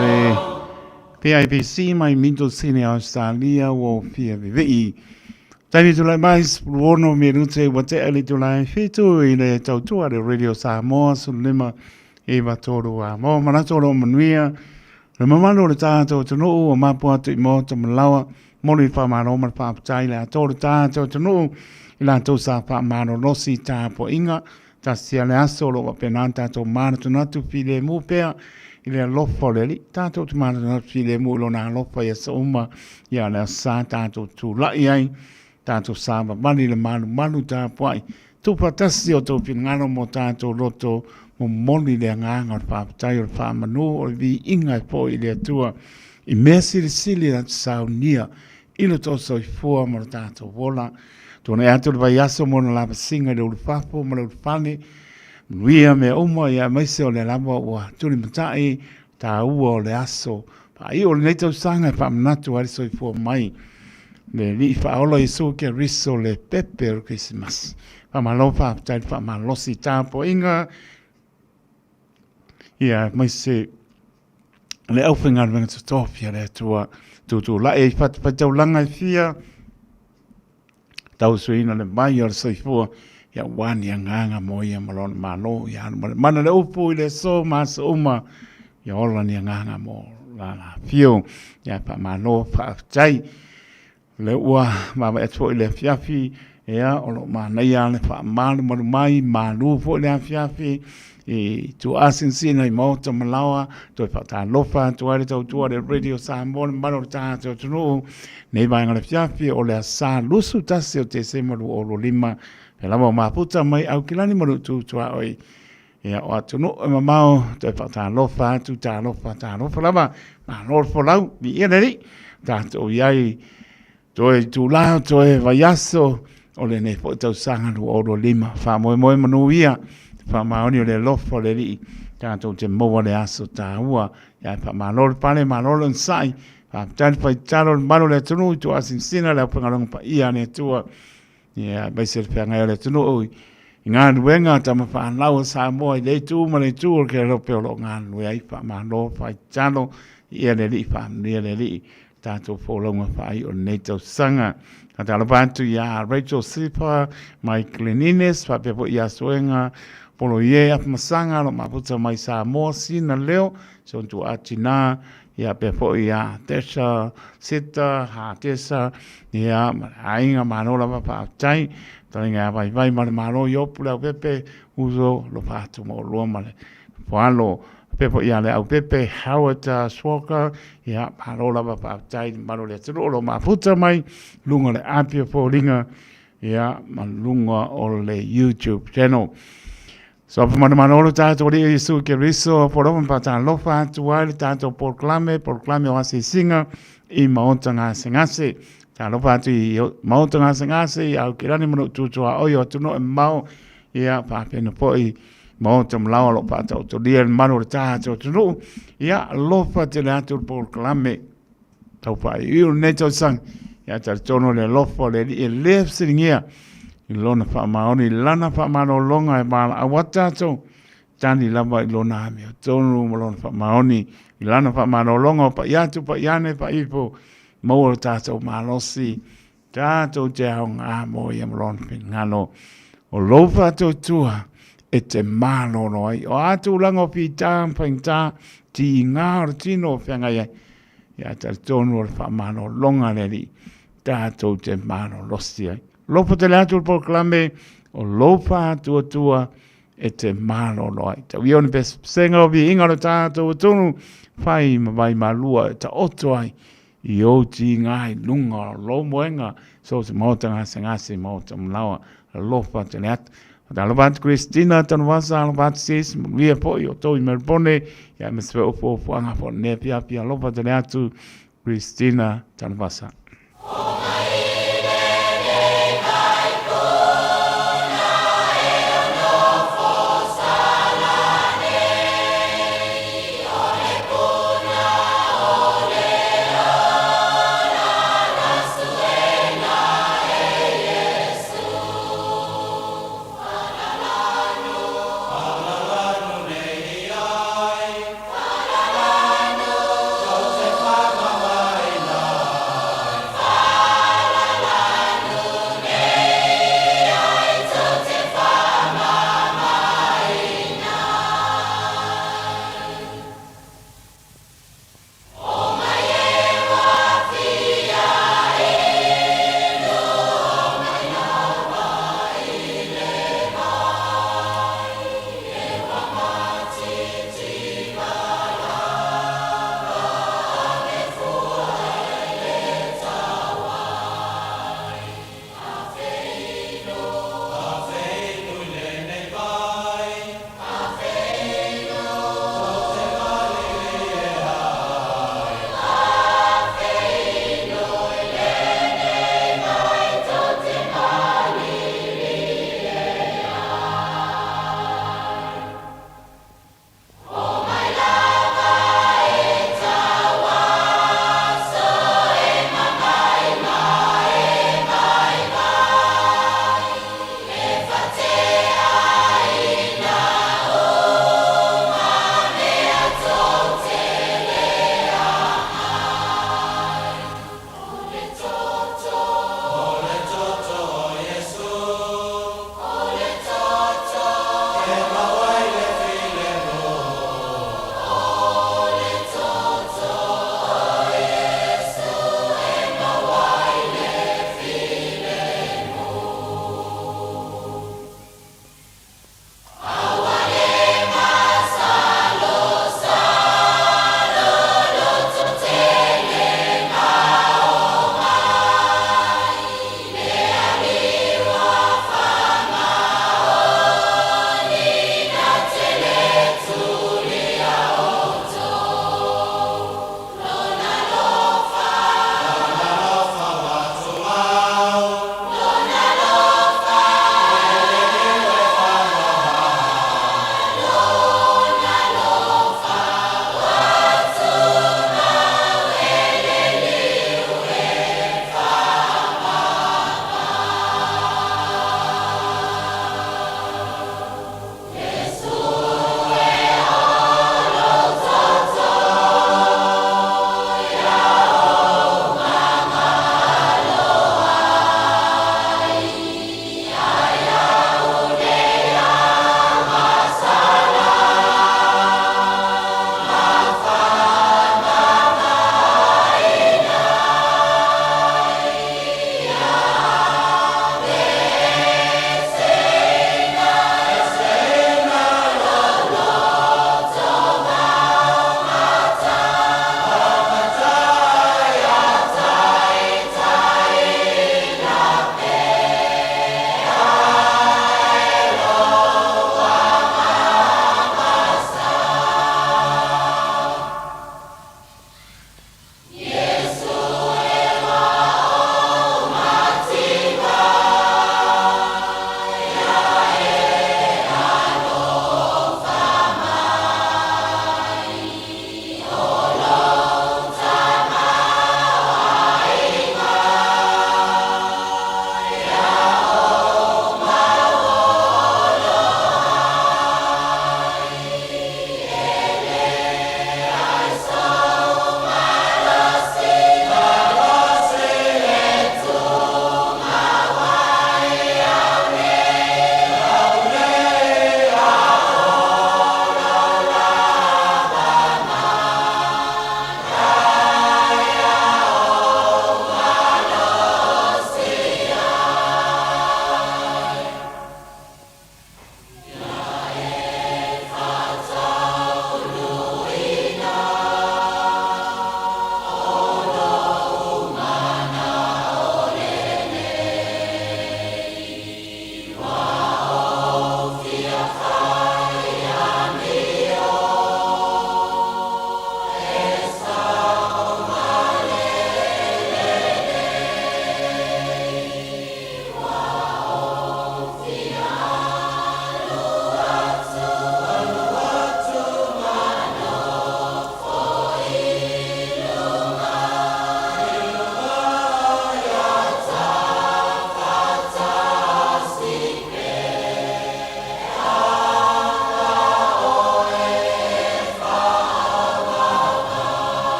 le PIPC mai minto sine Australia wo fia vivi. Tani tu lai mais ruono minute wate ali tu lai fitu i le tautua de Radio Samoa sulima e matoro a mo manatoro manuia. Le mamano le tātou tunu o mapu atu i mo te malawa mori whamaro ma whaapatai le atoro tātou tunu i la tau sa whamaro losi tāpo inga ta sia le asolo wa penanta to mana tunatu file mu pea i le lofo le li tātou tu mana tunatu file mu lo na lofa ia sa uma ia le sa tātou tu lai ai tātou sa mani le manu tāpo ai tu patasi o tau pinngano mo tātou roto mo moni le nganga o whaapatai o whaamanu o vi inga i po i le atua i mea sili na tsau nia ilo toso i fua mo tātou wola tōna e atu le vai aso mo na lapa singa le ulufafo mo le ulufane nuia me uma ia maise o le lama ua tuli matai tā ua o le aso pa i o le neitau sanga e whaamanatu ariso i fua mai le li whaola i su ke riso le pepe o Christmas whamalo whaapatai whamalosi tāpo inga ia maise le au whinga runga tutofia le tua tutu la e whatau langa i fia tau suina le mai o le soifua ia wani a nganga mo ia malona malo ia mana le upu i le so masa uma ia ola ni a nganga mo la fio ia pa malo whaapatai le ua mama e tuo i le fiafi ia olo mana ia le whaamalu maru mai malu fo i le fiafi i tu asin sina i mauta malawa tu e whata lofa tu are tau tua le Radio Samoa maro tātou tunu nei vai ngale fiafi o le asa lusu tasi o te semaru o lo lima pe lama maputa mai au kilani maru tu tua oi ia o atunu e mamao tu e whata lofa tu tā lofa lama ma lorfo lau ni ia neri tātou iai tu e tu lao tu e vaiaso o le nei po tau sangaru o lo lima wha moe manu ia whamaoni o le lofo le li tātou te moa le aso tā ua ia whamalolo pale malolo nsai whaapitani whai talo mano le tunu tu asin sina le upangarong pa ia ne tua ia baise le whiangai o le tunu ui i ngā nuenga tama whanau sa moa i le tu ma le tu o ke rope o lo ngā nuenga i whamalo whai talo ia le li whamlia le li tātou wholonga whai o nei tau sanga ka tala bantu ia Rachel Sipa mai Cleanliness whapepo ia suenga polo ie ap masanga lo maputa mai Samoa sina leo so tu atina ia pepo ia tesa sita ha tesa ia ainga manola pa tai tainga vai malo yo pula pepe uso lo patu mo lo male palo pepo ia le au pepe Howard Swoka ia manola pa tai manola tro lo maputa mai lunga le apia po linga ia malunga o le YouTube channel. So pa manolo tātou ri Yesu ke riso poroman pa tā lofa atuai tātou proclame o ase singa i maota ngā sengase. Tā lofa atu i maota ngā sengase i au kirani manu tutua oi o tuno e mau ia pa pena po i maota mlawa lo pa tau to lia manu le tātou tuno ia lofa te le atu proclame tau pa i uru neto sang ia tā tono le lofa le le singia i lona whaamaoni, lana whaamano longa e mala awatato, tani lava i lona ame, tonu mo lona whaamaoni, i lana whaamano longa o pa iatu, pa iane, pa ipo, maua tātou malosi, tātou te hao ngā mo i am lona pingano, o lofa tō tua, e te malo noi, o atu lango pi tā, mpang tā, ti ngā ora tino whianga ia, ia tā tonu o whaamano longa neri, tātou te malo losi ai. Lofa te leatu proclame o lofa tua e te malo loi. Ta wione pe senga o vi inga o tātou tunu whai mawai malua e ta oto ai i oti ngai lunga lo moenga so se mauta ngā sengase mauta mlawa lofa te leatu. Ta lofa atu Christina tanu wasa lofa atu sis mwia po i o toi merpone ia me sve opo anga po ne pia lofa te leatu Christina tanu wasa. Falalano nei ai,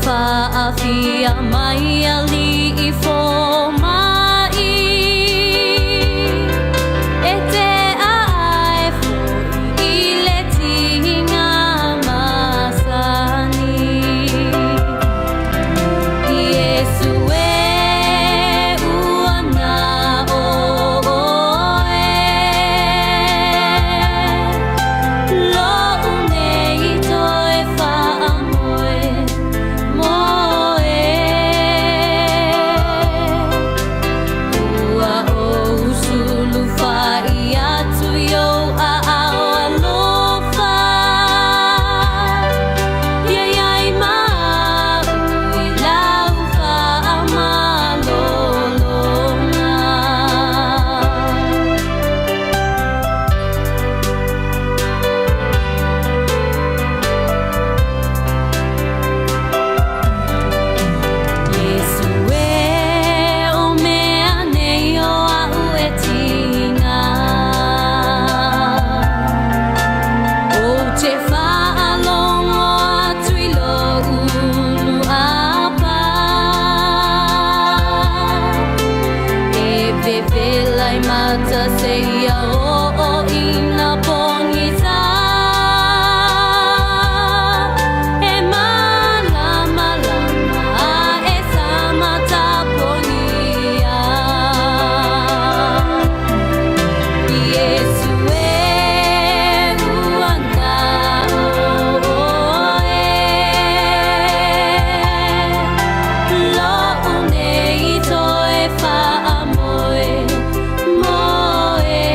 whaafia mai ali I fō mai E te ae fō I le tinga masani Iesu ua na oe Lo'u nei toi whaamoe moe Ua o usulu whai atu yo a ao alofa Iai mau I lau whaamalolonga Yesu o mea nei o au e tinga O te whaalongo atu I lo ulu apa E vevela I mata se ia o ina pongita E malama e samata ponia Iesu ua na oe Lo'u nei toi whaamoe moe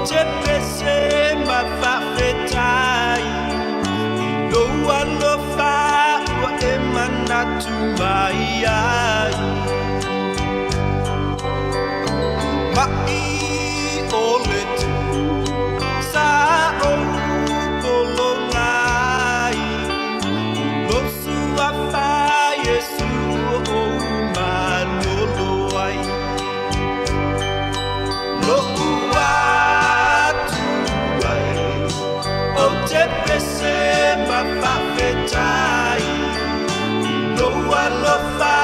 te pese mawhawhetai no alofa ua e manatu mai ai mai o le tu sa o kolongai losu a whai Yesu o manolo ai lo atu ai o te pese mawhawhetai no alofa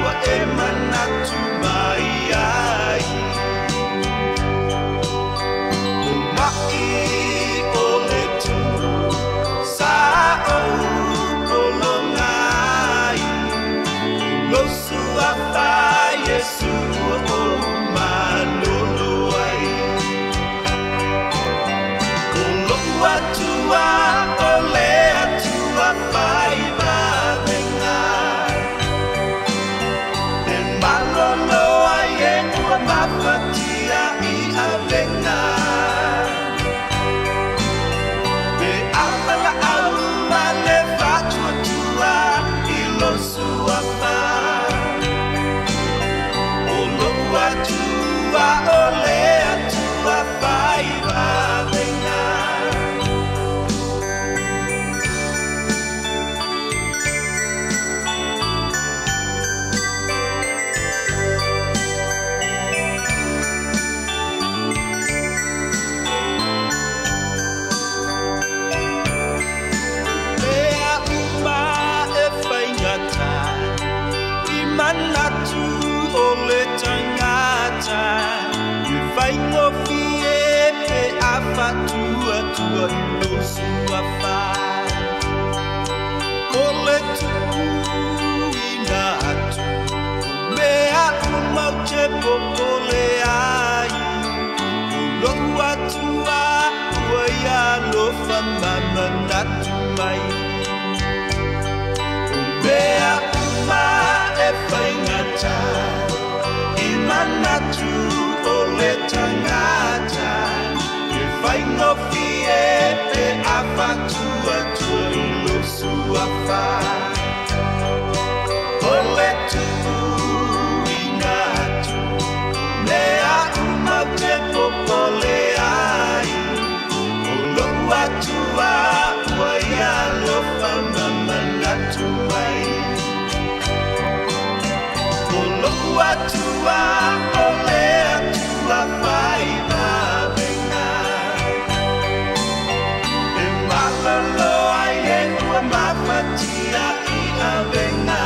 ua e manatu mai ai o mai o le tu sa o kolongai losu a whai Yesu o manolo ai ko loku atua o le atua whai mawenga e malolo ai e ua mapatia i awenga e awala au ma le whatua tua i losu a whai o loku atua o le atua whai mawenga Mea uma e whaingata I manatu o le tangata I whaingofi e pe a whatua tua I losu a whai O le tu I ngā atu Mea uma o te popole ai O loku atua ua ia lofa mama natu mai Mea uma e whaingata I manatu o le tangata E whaingofi e pe a whatua tua I losu a whai O le tu I ngā atu Mea uma te popole ai O loku atua ua ia lofa mama natu ai O loku atua o le atua whai mawenga E malolo ai e ua mapatia I awenga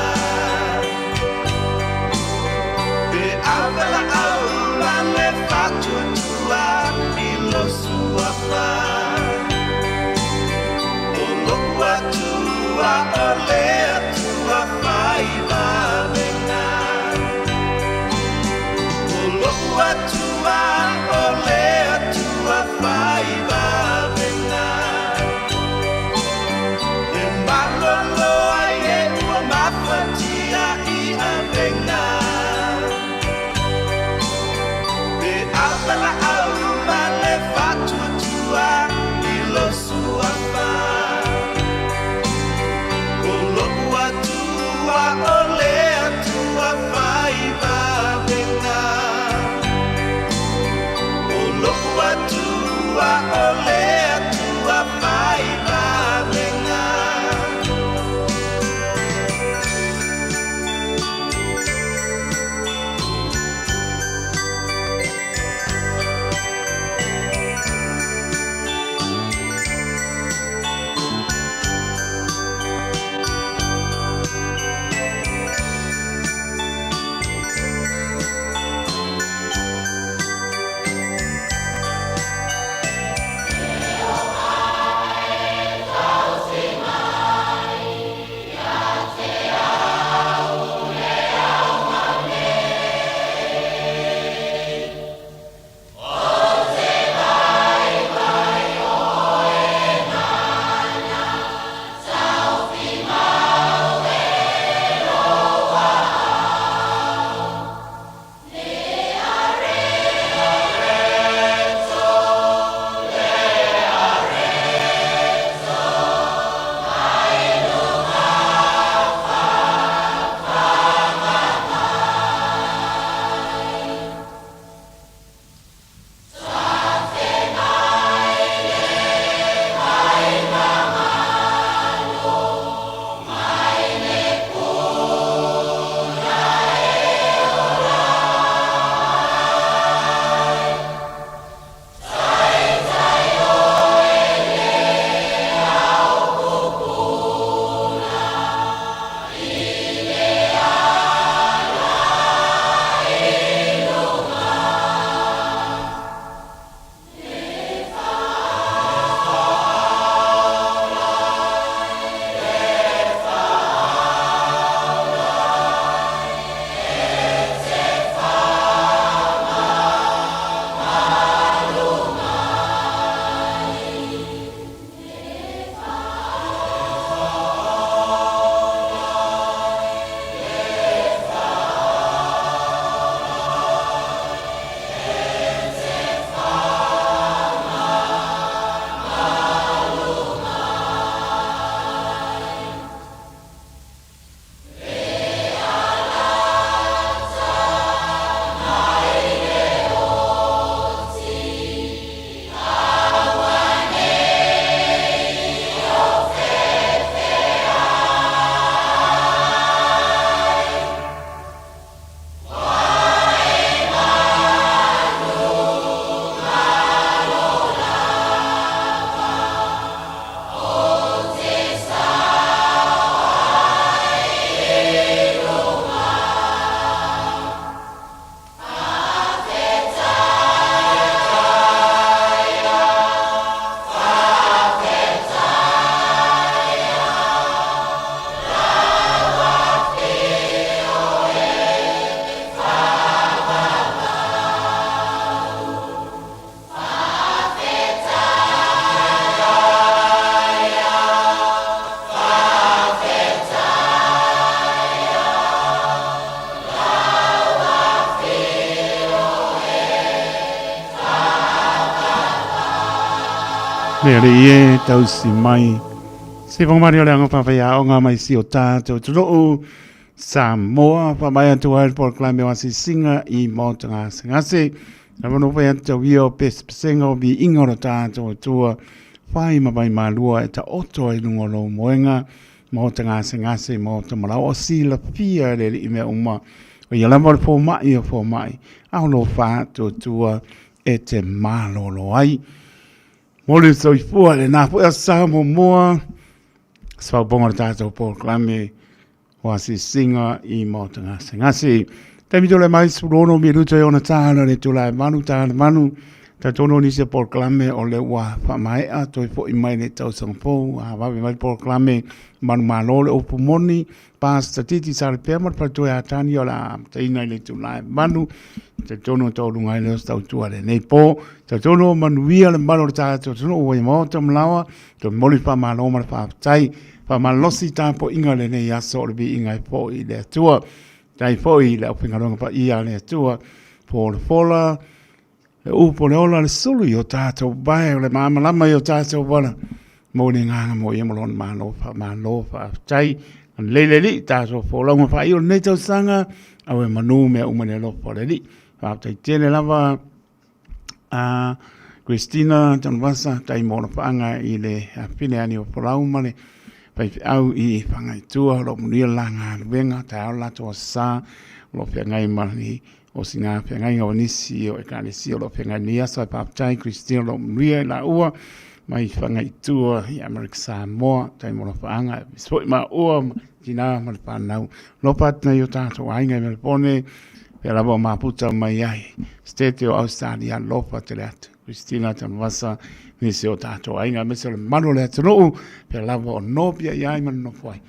E awala au ma le whatua tua I losu a whai O loku atua o le atua whai mawenga O loku atua o le atua whai mawenga E malolo ai e ua mapatia I awenga E awala au ma le whatua tua I losu a whai le ie tausi mai. Se pong mari o le anga papaya o ngā mai si o tātou turo Samoa whamai atu ai por klame wasi singa I mōta ngā singase. Na wano pai atu wio pesenga o bi ingoro tātou tua whai mabai malua e ta oto ai lungolo moenga mōta ngā singase mōta marau o sila pia le li me uma. O ia lama po mai o po mai. Au lo whātou tua e te malolo ai. Mole so fua le na po sa mo moa. Swa bonga tātou po klame wasi singa I mōta ngā singase. Temi tole mai surono mi ruta ona tāna le tula manu tāna manu. Ta tono ni se por klame o le wa whamai a toi po I mai le tau sangpo. A wawi mai por klame manu malole o pumoni. Pasta titi sare pemat pa toi a tani o la teina le tula manu. Ta tono tau lungai le tau tua le nei po. Ta tono manuia le manu tātou tono o mōta mlawa. To moli pa malo ma pa tai. Pa malosi tāpo inga le nei aso le bi inga po I le tua. Tai foi le opingaronga pa ia le tua po le fola e upo le ola le sulu yo tātou bai le mama lama yo tātou wala mo ni nganga mo ia molon malo fa tai an le li tātou fola ma fa io nei tau sanga au e manu me umane lo po le li fa tai tele lava a Christina tan vasa tai mo na panga I le pine ani o pola umane pai au I whangai tua lo munia langa wenga ta au lato sa lo whangai mani o singa whangai ngawanisi o ekanisi o lo whangai nia sa paptai Christina lo munia la ua mai whangai tua I Amerika Samoa tai mo lo whanga spoi ma ua tina ma le panau lo patna yo tato ainga me le pone pe la bo maputa mai ai stete o Australia lo patele atu Christina tan vasa ni se o tātou ainga me se le manu le atunuu pe lava o nopia iai manu no fwai.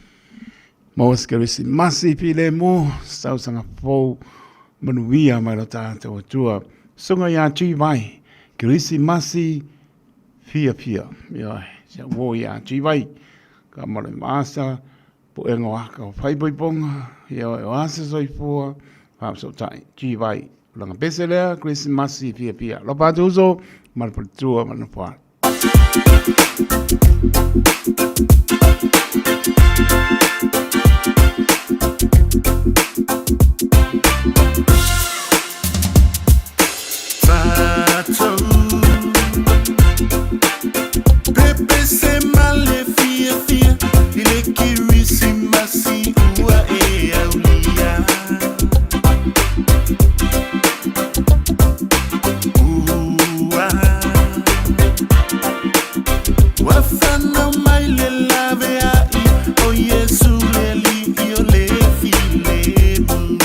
Mawes ke risi masi pi le mo sau sanga pou manuia mai lo tātou atua. Sunga ia tui vai ke risi masi fia fia. Iai, se wo ia tui vai ka mare maasa po e ngoaka o whaipoiponga iai o asa soifua so tai tui vai. Langa pese lea, Chris Masi pia pia. Lo patu uso, malpatua manupua. Pepe se male fia fia, ile kirisi masi ua e aulia. Wafana maile lave ai o Yesu leli io le filemu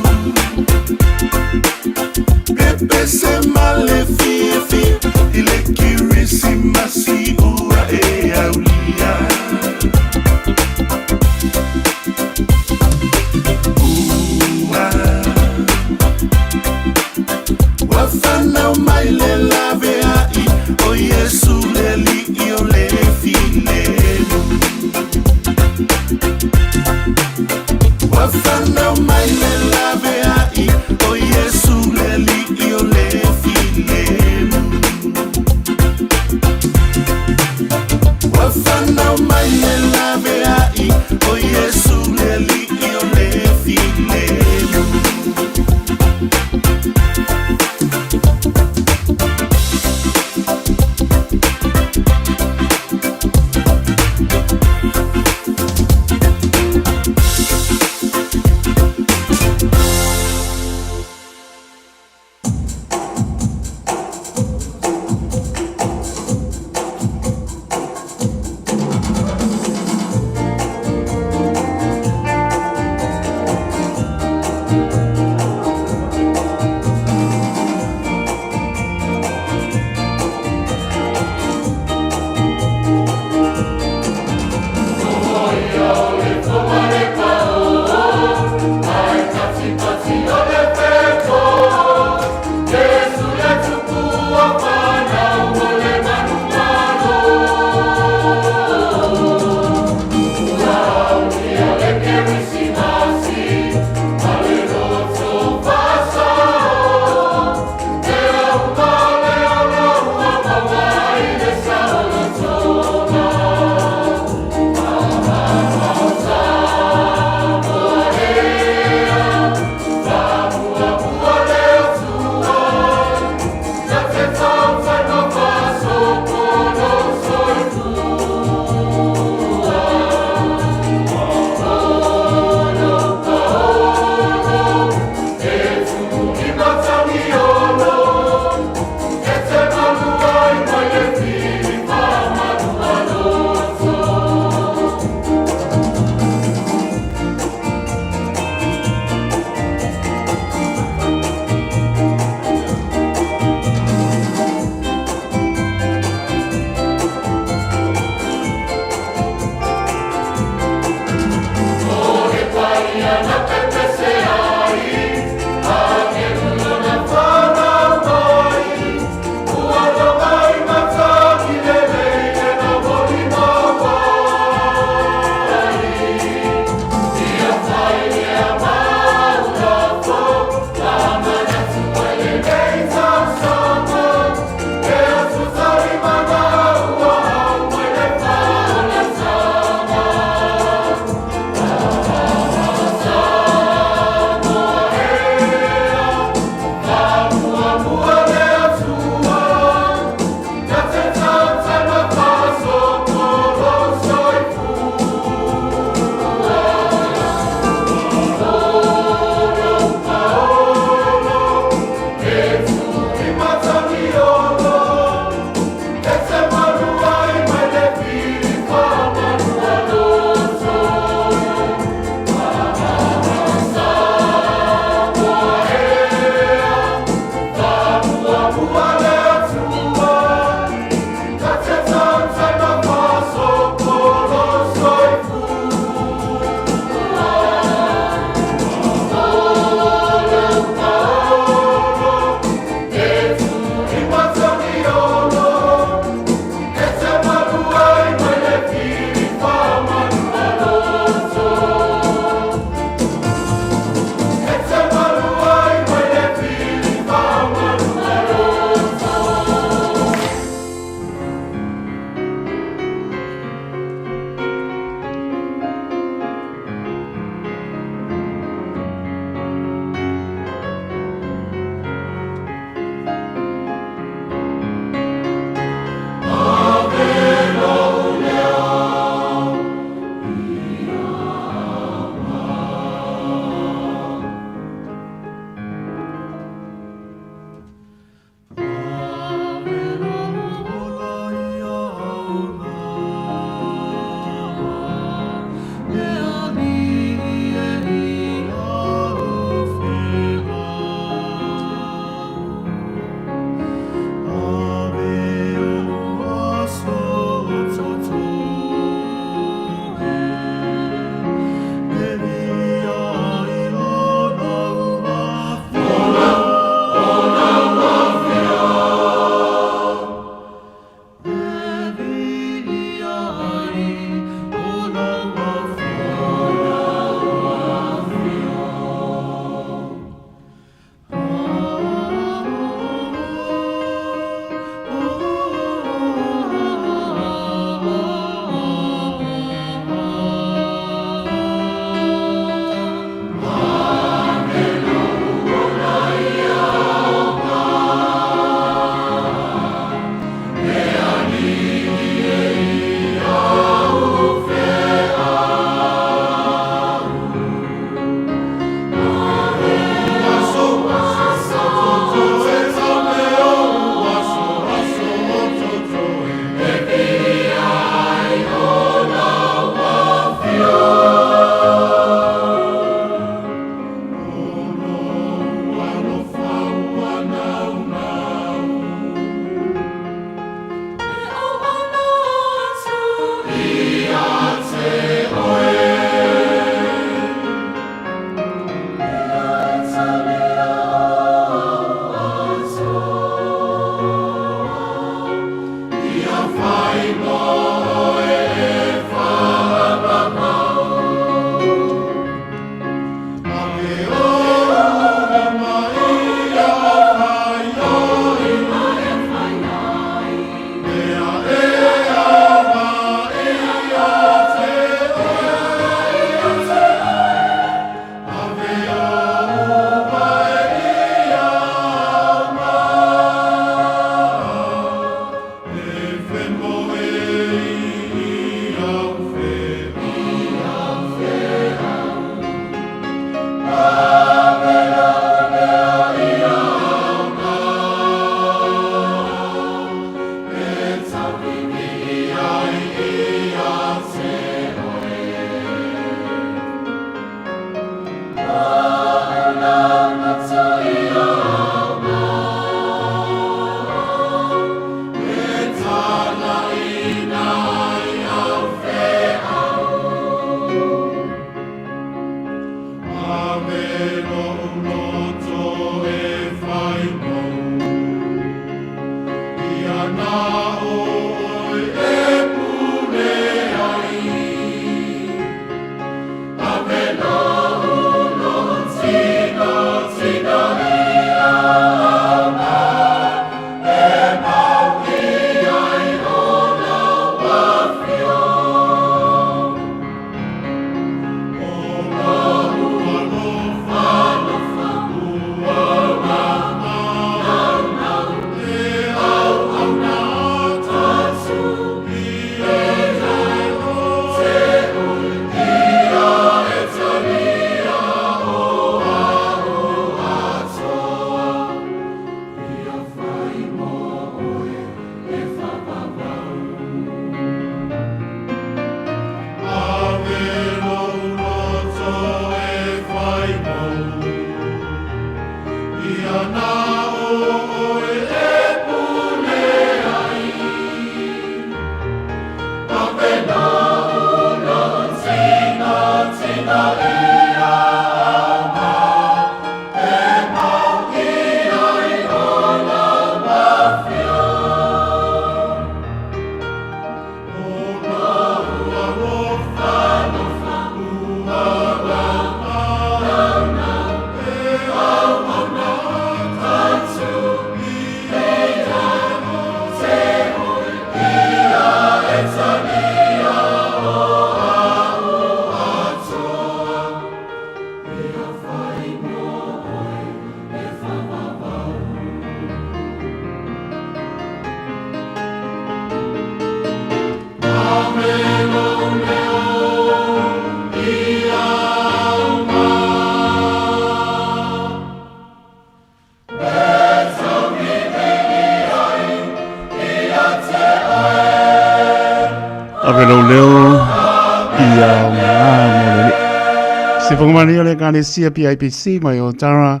Mani ole kani sia PIPC mai o tara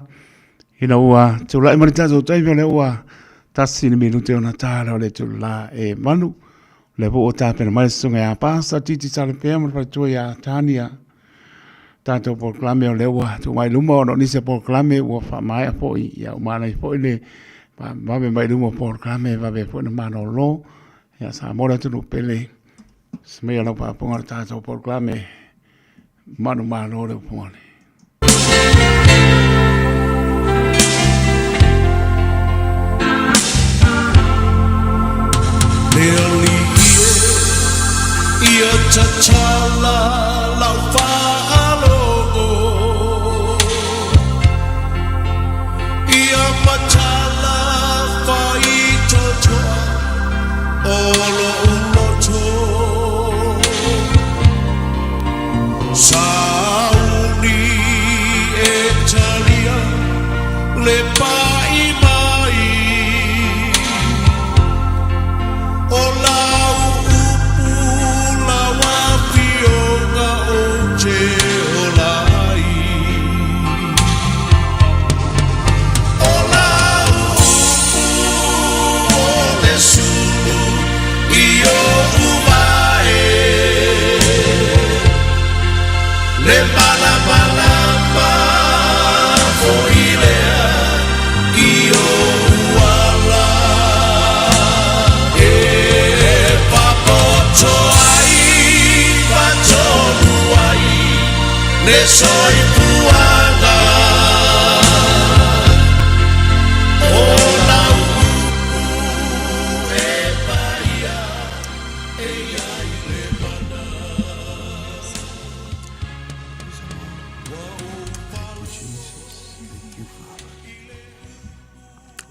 ina ua tula mani tazo tai le ua tasi ni minute ona tara ole tula e manu le bo ta pe mai sunga ya pasa titi sale pe mo fa tu ya tania tato proclame le ua tu mai luma no ni se proclame ua fa mai po ya umana po le va be mai luma proclame va be po na mano lo ya sa mora tu pele sme ya pa ponga tato proclame manu malo le pone Leoli ia tachala lau whaalo ia matala whai totoa olo uloto sauni e talia le pai mai o lau upu la wapionga o te olai o lau upu o le sulu i o uvae le malamalama fo ilea i o uala e papoto ai patonu ai le soi puanga o lau upu e paia e ai le mana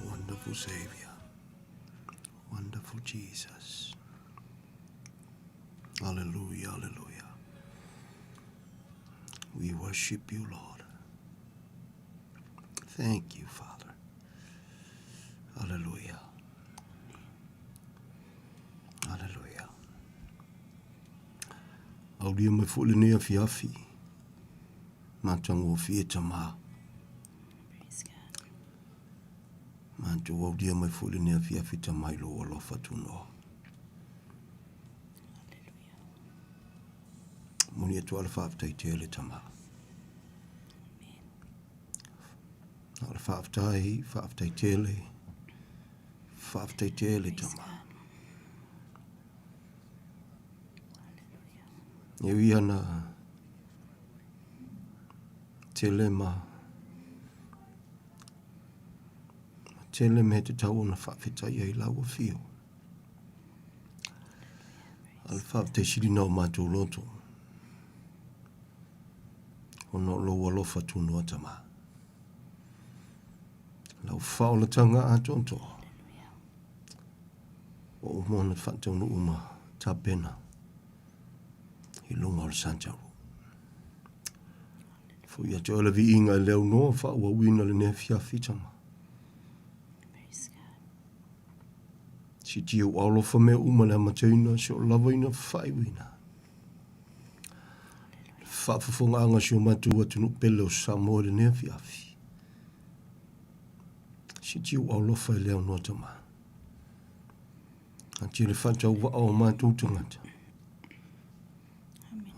Wonderful Savior, wonderful Jesus. Hallelujah, hallelujah. We worship you, Lord. Thank you, Father. Hallelujah. Hallelujah. Aulia me fulinea fiafi. Matango fietama. Mantu wau dia mai fuli nea fiafi ta mai lo alofa tuno. Muni atu alfaaftai tele tama. Alfaaftai tele tama. Ewi ana telema. Tele me te tau na whawhetai ei lau a whio. Al whawhetai siri nao mātou loto. Ono lo walofa tunu atama. Lau whaolatanga a tonto. O umona whatau no uma tapena. I lunga o Santaru. Fui atu ala vi inga leo noa whaua wina le nea whiawhitama. Si tia o alofa mea umana mataina si o lavaina whaiwina. Whaafafonga anga si o matua tunu pele o Samoa le nea fiafi. Si tiu au lofa I leo no tama. Anti le whanta uwa au mātou tangata.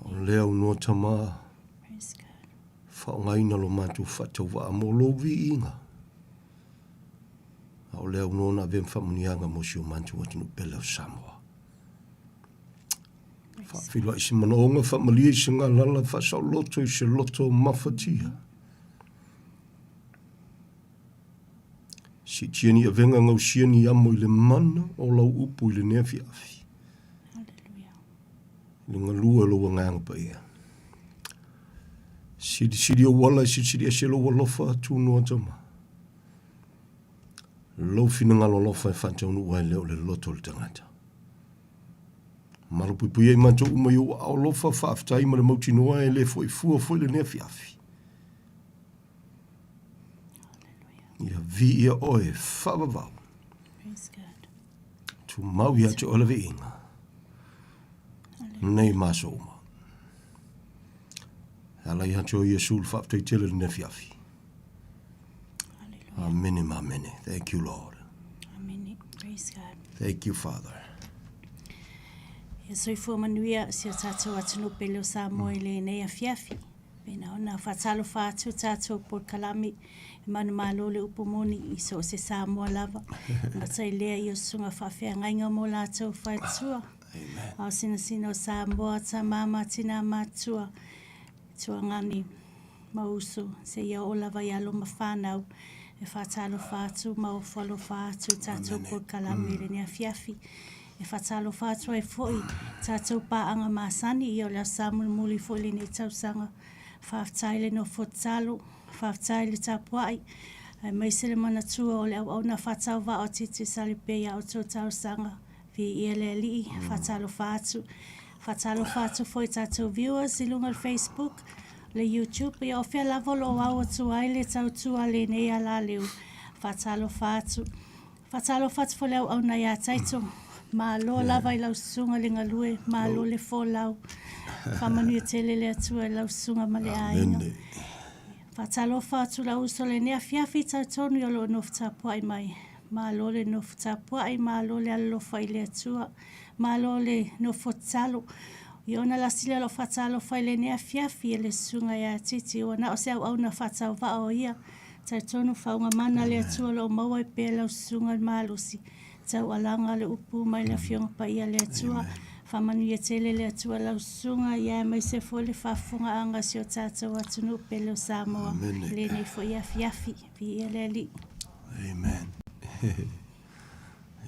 O leo no tama. Whaongaina lo mātou whata uwa mo lovi inga. O leo no na vem whamunianga mo si o mātou atinu pele o Samoa. Whawhilo isi manaonga whamalia isi ngā lala whasau loto isi loto mawhatia. Si tieni a venga ngau siani amo I le mana o lau upu I le nea fiafi. Le ngalua lo wanganga pa ia. Sidi o wala sidi a selo walofa tu noa tama. Lo fina ngalo lofa e whantau nuwa leo le loto le tangata. Marupui e manto umai o ao lofa whaftai ma le mauti noa e le foi fua foi le nea fiafi. Ia vi ia oe whawawau. Tu mau ia te ole inga. Nei maso uma. Ala ia te o ia sul whaftai tele le nea fiafi. Amen, amen. Thank you, Lord. Amen. Praise God. Thank you, Father. Ia soifua manuia si o tātou atunu pele o Samoa I le nei a fiafi. Pena ona whatalo whātu tātou por kalami e manu malo le upomoni I so se Samoa lava. Matai lea I o sunga whawhea ngainga mo lātou whaitua. Amen. Au sina o Samoa ta mama tina matua. Tua ngani mauso se ia o lava I alo mawhanau. E whatalo whātu mau whalo whātu tātou por kalami le nea fiafi. E whatalo whātua e fwoi, tātou pāanga māsani I o lea Samuel muli fwoi le nei tausanga. Whaftaile no whotalo, whaftaile tāpuai. Ai maisele mana tua o lea au na whatau wa o titi salipea o tō tausanga. Vi I le li, whatalo whātu. Whatalo whātu fwoi tātou viewers I lunga Facebook, le YouTube. I o whea lavolo au atu aile tau tua le nei ala leo. Whatalo whātu. Whatalo whātu fo leo au na ia taito. Malo lava I lau sunga le ngalue, malo le fōlau. Whamanu I tele le atua I lau sunga ma le ainga. Whatalo whātu lau uso le nea fiafi tau tonu I lo nofu tāpua I mai. Malo le nofu tāpua I malo le alofa I le atua. Malo le nofu talo. I ona la sila lo whatalo whai le nea fiafi e le sunga ia titi. Ona o se au na whatau wa o ia. Tau tonu whaunga mana le atua lo maua I pe lau sunga malusi. Tau alanga le upu mai la fionga pa ia le atua. Whamanu ia tele le atua lau sunga. Ia mai se fo le whafunga anga si o tātou atunu pele o Samoa. Le nei fo ia fiafi. Vi ia le li. Amen.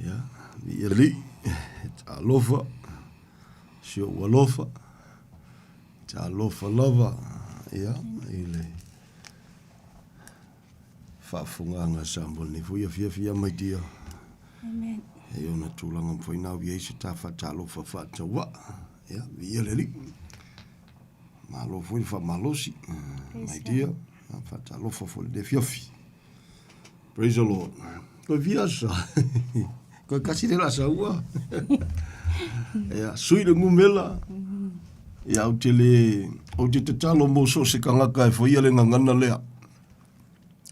Ia, vi ia li. Ta lofa. Si o walofa. Ta lofa lava. Ia, ile. Whafunga anga Samoa. Ni fo ia fiafi ia mai tia. Amen. E ona tūlanga mwhainau i eise tā whatalo whawhata wa. Ia, vi ia leli. Malo fwoi whamalosi. Mai tia. Whatalo whawhoi de fiofi. Praise the Lord. Koe viasa. Koe kasi de la saua. Ia, sui de ngumela. Ia, au te le, au te talo mo so se kangaka e fwoi ale ngangana lea.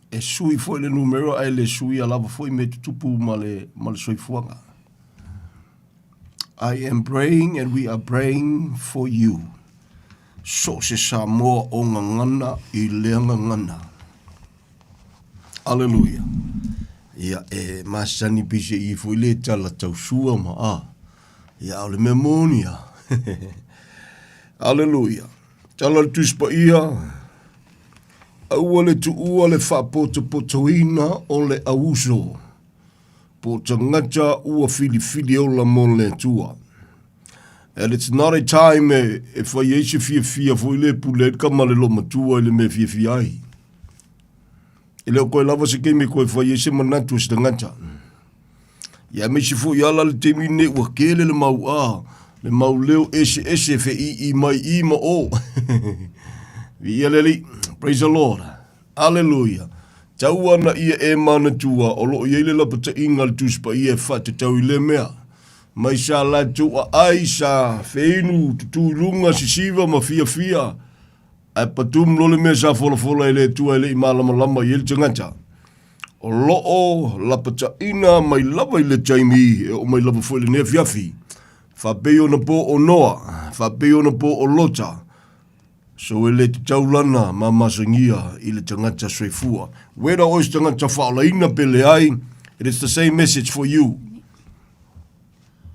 E sui foi le numero ai le sui alava foi me tupu male soifuanga. I am praying and we are praying for you. So se Samoa o ngangana I le ngangana. Hallelujah. Ia e masani pise I foi le tala tausua ma a. Ia o le memonia. Hallelujah. Tala tuspa ia. Aua le tuua le whapotopotoina o le auso. Po tangata ua fili o la mon le tua. And it's not a time e whaiese fia fo le pulet kama le lo matua le me fia ai. E leo koe lava se keime koe whaiese manatu se tangata. Ia me si fo iala le temi ne ua kele le mau a. Le mau leo ese fe I mai I ma o. Ia leli. Praise the Lord. Hallelujah. Tau ana ia e mana tua o lo iele la pata ingal tuspa ia fata tau I le mea. Mai sa la tua aisa feinu tutulunga sisiva ma fia. Ai patum lo le mea sa fola e le tua ele I malama lama I el tangata. o loo lapata ina mai lava i le Jamie, o mai lava fwele nea fiafi. Whapeo na po o Noa, whapeo na po o Lota. So e le te taulana ma masangia i le tangata soifua. Wera ois tangata whaolaina pele ai, it is the same message for you.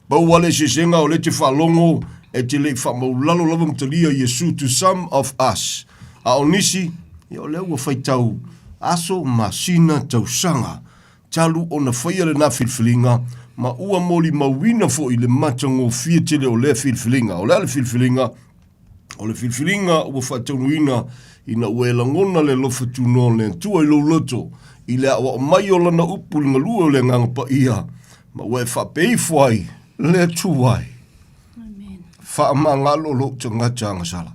Bau wale se senga o le te whalongo e te le whamaulalo lava mtalia Yesu to some of us. A onisi, e o leo wa whaitau, aso masina tausanga, talu o na whaia le na whilwhilinga, ma ua moli mawina fo i le matango fia tele o le whilwhilinga. O le whilwhilinga, o le whilwhilinga ua whaataunuina ina ua e langona le lofa tuno le tua i lo loto, i le awa o mai o lana upu le ngalua o le nganga pa ia, ma ua e whapei fuai le tuai. Whaamangalo lo tangata angasala.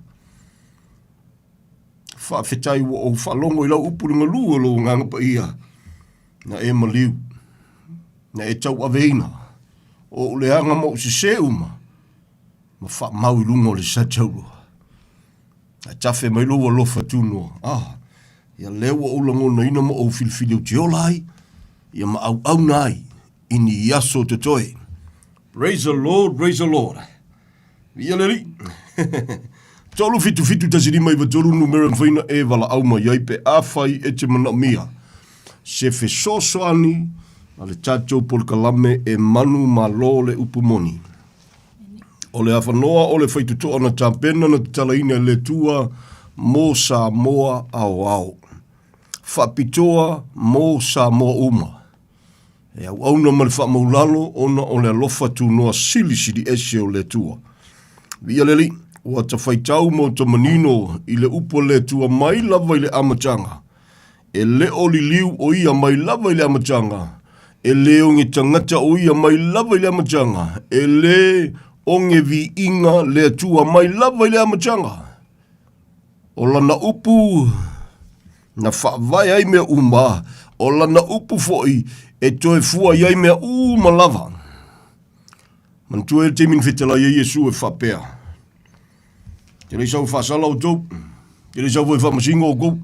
Whaafetai ua o whalongo i lau upu le ngalua o lo nganga pa ia, na e maliu, na e tau aveina, o le anga mo se seuma, ma wha mau i lungo le sataurua. A tafe mai loa lofa tuno. Ia lewa o langona ina ma o filfili o te olai, ia ma au nai, ini yaso te toe. Praise the Lord, praise the Lord. Ia leri. Tolu fitu tasirima iwa tolu numero mwhaina e wala au ma iaipe awhai e te mana mia. Se fe sosoani, ale tatou polkalame e manu ma lo le upumoni. O le awhanoa o le whaitutoa na tampena na talaina le tua mo Samoa au. Whapitoa mo Samoa uma. E au na male whamaulalo ona o le alofa tu noa sili ese o le tua. Via leli, ua ta whaitau mo ta manino i le upo le tua mai lava i le amatanga. E le oli liu o ia mai lava i le amatanga. E le o nge tangata o ia mai lava i le amatanga. E le onge vi inga le tua mai lava i le amatanga. O lana upu na whaavai ai mea uma. O lana upu foi e toe fua iai mea uma lava. Mantua e te min whetela ia Yesu e whapea. Te rei sau whasala o tau. Te rei sau voi whamasingo o kou.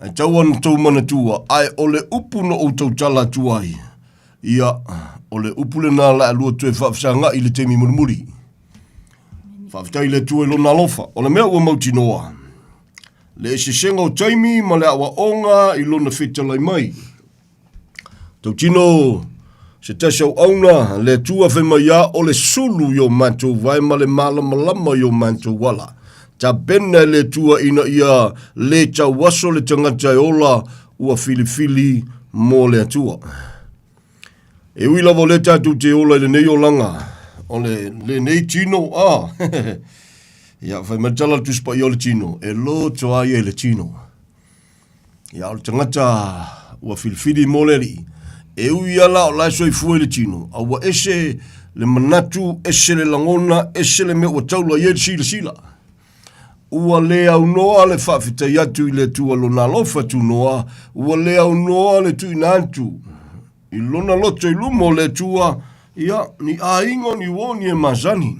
E tau anu tau mana tua. Ai o le upu na o tau tala tuai. Ia o le upule nā la alua tue whafsanga i le temi murmuri. Whaftai le tue lo nalofa. O le mea ua mauti noa. Le se senga o taimi ma le awa onga i lo na whetalai mai. Tau tino se tasau auna le tua whemaya o le sulu yo manto vai ma le malama yo manto wala. Ta bena le tua ina ia le tawaso le tangata ola ua filifili mo le atua. E ui lava le tatu te ola le nei o langa. O le nei tino, Ia, whai matala tuspa i o le tino. E lo toa i e le tino. Ia, o le tangata ua filifili mo le ri. E ui ala o lai soi fua i le tino. A ua ese le manatu, ese le langona, ese le me ua taula i e sila. Ua le au noa le whawhitai atu i le tua lona lofa tu noa. Ua le au noa le tu inantu. I lona loto i lumo le tua, ia, ni a ingo ni woni e mazani.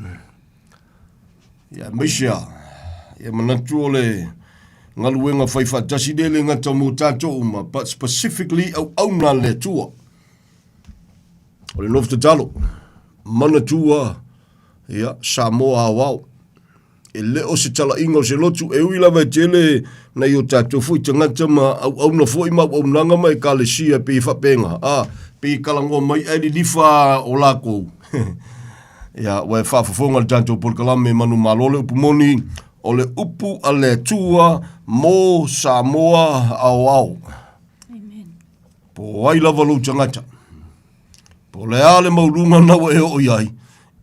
Ia, meisia, ia manatu o le ngaluenga whaifatasi de le ngata mo tato uma, but specifically au auna le tua. O le nofta talo, mana tua, ia, Samoa awau. E leo se tala ingo se lotu, e ui lava tele na i o tato fui tangata ma au na fui ma au nanga mai ka le sia pe i whapenga. Pe kalango mai eri lifa o lako. Ia, wai whafafonga le tanto polkalame manu malole upu moni o le upu a le tua mo Samoa au. Amen. Po wai lava lo tangata. Po le ale maulunga nawa e o iai.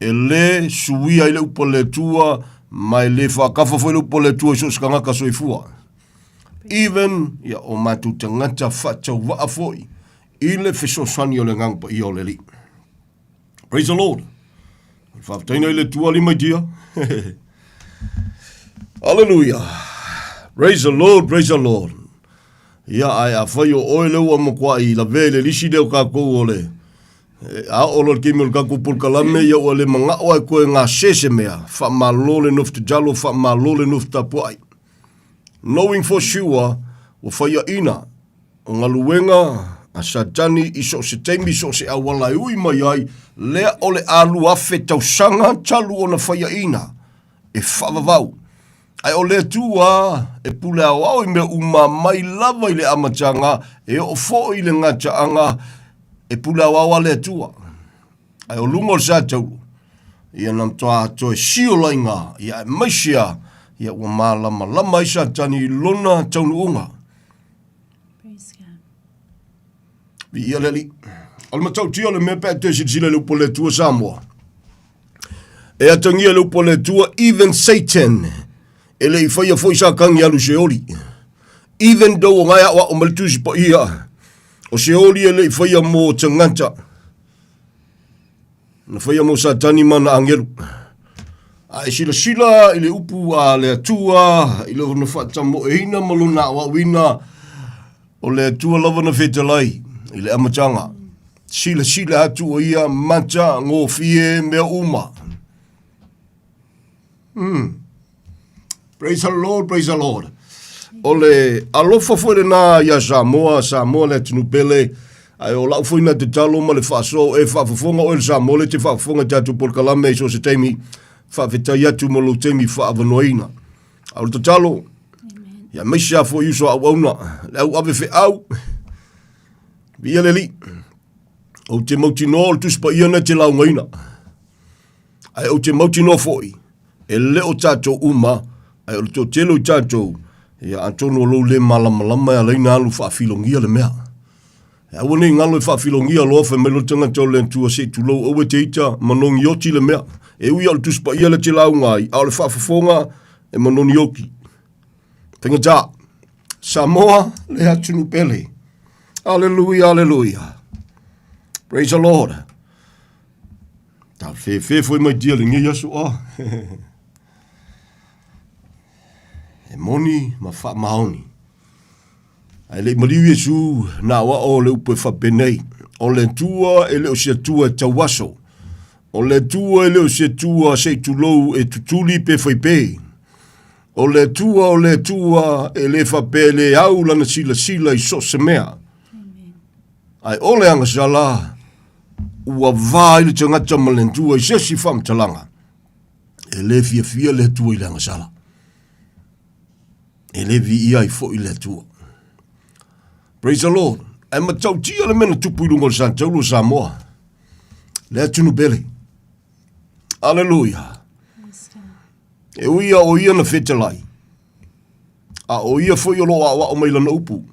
E le suia i le upu le tua mai le whakafa foi le upu le tua so skangaka soifua. Even, ia o matu tangata whatau waa foi. I le whesosani o le ngangpa i o le li. Praise the Lord. Whaftaina i le tua li mai tia. Hallelujah. Praise the Lord, praise the Lord. Ia ai a whai o oe leo amakua i la vele lisi leo kako o le. A olo ke me kako pulkalame ia o le mga oa koe ngā sese mea. Wha malole nufta jalo, wha malole nufta puai. Knowing for sure, o whai a ina. o ngaluenga, a Satani iso se teimi so se awala ui mai ai, lea ole alu afe tausanga talu o na whaia ina, e whavavau. Ai o lea tua, e pule au au i mea uma mai lava i le amatanga, e o fo i le ngataanga, e pule au au a lea tua. Ai o lungo sa tau, ia nam toa toe sio lainga, ia e maisia, ia ua malama lama i Satani lona taunuunga. Ia leli. Al matau tia le mea pēte si tila le upo le tua Samoa. E atangia le upo le tua, even Satan, e le i whaia fwoi sa kangi alu se oli. Even though o ngai awa o malitusi pa ia, o se oli e le i whaia mo tanganta. Na whaia mo Satani mana angelu. A e sila i le upu a le atua, i le wana whatamo e hina maluna awa wina, o le atua lava na whetalai. I le amatanga. Sila hatu o ia mata ngō fie mea uma. Praise the Lord, praise the Lord. O le alofa fwere na ia Samoa le tunu pele, ai o lau fwina te talo ma le whaso e whaafafonga o le Samoa le te whaafafonga te atu porkalame i so se teimi, whaafetai atu mo lo teimi whaavanoina. Au te talo, ia meisia fo iuso au auna, le au ave fe au, Via leli, o te mauti no o tuspa iana te lau ngaina. Ai o te mauti no foi, e leo tātou uma, ai o to telo tātou, ia antono lo le malama e leina alu whaafilongia le mea. E awane ngalo e whaafilongia lo fe melo tanga tau le tua se tu lo owe te ita manongi oti le mea. E ui al tuspa iana te lau ngai, au le whaafafonga e manoni oki. Tenga tā, Samoa le hatunu pele. Hallelujah, hallelujah. Praise the Lord. Ta fe foi mai dia le ngia so. E moni ma fa maoni. Ai le mali Yesu na wa o le upe fa benei. O le tua e le o se tua tawaso. O le tua e le o se tua se tulou e tutuli pe foi pe. O le tua e le fa pele au lana sila i so se mea. Ai ole anga sala ua vai le tangata malentua i sesi whamtalanga. E le fia le tua i le anga sala. E le vi ia i fo i le tua. Praise the Lord. E matau tia le mena tupu i lungo le Santaulo Samoa. Le atunu bele. Hallelujah. E uia o ia na whetalai. A o ia fo i olo awa o maila na upu.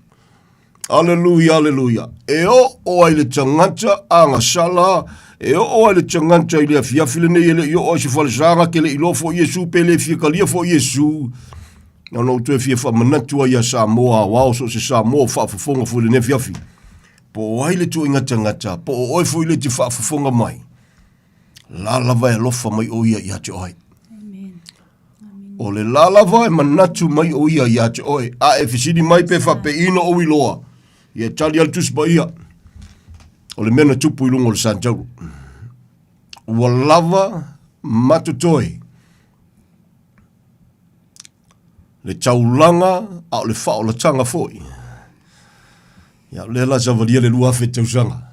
Hallelujah, hallelujah. E o ai le tangata anga sala, e o ai le tangata i le afiafile nei ele i o si falsanga ke le ilo fo Yesu pe le fiakalia fo Yesu. Na no tu e fia whamanatua ia Samoa, wao so se Samoa whaafafonga fo le ne fiafi. Po ai le tu inga tangata, po o oi fo i le ti whaafafonga mai. Lalava e lofa mai o ia i ate oi. O le lalava e manatu mai o ia i ate oi. A e fisidi mai pe whape ino o iloa. Ia tali al tuspa ia. O le mena tupu i lungo le Santauro. Ua lava matutoi. Le taulanga a le whao la tanga foi. Ia le la zavalia le lua fe tausanga.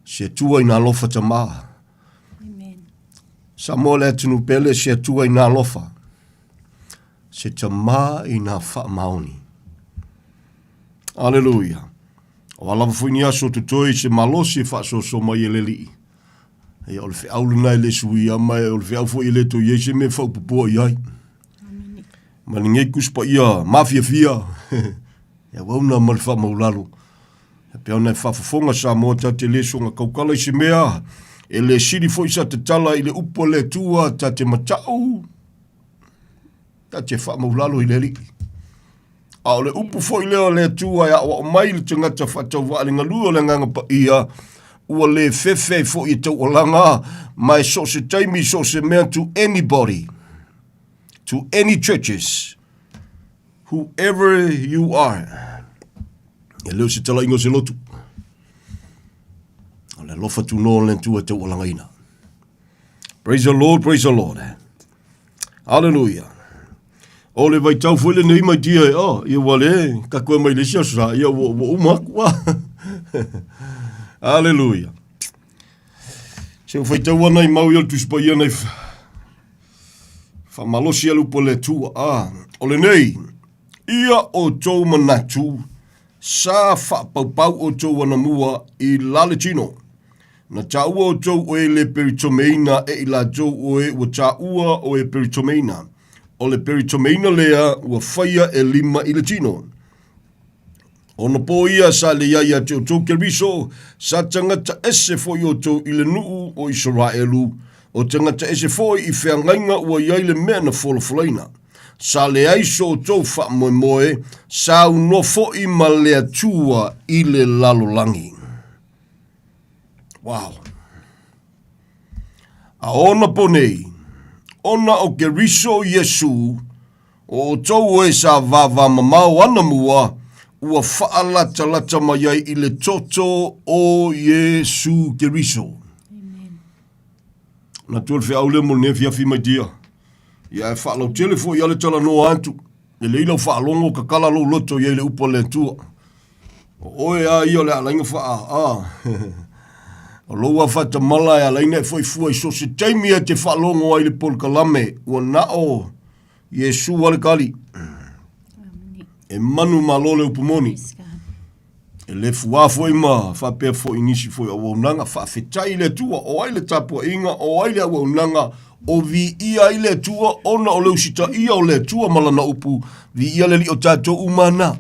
Se tua ina lofa tamaa. Samoa le atunu pele se tua ina lofa. Se tamaa ina wha maoni. Hallelujah. O alava fuini aso tutoi se malosi fa so mai ele li. E o le fe aulu nai le sui mai o le fe au fo ile to yese me fa pupo ai. Ma ninge kuspa ia mafia fia. Ya wauna mal fa maulalu. Pe ona fa fonga sa mo ta te le songa kaukala se mea. E le siri fo isa te tala ile upo le tua ta te matau. Ta te fa maulalu ile li. A le upu fo ileo le tua ya o mai le tangata whatau wa alinga lua le nganga pa ia ua le fefe fo i tau o langa mai so se taimi so se mea to anybody, to any churches, whoever you are. E leo se tala ingo se lotu. O le lofa tu no le tua tau o langa ina. Praise the Lord, praise the Lord. Hallelujah. O le vai tau fwele nei mai tia ia wale, ka koe mai le siasa, ia wa umakua. Hallelujah. Se o whai tau ana i mau ial tuspa ia nei whamalosi alu po le tua. O le nei, ia o tau manatu, sa whapaupau o tau ana mua i lale tino. Na taua o tau o e le peritomeina e i la tau o e ua taua o e peritomeina. O le peritomeina lea ua whaia e 5 i le tino. Ona po ia sa le iaia te o tau keriso, sa tangata ese foi o tau i le nuu o Israelu, o tangata ese foi i whiangainga ua iai le mea na wholofolaina. Sa le aiso o tau wha moe moe, sa uno foi ma le atua i le lalolangi. Wow. A ona po nei, ona o keriso Yesu, o tau e sa vava mamau ana mua, ua whaalata lata mai ai i le toto o Yesu keriso. Na tuol whi aule mo ne fia fi mai dia. Ia e whaalau telefo i ale tala no antu. E le ilau whaalongo ka kala lo loto i le upo le tua. Oe a ia le alainga wha o loa whata mala e alaina e foi fua i so se taimi e te whaalongo ai le polkalame. Ua na o Yesu ale kali. E manu malole upumoni. E le fua foi ma, fa pe foi nisi foi o wonanga, fa fetai le tua, o ai le tapo inga, o ai le wonanga, o vi ia ile tua, ona o le usita ia o le tua malana upu, vi ia le li o tato umana.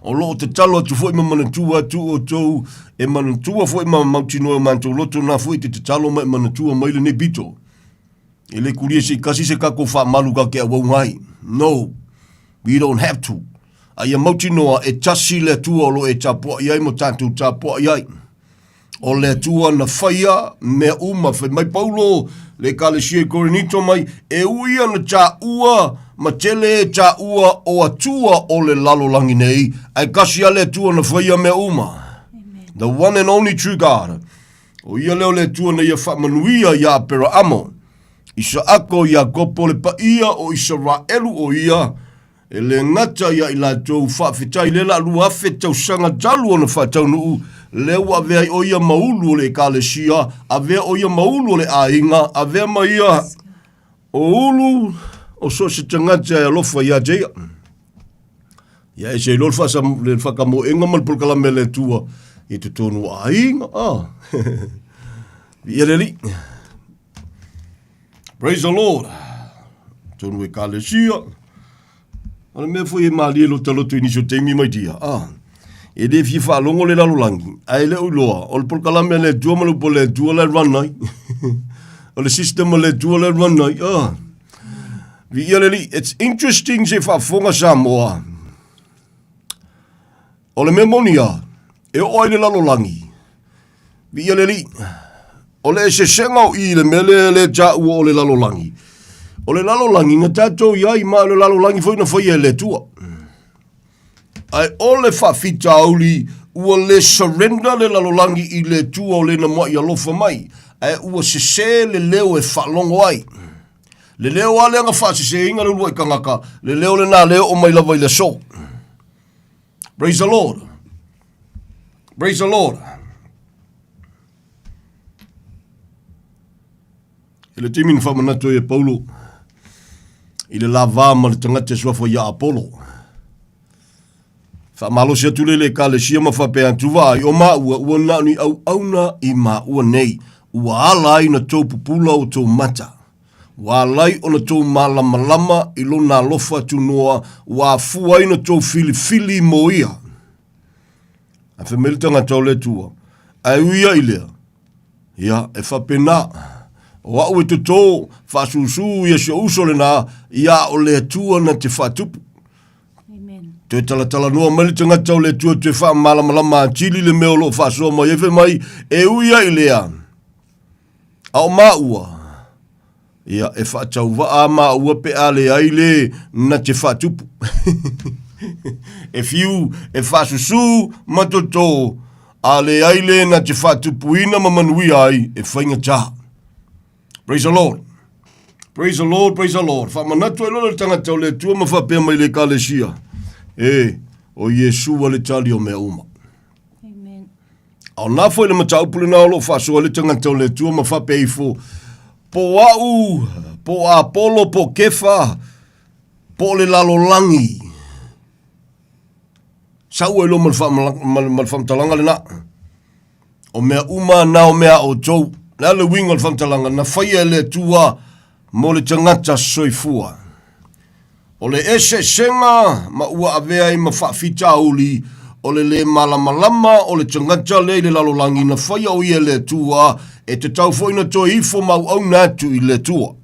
O lo te talo atu foi ma manatua tu o tau, e manatua foi ma mautino e manto loto na foi te talo ma manatua mai le ne bito. E le kurie se kasi se kako fa malu ka ke a wongai. No, we don't have to. Ai mauti noa e tasi le tua lo e tapua iai mo tantu tapua iai. O le tua na whaia me uma whai mai paulo le kalesia korinito mai e uia na ta ua ma tele e ta ua o atua o le lalolangi nei ai kasi a le tua na whaia me uma. The one and only true God. O ia leo le tua na ia whamanuia ia pera amo. Isa ako ia kopo le paia o Israelu o ia. E le ngata ia i la tau whawhetai le la lua whetau sanga talu ona whatau nuu le ua vea o ia maulu o le kalesia, a vea o ia maulu o le ainga, a vea ma ia o ulu o so se tangata e alofa ia teia. Ia e se lolfa sa le whakamo enga malpulkalame le tua i te tonu ainga. Ia le li. Praise the Lord. Tonu e kalesia. Ana mea foi e maali e lota loto inisio teimi mai tia. E de fi whaalongo le lalolangi. Ai le uloa. O le polkalame le tua malupo le tua le ranai. O le sistema le tua le ranai. Vi ia le li. It's interesting se whaafonga Samoa. O le memonia. E o ai le lalolangi. Vi ia le li. O le se sengau i le mele le ta ua o le lalolangi. O le lalolangi na tatou iai ma le lalolangi foi na foi e le tua. Ai o le whawhita auli ua le surrender le lalolangi i le tua o le na mai alofa mai. Ai ua se le leo e whalongo ai. Le leo a leanga whasese inga lulu ai kangaka. Le leo le nā leo o mai lava i le so. Praise the Lord. Praise the Lord. E le timin whamanato e Paulo. I le lava ma le tangata suafo ia Apollo. Whamalo se atule le kalesia ma whapea antuwa i o maua ua nani au auna i maua nei. Ua alai na tau pupula o tau mata. Ua alai o na tau malama i lo na lofa tu noa. Ua fuai na tau fili mo ia. A whamelitanga tau le tua. Ai uia i lea. Ia e whapena. O au e tuto, whasusu ia se usole na, ia o le tua na te whatupu. Te talatala noa mali te ngatau le tua te wha malamalama tili le meo lo whasoa mai ewe mai, e uia i lea. Ao maua, ia e whaatau waa maua pe ale aile na te whatupu. E fiu, e whasusu matoto, ale aile na te whatupu ina mamanui ai, e whainga taha. Praise the Lord. Praise the Lord, praise the Lord. Whamanatu e lolo tangata o le tua ma whapea mai le kalesia. O Yesu wa le tali o mea uma. Amen. Au nā fwoi le mataupule na olo whasua le tangata o le tua ma whapea i fo. Po au, po Apollo, po Kefa, po le lalolangi. Sau e lo mal whamtalanga le na. O mea uma na o mea o tau. Na le winga le whamtalanga na whaia le tua mo le tangata soifua. O le ese senga ma ua avea i ma whaafita uli. O le malamalama o le tangata le lalolangi na whaia o ia le tua. E te tau fwoi to ifo mau au natu i le tua.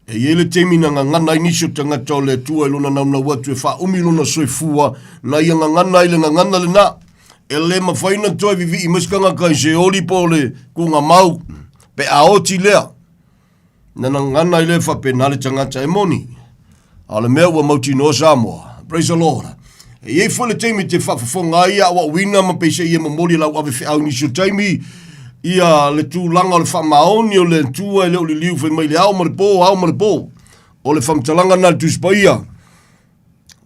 E ele temi na ngana inisio tangata o le tua e lona nauna watu e wha umi lona soifua na ia ngana ile ngana le na. E le mawhaina toi vivi i miskanga kai se oli po le kunga mau pe a oti lea. Na ngana ile wha pe nale tangata e moni. A le mea ua mauti no Samoa. Praise the Lord. E iei fwole teimi te whafafonga ia wa wina ma peise ia mamoli lau ave whi au nisio teimi ia le tūlanga o le whamaoni o le tua e leo li liu whai mai le au ma le pō. O le whamtalanga na tuspaia.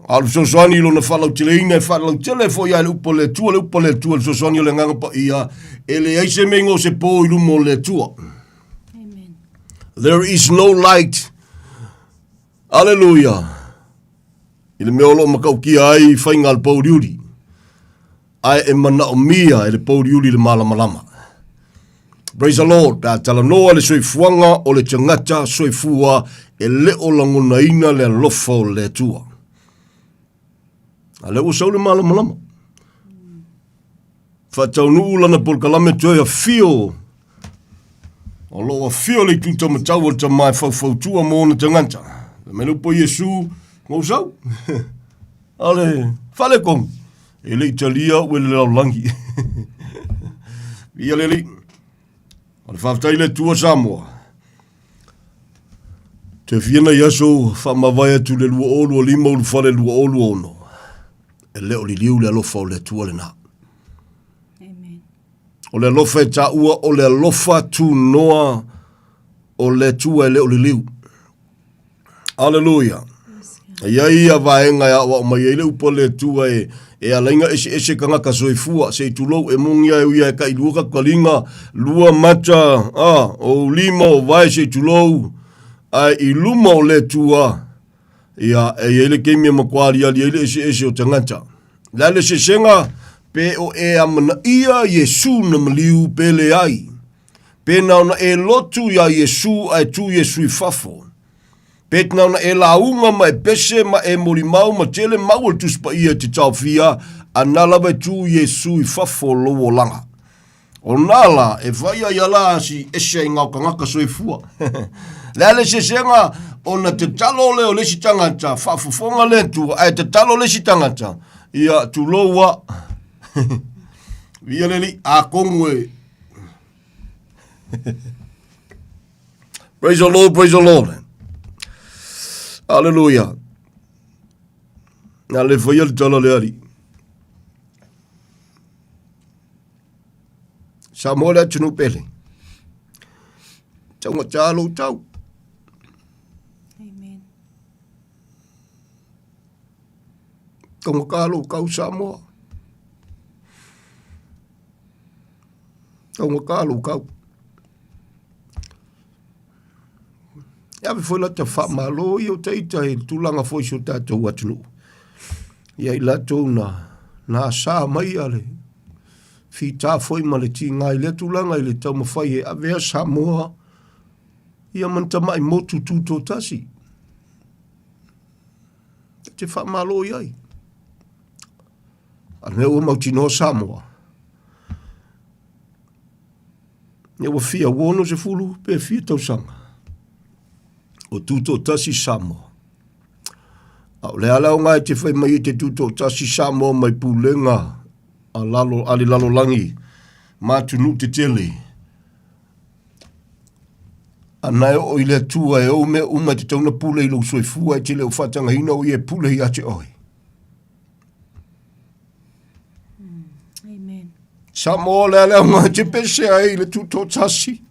A le sosoani ilo na whalau tele ina e whalau tele fo ia le upo le tua le sosoani o le nganga pa ia e le eise mengo se pō ilu mo le tua. Amen. There is no light. Hallelujah. I le mea olo makaukia ai whainga le pōriuri. Ai e mana o mia e le pōriuri le malamalama. Praise the Lord. Ta tala noa le soifuanga o le tangata soifua e leo langona ina le alofa o le tua. A leo sau le malamalama. Whataunu ulana polkalame toi a fio. O lo a fio le tuta matau o ta mai fau tua mo na tangata. Le melu po Yesu ngau sau. Ale, fale kong. E le Italia ue le laulangi. Ia le li. O le whaftai le tua Samoa. Te whiana yaso whamawai atu le lua olu o lima ulu whale lua olu ono. E leo li liu le alofa o le tua le na. Amen. O le alofa e ta ua o le alofa tu noa o le tua e leo li liu. Hallelujah. Ia ia vaenga ya wa mai ele upo le tua e alainga ese kanga ka soifua se tulou e mungia e uia ka iluka kalinga lua mata o lima o vai se tulou ai iluma o le tua ia e ele kemia makwari ali ele ese o tangata lale se senga pe o e amana ia Yesu na mliu pele ai pe na e lotu ya Yesu ai tu Yesu I fafo Petna na e launga ma e pese ma e morimau ma tele mau tu spa ia te tauwhia a nalawa tu Yesu I fafo lowo langa. O nala e whaia yala si ese I ngau kangaka soifua. Lele se senga o na te talo leo lesi tangata whafufonga le tu ai te talo lesi tangata ia tu lowa via leli a kongwe. Praise the Lord, praise the Lord. Hallelujah. Nga le whaia le tala le ari. Samoa le atunu pele. Taunga talo tau. Amen. Taunga kalo kau Samoa. Taunga kalo kau. Ia me foi la te whamalo I o teita he tūlanga foi so tātou atunu. Ia I latou na sā mai ale. Fi tā foi ma le ti ngai le tūlanga I le tau mawhai e avea Samoa. Ia manta mai motu tūtō tasi. Te whamalo iai. Ane ua mauti no Samoa. Ia ua fia wono se fulu pe fia tau sanga. O tuto tasi Samoa. Au le ala o ngai te whai mai te tuto tasi Samoa mai pūlenga a lalo, ali lalo langi mātunu te tele. Anai o I le tua e o me uma te tauna pule I lo soifua e te leo whatanga hina o I e pule I ate oi. Amen. Samoa le ala o ngai te pese ai le tuto tasi.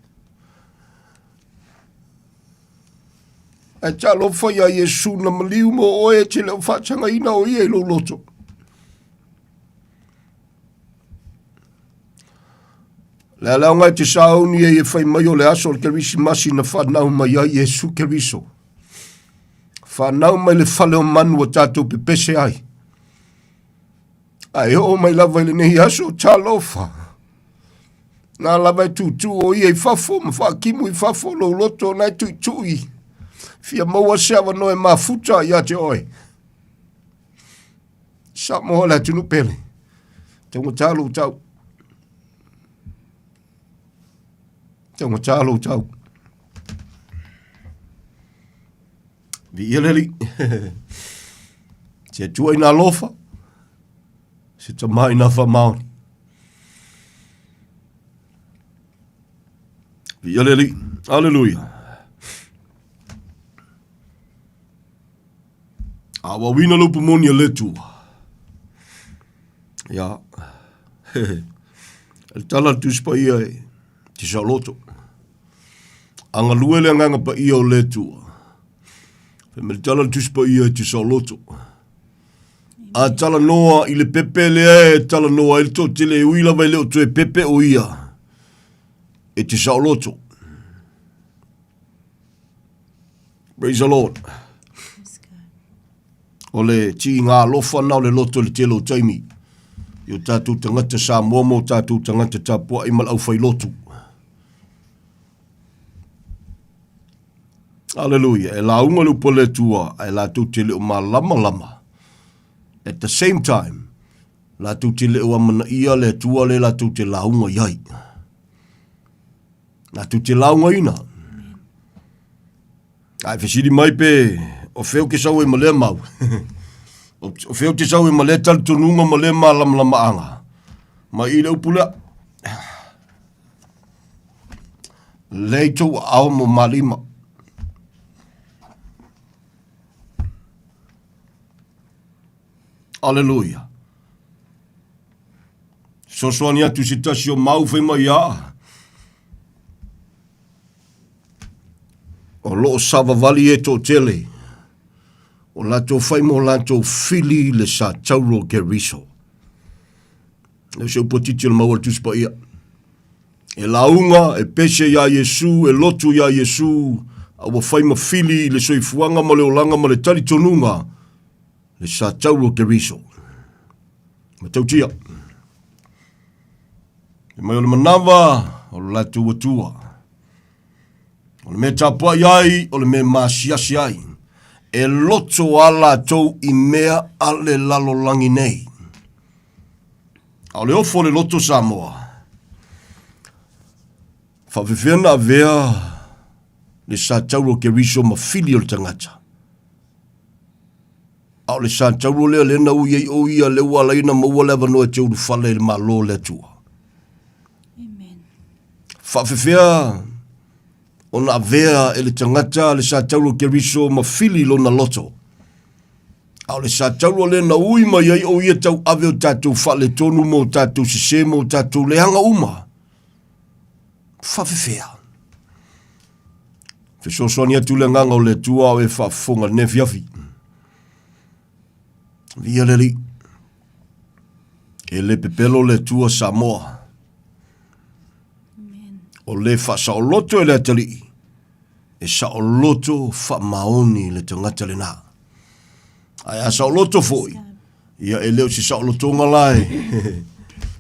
A talo fa ia Yesu na maliu mo oe te leo whaatanga ina o ia i lo loto. Le leo ngai te sauni e whai mai o le aso le kerisi masi na whanau mai a Yesu keriso. Whanau mai le whale o manu o tātou pepese ai. Ai o mai lava le nehi aso talofa. Nā lava e tūtū o ia i whafo, ma whaakimu i whafo lo loto nai tui. Fia maua seawa noe mafuta ia te oe. Samoa la tunu pele. Taunga tālo tau. Taunga tālo tau. Vi ieleli. Se tua ina lofa. Se tamai na whamaoni. Vi ieleli. Alleluia. Awa wina lupu moni le tua. Ya. El tala tu spa ia e. Ti sa loto. Anga luele nganga pa ia o le tua. Me tala tu spa ia e ti sa loto. A tala noa i le pepe le e. Tala noa i to tele uila vai leo tu e pepe o ia. E ti sa loto. Praise the Lord. O le ti ngā lofa nao le loto le telo taimi. Yo tātou tangata Samoa mo tātou tangata tāpua i mal au whai lotu. Hallelujah. E la unga lupa le tua, e la tu te leo ma lama. At the same time, la tu te leo amana ia le tua le la tu te la unga iai. La tu te la unga ina. Ai fesiri mai pe, o feo ke sau e male mau. O feo te sau e male tal tununga male ma lama anga. Ma i leo pula. Leito au mo malima. Alleluia. So soani atu si tasi o mau whai mai a. O loo sava vali e tō tele. O lato whai mo lato fili le sa tauro ke riso. Leo se upotiti o le maua tuspa ia. E launga, e pese ya Yesu, e lotu ya Yesu. Awa whai ma fili le soifuanga ma le olanga ma le tali tonunga. Le sa tauro ke riso. Ma tautia. E mai o le manawa, o le latu watua. O le me tapua iai, o le me masiasi ai. E loto ala tou i mea ale lalo langi nei. A le ofo le loto Samoa. Whawhiwhena a vea le sa tauro ke riso ma fili o le tangata. A le sa tauro lea lena uiei o ia le wala ina maua lewa noa te uru whale le malo le tua. Amen. Whawhiwhea o na vea e le tangata le sa tauro ke riso ma fili lo na loto. A le sa tauro lena ui mai ai o ia tau ave o tatou whale tonu mo tatou sisemo tatou lehanga uma. Whawhiwhea. Whesosoani atu le nganga o le tua o e whafonga ne fiafi. Via leli. E le pepelo le tua Samoa. O le wha sa o loto e le atali. E sa o loto wha maoni le tangata le nā. Ai a sa o loto foi. Ia e leo si sa o loto ngalai.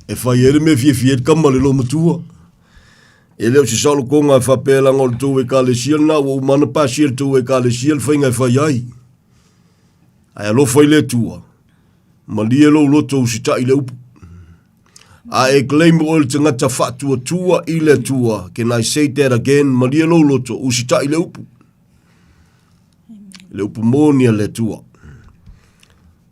E whai ere me fie kama le lo matua. E leo si sa o lokonga e whapela ngol tu e ka le siel na. Wa umana pa siel tu e ka le siel whainga e whai ai. Ai a lo whai le tua. Ma lia lo loto usita i le upu. A e claim o le tangata whaatua tua i le tua. Can I say that again? Ma lia lo loto usita i le upu. Le upu monia le tua.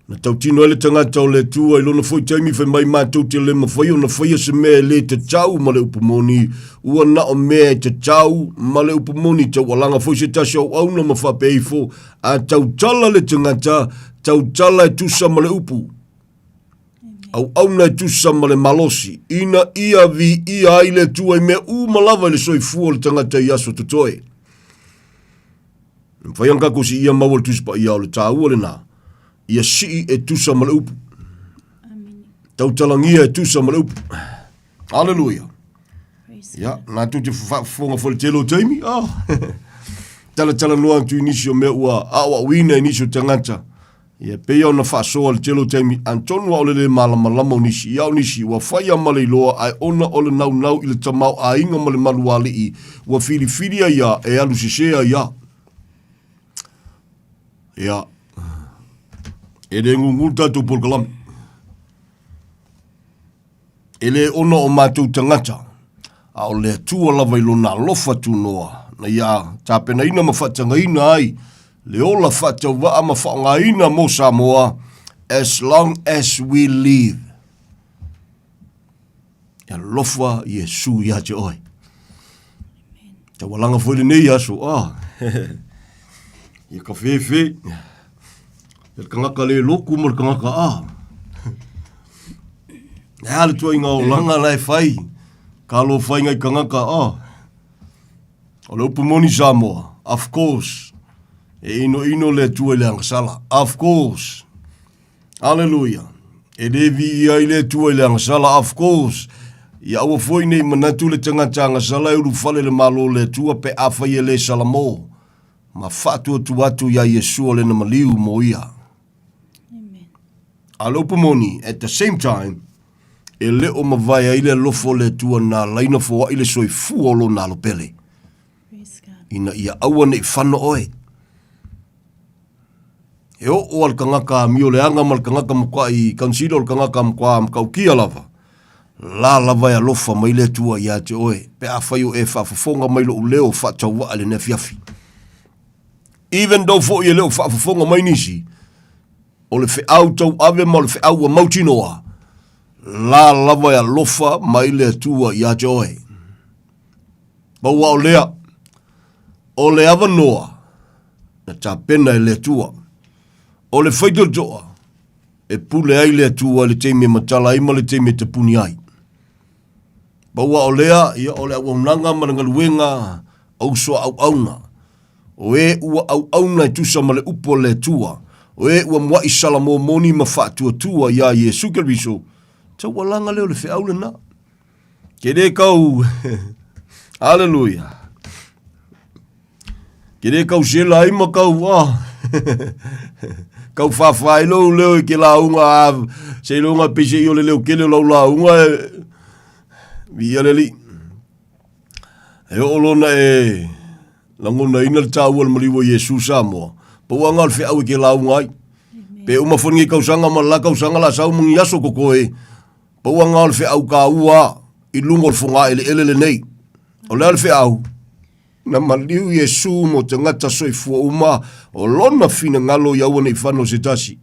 Na tau tino ele tangata o le tua. Ilo na foi taimi whai mai mātou te le mawhai. O na whaia se mea le te tau ma le upu moni. Ua na o mea te tau ma le upu moni. Tau alanga foi se tasi au au na mawhape eifo. A tau tala le tangata. Tau tala e tusa ma le upu. Au au na e tusa ma le malosi. Ina ia vi ia ai le tua i mea u malava le soi fua le tangata i aso tutoe. Whaianga ko si ia maua tusa pa ia o le tāua le nā. Ia si e tusa ma le upu. Tau talangia e tusa ma le upu. Hallelujah. Ya, nā tu te whafonga fo le telo taimi. Tala noa tu inisi o mea ua awa wina inisi o tangata. Ia pea o na whaasoa le telo taimi. Antonua o le malama nisi. Iau nisi ua whaia ma le iloa ai ona o le nau i le tamau a inga ma le maluale i. Ua whiriwhiria ia e alu sisea ia. Ia. E le ngungu tātou polkalami. E le ona o mātou tangata. A o le tua lava ilo nā lofa tu noa. Na ia, tāpena ina mawhatanga ina ai. Le ola whatau waa mawhaonga ina mo Samoa. As long as we live. Ia lofa Yesu ia te oi. Ta walanga fwele nei aso. Ia ka whewhe. Ia kangaka le loku mo le kangaka Ia le tua inga o langa lai whai. Ka lo whai ngai kangaka O le upumoni Samoa. Of course. E ino le tua le angasala. Of course. Hallelujah. E levi ia i le tua le angasala. Of course. Ia ua foi nei manatu le tangata angasala. E uru fale le malo le tua pe awhai e le salamo. Ma whātua tu atu ia Yesu o le na maliu mo ia. Amen. A le upumoni, at the same time, e le o mawai a ile lofo le tua na laina fo ile soi fuolo na lo pele. Ina ia aua nei whana oe. E o al kangaka mio le anga mal kangaka mkwa i kansilo al kangaka mkwa mkaukia lava. La lava ya lofa mai le tua ia te oe. Pe a whaio e whafafonga mai lo uleo whatau ale ne fiafi. Even though fo i leo whafafonga mai nisi. O le whiau tau ave ma le whiau a mautinoa. La lava ya lofa mai le tua ia te oe. Baua o lea. O le ava noa. Na ta pena e le tua. O le whaidor joa. E pule ai le tua le teime matala ima le teime te puni ai. Baua o lea. Ia o le aunanga marangaluenga. Au soa au auna. O e ua au auna e tusa ma le upo le tua. O e ua mua i salamo moni ma whaatua tua ia Yesu Keriso. Tau walanga leo le whiau le na. Kere kau. Hallelujah. Kere kau sela ima kau. Kau whawhai leo ke la unga. Se longa pese i o le leo kele lau la unga. Via le li. E o lona e. Langona ina le tāua le maliwa Yesu Samoa. Pauanga le whiau ke la unga ai. Pe umafongi kausanga ma la kausanga la sau mungi aso kokoe. Pauanga le whiau ka ua. I lungo le fonga ele nei. O lea le whiau. Na maliu Yesu mo te ngata soifua uma. O lona fina ngalo iaua nei whano se tasi.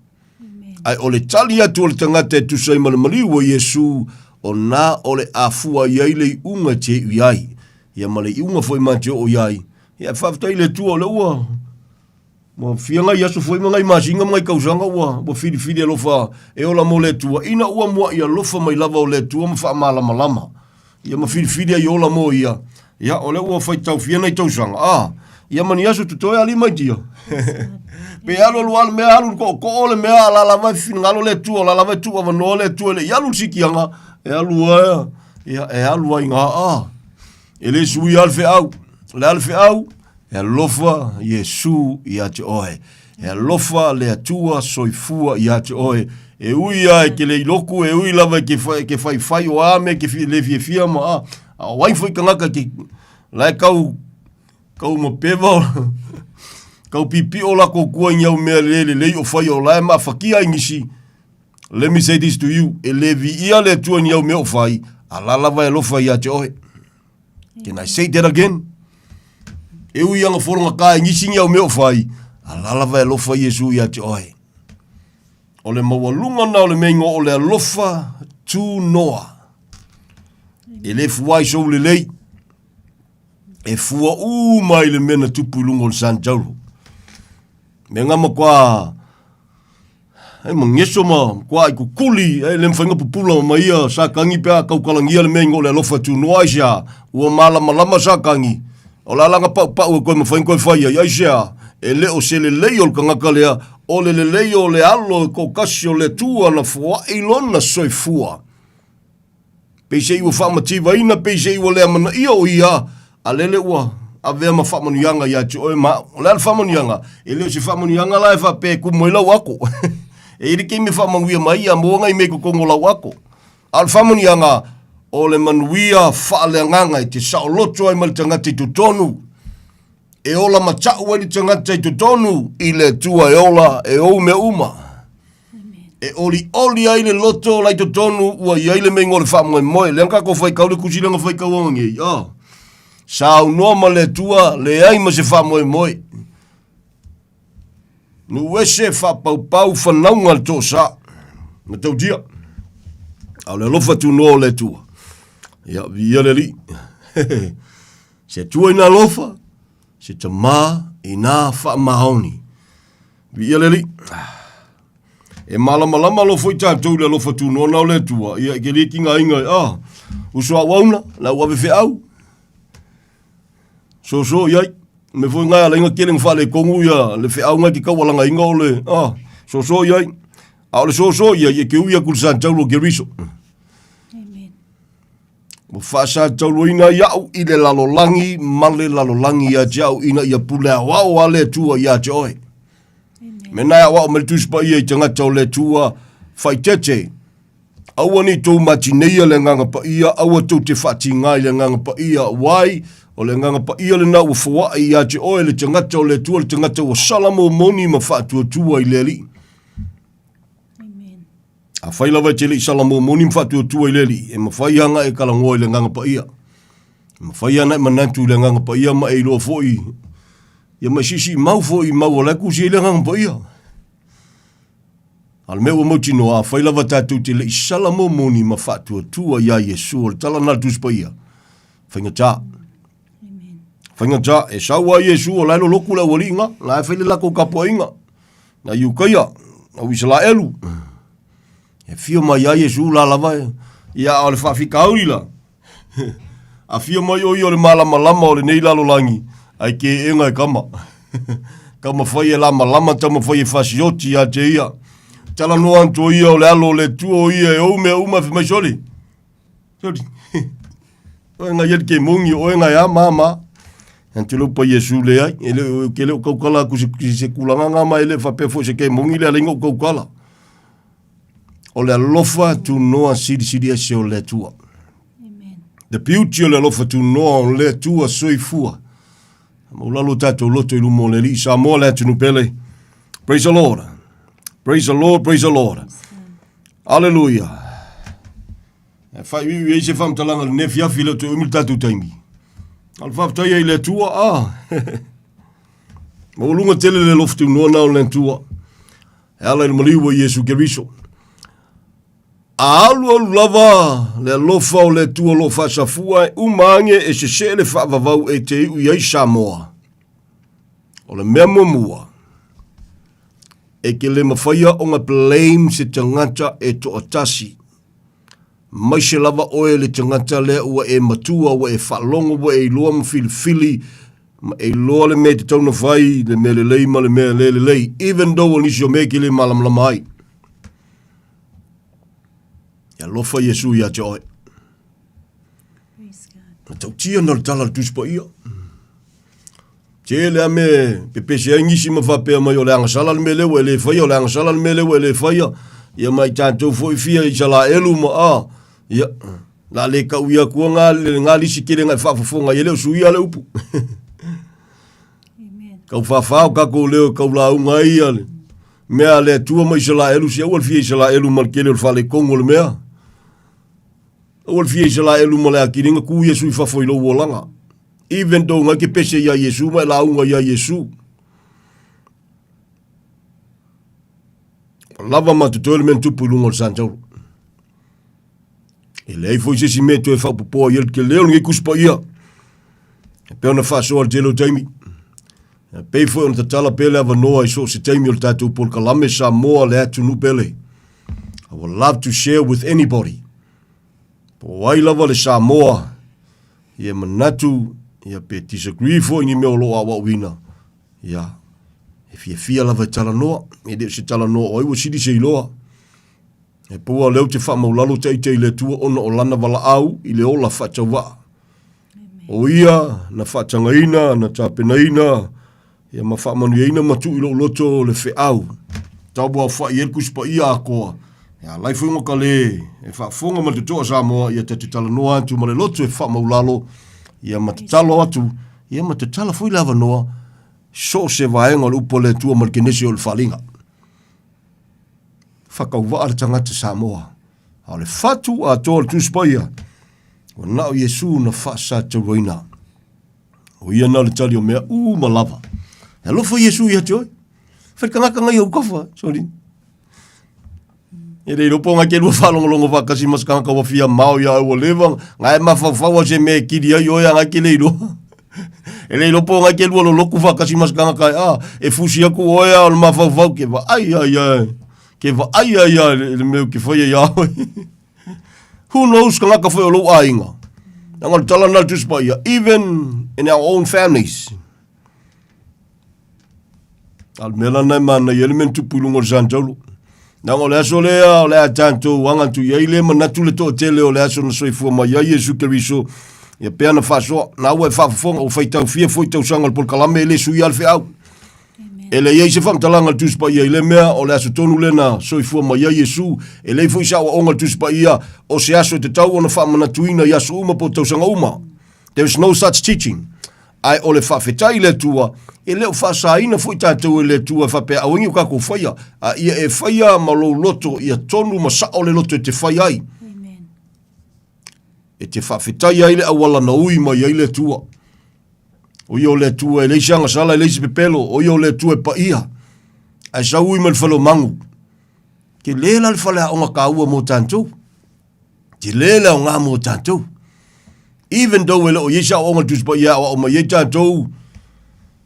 Ai o le tali atu o le tangata e tusai ma le maliu o Yesu. O na o le afua iai le unga te iai. Ia ma le unga foi mante o iai. Ia whaftai le tua o le ua. Mo fianga iaso foi mangai masinga mai kausanga ua. Mo fidi alofa e ola mo le tua. Ina ua mua ia lofa mai lava o le tua. Ma wha malama. Ia ma fidi ai ola mo ia. Ia ole ua fai tau fiana i tausanga. Ia mani aso tutoe ali mai tia. Pe alo lual mea alu ko ole mea la lava fin ngalo le tua la lava tua vano le tua le yalu sikianga. E alu a. Ia e alu a inga Ele sui alfe au. Le alfe au. E lofa Yesu ia te oe. E lofa le atua soifua ia te oe. E ui ai ke le iloku e ui lava ke fai o ame ke le fia ma a wai foi kangaka ki lai kau ma peva kau pipi o la kokua nyau mea le o fai o lai ma fakia ingisi. Let me say this to you. E le vi ia le tua nyau mea o fai a la lava e lofa ia te oe. Can I say that again? E ui anga foronga ka ingisi nyau mea o fai a la lava e lofa Yesu ia te oe. O le mawalunga na o le mengo o le alofa tu noa. E le fuai sou le lei. E fua mai le mena tupu lungo le San Jauro. Me ngama kwa. E mangeso ma. Kwa i kukuli. E le mwhainga pupula ma ia. Sa kangi pia kaukalangia le mengo le alofa tu noa isha. Ua malama sa kangi. O la langa pau e koe mwhainga koe whaia. Ia isha. e leo se le leo le kangaka lea, o le leo le alo ko kasi o le tua na fua ilona soifua. Peise iwa whamatiwa ina, peise iwa lea mana ia o ia, a lele ua, a vea ma whamanianga ia ti oe ma, o lea whamanianga, e leo se whamanianga la e whape kumoila wako. E iri keimi whamanuia mai, a moanga i meko kongola wako. Al whamanianga, o le manuia whaaleanganga i te saoloto ai mali tangata i tutonu. E ola matau ai tangata i tutonu, i le tua e ola e o me uma. E oli ai le loto lai tutonu, ua i aile mei ngole whamoe moe, le anka ko whai kaule kusilanga whai kawangi. Sao noa ma le tua, le ai ma se whamoe moe. Nu wese whapau whanaunga le tō sa. Ma tau tia. Au le lofa tu noa le tua. Ia, via le li. Se tua ina lofa, se ta maa ina wha mahoni. Via le li. E malama lo foi tātou le lofa tu noa nao le tua. Ia, ke li kinga inga, usua wauna, la ua wewe au. So, iai. Me foi ngai ala inga keleng whale kongu ia, le whi au ngai ki kawalanga inga o le, so, iai. Au le so, iai, e ke uia kulsan taulo ke riso. Mo whaasa taulo ina iau i le lalolangi, male lalolangi ia te au ina ia pulea wao a le tua ia te oe. Me nai wao me tuspa ia i tangata o le tua whai tete. Aua ni tau matineia le nganga pa ia, aua tau te whati ngai le nganga pa ia, wai, o le nganga pa ia le na ua whawai ia te oe le tangata o le tua, le tangata o salamo moni ma whaatua tua i le li. A whailawa te li salamo moni ma whaatua tua i le li, e ma whaihanga e kalangoa i le nganga pa ia. Ma whaihana e manatu le nganga pa ia ma e loa fōi. Ia ma sisi mau fōi mau o leku si le nganga pa ia. Al mea ua mauti noa, a whailawa tātou te li salamo moni ma whaatua tua ia Yesu, o le tala nal tus pa ia. Whaingatā. Whaingata, e saua Yesu o lailo loku la wali inga, la e whaile lako kapo inga. Na iukaya, na wisala elu. E fio mai a Yesu la lava e, ia o le whawhika auri la. A fio mai o i o le malama o le nei lalo langi, ai ke enga e kama. Kama whai e lama, tama whai e whasioti a te ia. Tala no anto ia o le alo le tuo ia e o mea uma fi mai soli. Soli. O enga iet ke mungi, o enga ia mama. Ante lo pa Yesu le ai, ele ke le kaukala ku se kulanga nga mai le fa pe fo se ke mongi le lingo kaukala. O le lofa tu noa sidi ese o le tua. Amen. The beauty o le lofa tu noa o le tua soifua. Mo lalo tato loto ilu mo le li Samoa le atu pele. Praise the Lord. Praise the Lord, praise the Lord. Hallelujah. E fai wi se fam talanga ne fia filo to umil tatu taimi. Al whaftai ei le tua, Maulunga tele le loftu noa nao le tua. E ala il maliwa Yesu Keriso. A alu lava le lofa o le tua lo fasafua e umange e se le whaavavau e te iu iei Samoa. O le mea mua. E ke le mawhaia o nga blame se tangata e to atasi. Mai se lava oe le tangata lea ua e matua, ua e whalongo, ua e loa mawhilifili, ma e loa le mea te tauna whai, le mea le lei, ma le mea le lei, even though nisi o mea ki le malamlama ai. Ia lofa Yesu ia te oe. Ma tau tia na le tala le tuspa ia. Te lea me, pepese ai ngisi ma whapea mai o le angasala le mea lewa e le whaia, o le angasala le mea lewa e le whaia, ia mai tātou fwoi fia i sala elu ma ia, la le ka uia kua ngā lisi kere ngai whaafafonga i leo sui ale upu. Kau whaafao kako leo kau la unga i ale. Mea le tua mai sala elu si awal fia i sala elu mal kere o whale kongo le mea. Awal fia i sala elu ma le akiringa ku Yesu i whafo i lo uolanga. Even though ngai ke pese ia Yesu mai la unga ia Yesu. Lava matutoele men tupu ilunga o Santauro. E lei foi se si meto e whaupopoa i el ke leo ngi kuspa ia. E peo na whasoa te lo taimi. E pei foi on tatala pele ava noa i so se taimi o tatou por kalame Samoa le atu nu pele. I would love to share with anybody. Po wai lava le Samoa. Ia manatu, ia pe disagree foi ni meo loa wa wina. Ia. fia lava tala noa, e de se tala noa oi, wa sidi se iloa. E pua leo te wha maulalo te i le tua ona o lana wala au, i le ola wha wa. O ia, na wha tangaina, na tāpenaina, ia ma wha manueina matu i lo loto le whe au. Tau bua wha i elku spa ia a koa. Ia, lai whainga ka le, e wha whonga ma te toa Samoa, ia te tala noa atu ma le loto e wha maulalo, ia ma te talo atu, ia ma te tala fui lava noa, so se vaenga le upo le tua ma le kenesi o le whalinga. Whakau waa le tangata Samoa. Au le whatu a toa le tuspaia. O nao Yesu na whaasa te roina. O ia na le tali o mea malava. E lofa Yesu ia te oi. Whaikangaka ngai au kafa. Sorry. E rei roponga ke lua whalongolongo whakasi maskangaka wafia mao ia au o lewang. Ngai mawhawhawa se mea kiri ai oia ngai ke leiro. E rei roponga ke lua lo loku whakasi maskangaka e fusi aku oia o le mawhawhau ke wa ai. Ke wa ai le meu ke whaia iau. Who knows ka ngaka whaia lo ainga. Nanga tala na tuspa ia. Even in our own families. Al mela nai mana i elementu pulungo le santaulu. Nanga le aso lea o le a tanto wangantu iai le manatu le toa tele o le aso na soifua ma ia Yesu Keriso. Ia pea na whasoa. Na ua e whafafonga o whaitau fia foitau sanga le polkalame ele sui alfe au. Ele iei se whamtalanga le tuspa ia ile mea o le aso tonu lena soifua ma ia Yesu. Ele fo isa o onga le tuspa ia o se aso te tau ona whamanatuina i aso uma po tausanga uma. There is no such teaching. Ai o le whawhetai le tua, e leo whasaina fo i tātou e le tua whapea awengi o kako whaia. A ia e whaia ma lo loto ia tonu ma sa o le loto e te whaia ai. E te whawhetai ai le awala na ui ma ia le tua. O ia o le tua e leisi anga sala e leisi pepelo, o ia o le tua e pa ia. Ai sa ui ma le whalo mangu. Ke lela le whale a onga ka ua mo tātou. Ke lela o ngā mo tātou. Even though ele o yesa o onga tuspa ia o ma ye tātou.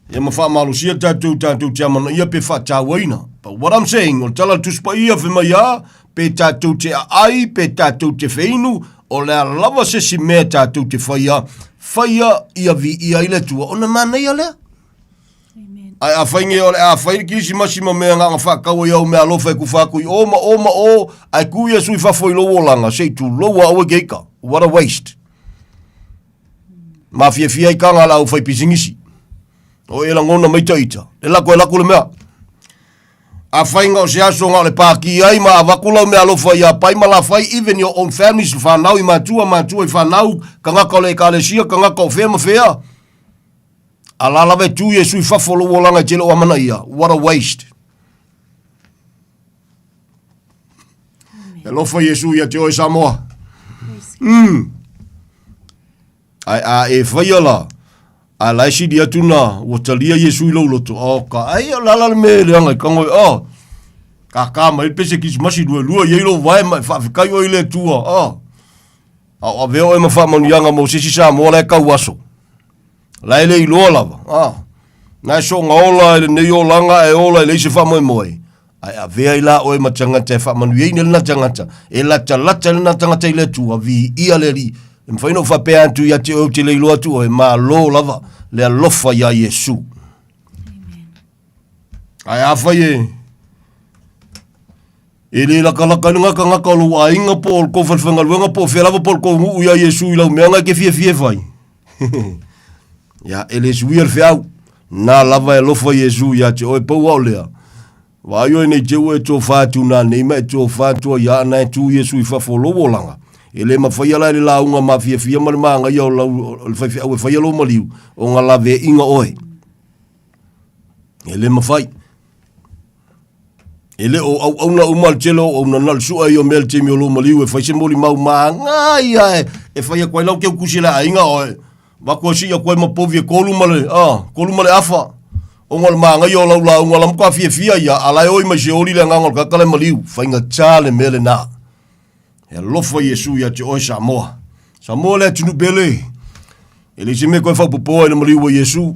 Ia ma wha malusia tātou te amana ia pe wha tāwaina. But what I'm saying, o tala tuspa ia whima ia, pe tātou te ai, pe tātou te wheinu, o lea lava se si mea tātou te whaia, whaia ia vi ia ile tua, ona mana ia lea. Ai a whainge o le a whaini kisi masima mea nganga whakaua iau mea lofa e ku whakui, o, ai kuia sui whafoi loa langa, sei tu loa awe geika, what a waste. Mafia fia I kanga la u fai pisingisi. O e la ngona mai taita. E lako le mea. A whainga o se aso ngā le pāki ai ma a wakula mea lofa ia pai ma la whai even your own families whanau I mātua I whanau ka ngaka o le ekalesia ka ngaka o whea ma whea. A la lawe tu Yesu I whafolo o langa tele o amana ia. What a waste. E lofa Yesu ia te oi Samoa. Ai a e whaia la, a laisi di atuna, o talia Yesu I lauloto, ka ai a lala me reanga I kangoi, ka mai pese kis masi lua, yeilo vai mai whawhikai o ile tua, a veo e ma whamanu yanga mo sisi Samoa le kau aso, laile I loa lava, nai so ngaola ele nei o langa e ola ele se whamoi moe, ai a vea I la oe ma tangata e whamanu yeine lina tangata, e lata lina tangata ile tua, vi ia le ri, e mwhaino whapea antu ia te o te leilo atu o e maa lo lava le alofa ia Yesu. Ai awhai e le laka ngaka lo a inga po o ko whalwhengaluenga po whelava po ko ngu ia Yesu I lau meanga ke fie vai. Ia ele suir whiau na lava e lofa Yesu ia te oe pau au lea. Vai o nei te ue tō whātu nā neima e tō whātua ia ana e tū Yesu I whafolowo langa. Ele ma whaia lai la unga ma fia ma le maanga ia o whaia lo maliu o ngā lawe inga oe. Ele ma whai. Ele o au na umal telo o na nal sua I o mel temi o lo maliu e whaise moli mau maanga ia e whaia kwai lau keu kusila a inga oe. Wako si ia kwai ma povi e kolumale afa. O ngā maanga ia o lau la unga lamka fia ia alai oi ma se ori le ngangol kakale maliu. Whainga tale mele naa. E lofa Yesu ia te oi Samoa. Samoa le tunu bele. Ele se me koe whaupopoa e na mariua Yesu.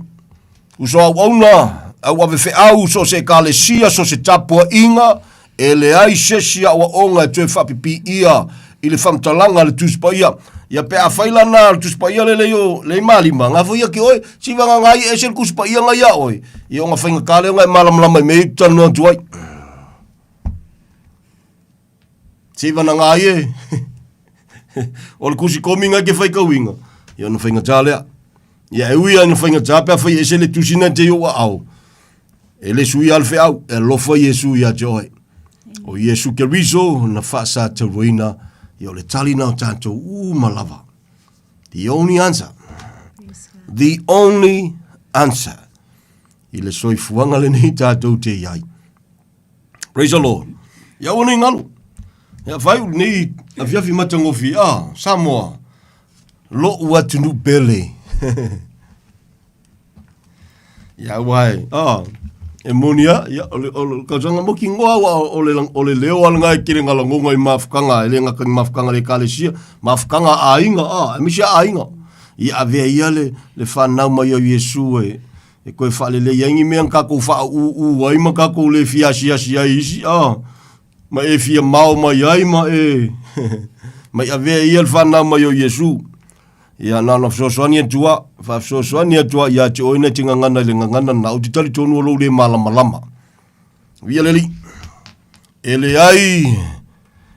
Uso au na, au ave fe au so se kalesia, so se tapua inga, e le ai sesi au onga e tue whapipi ia, I le whamtalanga le tuspa ia. ia pe a faila na tu spaia le yo le malima nga fo ia ki oi si vanga ngai e sel ku spaia nga ia oi ia nga fainga kale nga malam lama me tan no tuai si vanga ngai e ol ku si komi nga ke fai ka winga ia no fainga tale ia e ui no fainga tape fa e sel tu sina te yo au ele sui al fe au e lo fa Yesu ia joy o Yesu ke riso na fa sa te ruina yo le tali na tanto malava. The only answer. The only answer. I le soi fuanga le ni tātou te iai. Praise the Lord. Ia wana ngalu. Ia vai ni afiafi matangofi. Samoa. Lo ua tunu pele. Ia wai. E monia, ia, ka zanga moki ngoa ole leo alanga e kire ngala ngonga I mafukanga, ele ngaka I mafukanga le kalesia, mafukanga ainga, emisia ainga. Ia avea ia le whanau mai au Yesu e koe whale le yangi mea kako wha ai ma kako le fiasi ai isi, ma e fia mao mai ai ma e, ma avea ia le whanau mai au Yesu. Ia nana fsosoani atua, fsosoani atua ia te oina te ngangana le ngangana na utitali tonu o le malama. Via leli. Ele ai.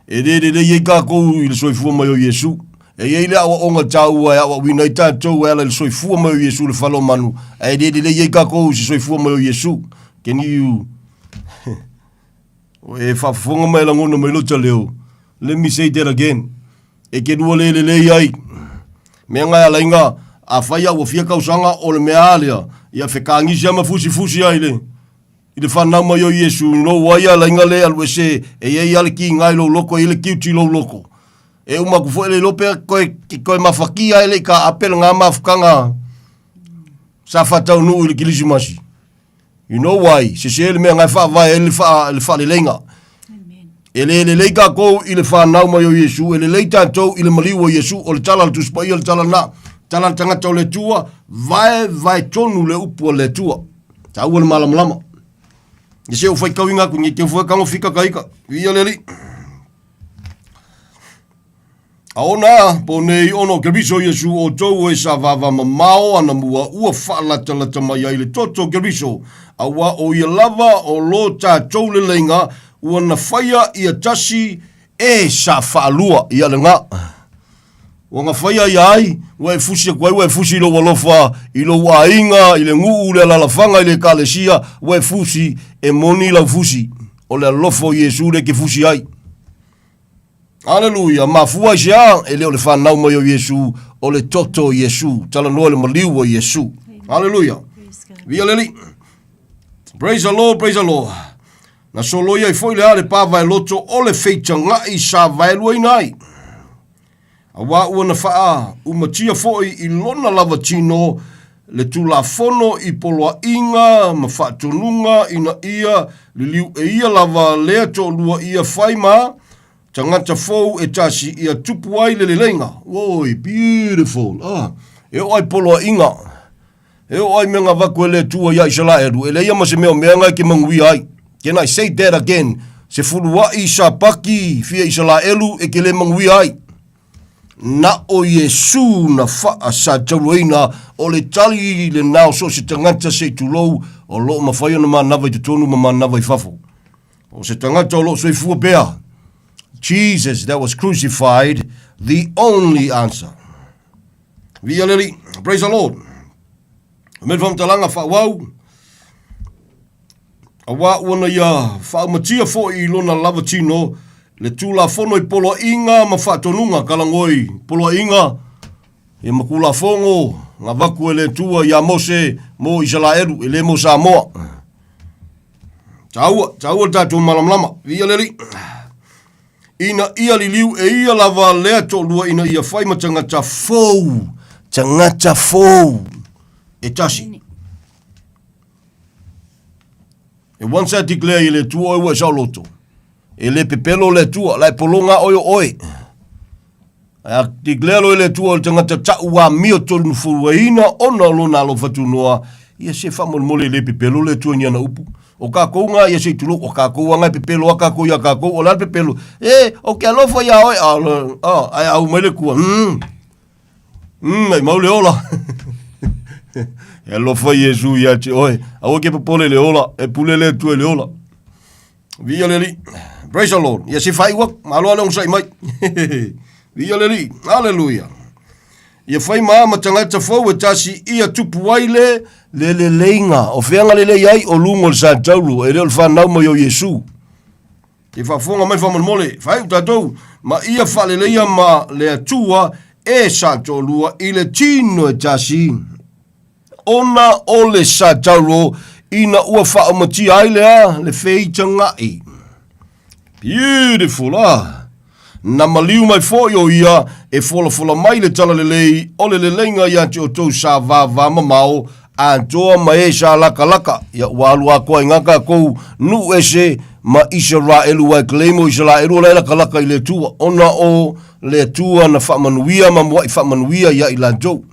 E de ye kako I le soifua mai o Yesu. E ye le awa onga tau ai awa wina I tātou ai le soifua mai o Yesu le whalo manu. E de ye kako si soifua mai o Yesu. Can you... e whafonga mai langona mai lota leo. Let me say that again. E ke dua le ai. Mea ngai ala inga, a whaia ua fia kausanga o le mea alea, ia whekangisi ama fusi ai le. I le whanau mai o Yesu, no waia ala inga le alwe se, e ei ale ki ngai lo loko, i le kiuti lo loko. E umaku fo ele lope koe mawhakia ele ka apel ngā mawhakanga, sa whatau nuu I le kilisimasi. You know why, se ele mea ngai whaavai ele whaale lenga. Ele leika kou I le whanau mai o Yesu, ele leita tau I le maliu o Yesu, o le tala le tuspai o le tala na, tala tangata o le tua, vai tonu le upu o le tua. Ta ua le malamalama. I se o whai kauinga ku, nye ke whai kango whika kaika, ia leli. Aona, po nei ono ke riso Yesu o tau e sa vava mamao ana mua ua whaalata mai ai le toto ke riso, awa o ia lava o lo ta tau le lenga, ua na whaia ia tasi e sa whaalua ia le ngā. Ua ngā whaia ia ai, ua e fusi a kwai, ua e fusi lo walofa, I lo ua inga, I le nguu le lalafanga I le kalesia, ua e fusi e moni lau fusi, o le alofo Yesu le ke fusi ai. Aleluia, mafua I sea, e leo le whanau mai o Yesu, o le toto Yesu, tala noa le maliu o Yesu. Aleluia. Via leli. Praise the Lord, praise the Lord. Na solo ia I foi le ale pava e loto o le feita ngai sa vaelua inai. A wā ua na whaa, umatia foi I lona lava tino, le tulafono I poloa inga, ma whaatonunga ina ia, le liu e ia lava lea to lua ia whaima, tangata fou e tasi ia tupu ai le lenga. Oi, beautiful. E oi poloa inga. E oi menga waku ele tua ia isala edu, ele ia ma se mea mea ngai ke mangui ai. Can I say that again? Se fulua I sa paki fia isala elu e ke le mangui ai. Na o Yesu na faa sa tauloina o le tali le nao so se tangata se tulou o lo mawhaia na manava I te tonu ma manava I fafo. O se tangata o lo so I fua bea. Jesus that was crucified, the only answer. Via leli, praise the Lord. Med vam talanga fa wau. A wā wana ia whaamatia fo I lona lava tino, le tūla fono I polo inga ma whaatonunga kalangoi. Polo inga, e makula fongo, ngā waku e le tua ia mose mo Israelu, e le mo Samoa. Taua tātou malamlama, via leli. Ina ia li liu e ia lava lea to lua ina ia whaima tangata fou. Tangata fou. E tasi. E once I declare le tua ua sa loto. E le pepelo le tua, lai polonga oio oi. A declare le tua tangata taua mio tonu furuaina ona lona alo fatunoa. Ia se whamon le pepelo le tua niana upu. O kako nga ia se tulo, o kako nga pepelo, o kako ia kako, o la pepelo. O ke alofa ia oi, ai au mele kua. Ai mau le ola. E lofa Yesu ia te oe. Awa ke papole le ola. E pule le tu le ola. Via le li. Praise the Lord. Ia se fai wak. Malo ale sai mai. Via le li. Hallelujah. Ia fai maa matangata fau e tasi ia tupu waile le leinga. O feanga le ai o lungo le sa taulu. E reo le whanau mo yo Yesu. E whafonga mai whamanmole. Fai utatou. Ma ia whale leia ma le atua e sa tolua i le tino e tasi. Ona o le sa taulu ina ua whaamati ailea le feitanga i. Beautiful, Na maliu mai fōio ia e fola mai le tala lelei o le leinga ia te o tau sa vāvā mamao a toa mai e sa laka. Ia walu a koa ngaka kou nu ese ma Israelu wai kleimo Israelu la laka i le tua. Ona o le tua na whamanuia ma mua i whamanuia ia i lantou.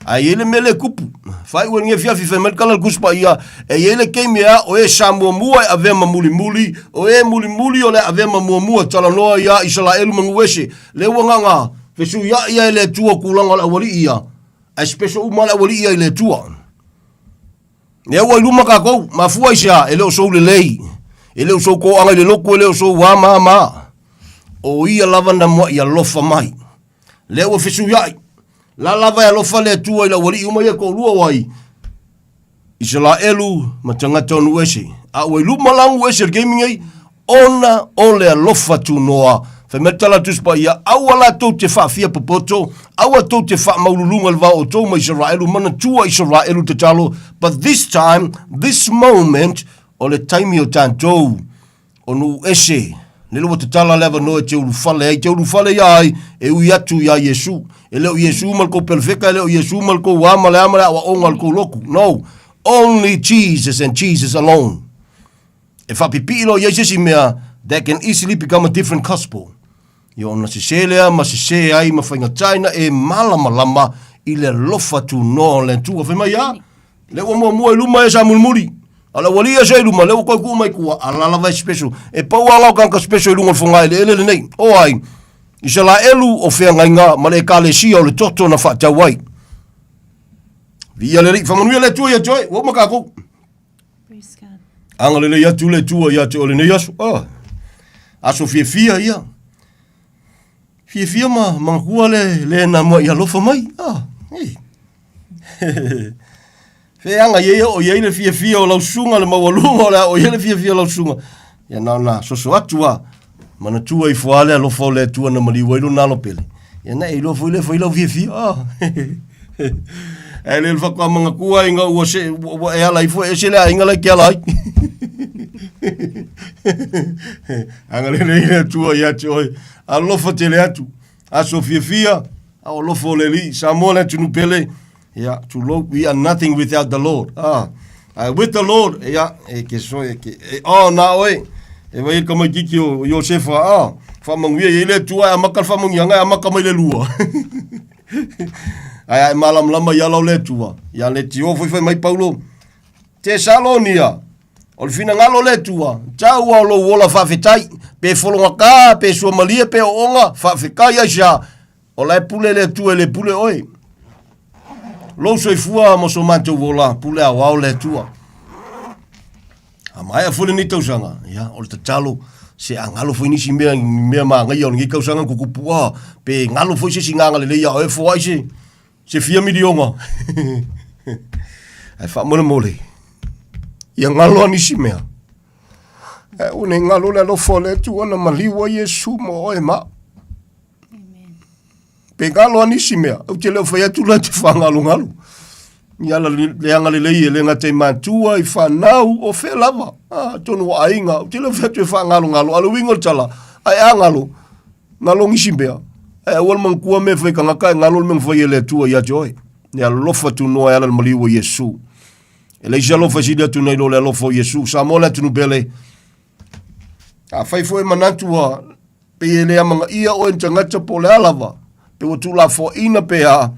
A ele mele kupu. Fai ua nge fiafi fe melkala kuspa ia. E ele keime a o e sa mua e avema muli. O e muli o le avema mua tala noa ia Israelu manguese. Le wanganga. Fesu ia ele tua kulanga la wali ia. A special umala wali ia ele tua. Ne ua iluma kako. Mafua isa ele o sou le lei. Ele o sou ko anga le loko ele o sou wa ma. O ia lavanda mua ia lofa mai. Le ua fesu ia. La lava ya lofa le tua ila wali uma ya ko lua wai. Israelu matangata onu ese. A wai luma langu ese gaming ai ona ole lofa tu noa. Fe metala tuspa ia awala to te fa fia popoto. Awa to te fa maululunga lva o to ma Israelu mana tua Israelu te talo. But this time, this moment, ole taimi o tantou. Onu ese. Nelo te tala leva no te urufale ai e ui atu ia Yesu. E leo Yesu malko perfeka, leo Yesu malko wamale wa ongal loku. No, only Jesus and Jesus alone. E whapipi ilo Jesus i mea, that can easily become a different gospel. Yo na se selea, ma se se ai, ma whainga taina e malama i le lofa tu no le tua. Whema ia, leo mua iluma e sa mulmuri. Ala walia sei luma leo ko ku mai ku ala la vai special e pau ala ka special lunga fonga ele nei o ai Israelu o fe nga male kale si o le toto na fa tawai via le famanu le tu ya joy wo makako praise god anga le ya tu ya te ole nei aso aso fia ia fia ma ku le na mo ya lo fa mai Fe anga ye o ye le fia o lau sunga le mawalunga o ye le fia lau sunga. Ya na so atua. Mana tua I foale alo fole tua na mali wailu na lo pele. Ya na ilo foile fia. E le fa manga kua inga o se e ala ifo e se le inga le ke ala. Anga le tua ya choi. Alo fa tele atu. Aso fia o lo fole li Samoa le tunu pele. Yeah, to Lord, we are nothing without the Lord. With the Lord, na oi. E vai kama kiki o Yosefa, whamangwia ele tua amakal whamangianga amakama ile lua. Ai malam lama yalau le tua. Ya le tio foi mai Paulo. Tesalonia. Ol fina ngalo le tua. Tau o lo wola fafetai, pe folonga ka, pe Somalia pe onga, fafekai ya. Ola pule le tua le pule oi. Lo so fua mo so manto vola pule a wao le tua. Amai a fule ni tausanga. Ya, o te talo se angalo foi ni si mea ma ngai o ngi kausanga kukupua. Pe ngalo foi se singanga le ya e foi se fia milionga. Ai fa mole. Ya ngalo ni si mea. E une ngalo le lo fole tua na maliwa Yesu mo e ma. Pe ngalo anisi mea, au te leo whai atu la te whangalo. Iala le anga le lei e le ngate mantua I whanau o whe lava. Tonu wa ainga, au te leo whai atu e whangalo. Alo wingo tala, ai angalo, ngalo ngisi mea. Ai awal mangkua me whai kangaka, ngalo me whai ele atua ia te oi. Ia lofa tu noa ala maliwa Yesu. E le isa lofa sidi atu nei lo le lofa Yesu. Samoa le atu nubele. A whai fo e manantua, pe ele amanga ia o entangata po le alava. Pe o tu la fo ina pe a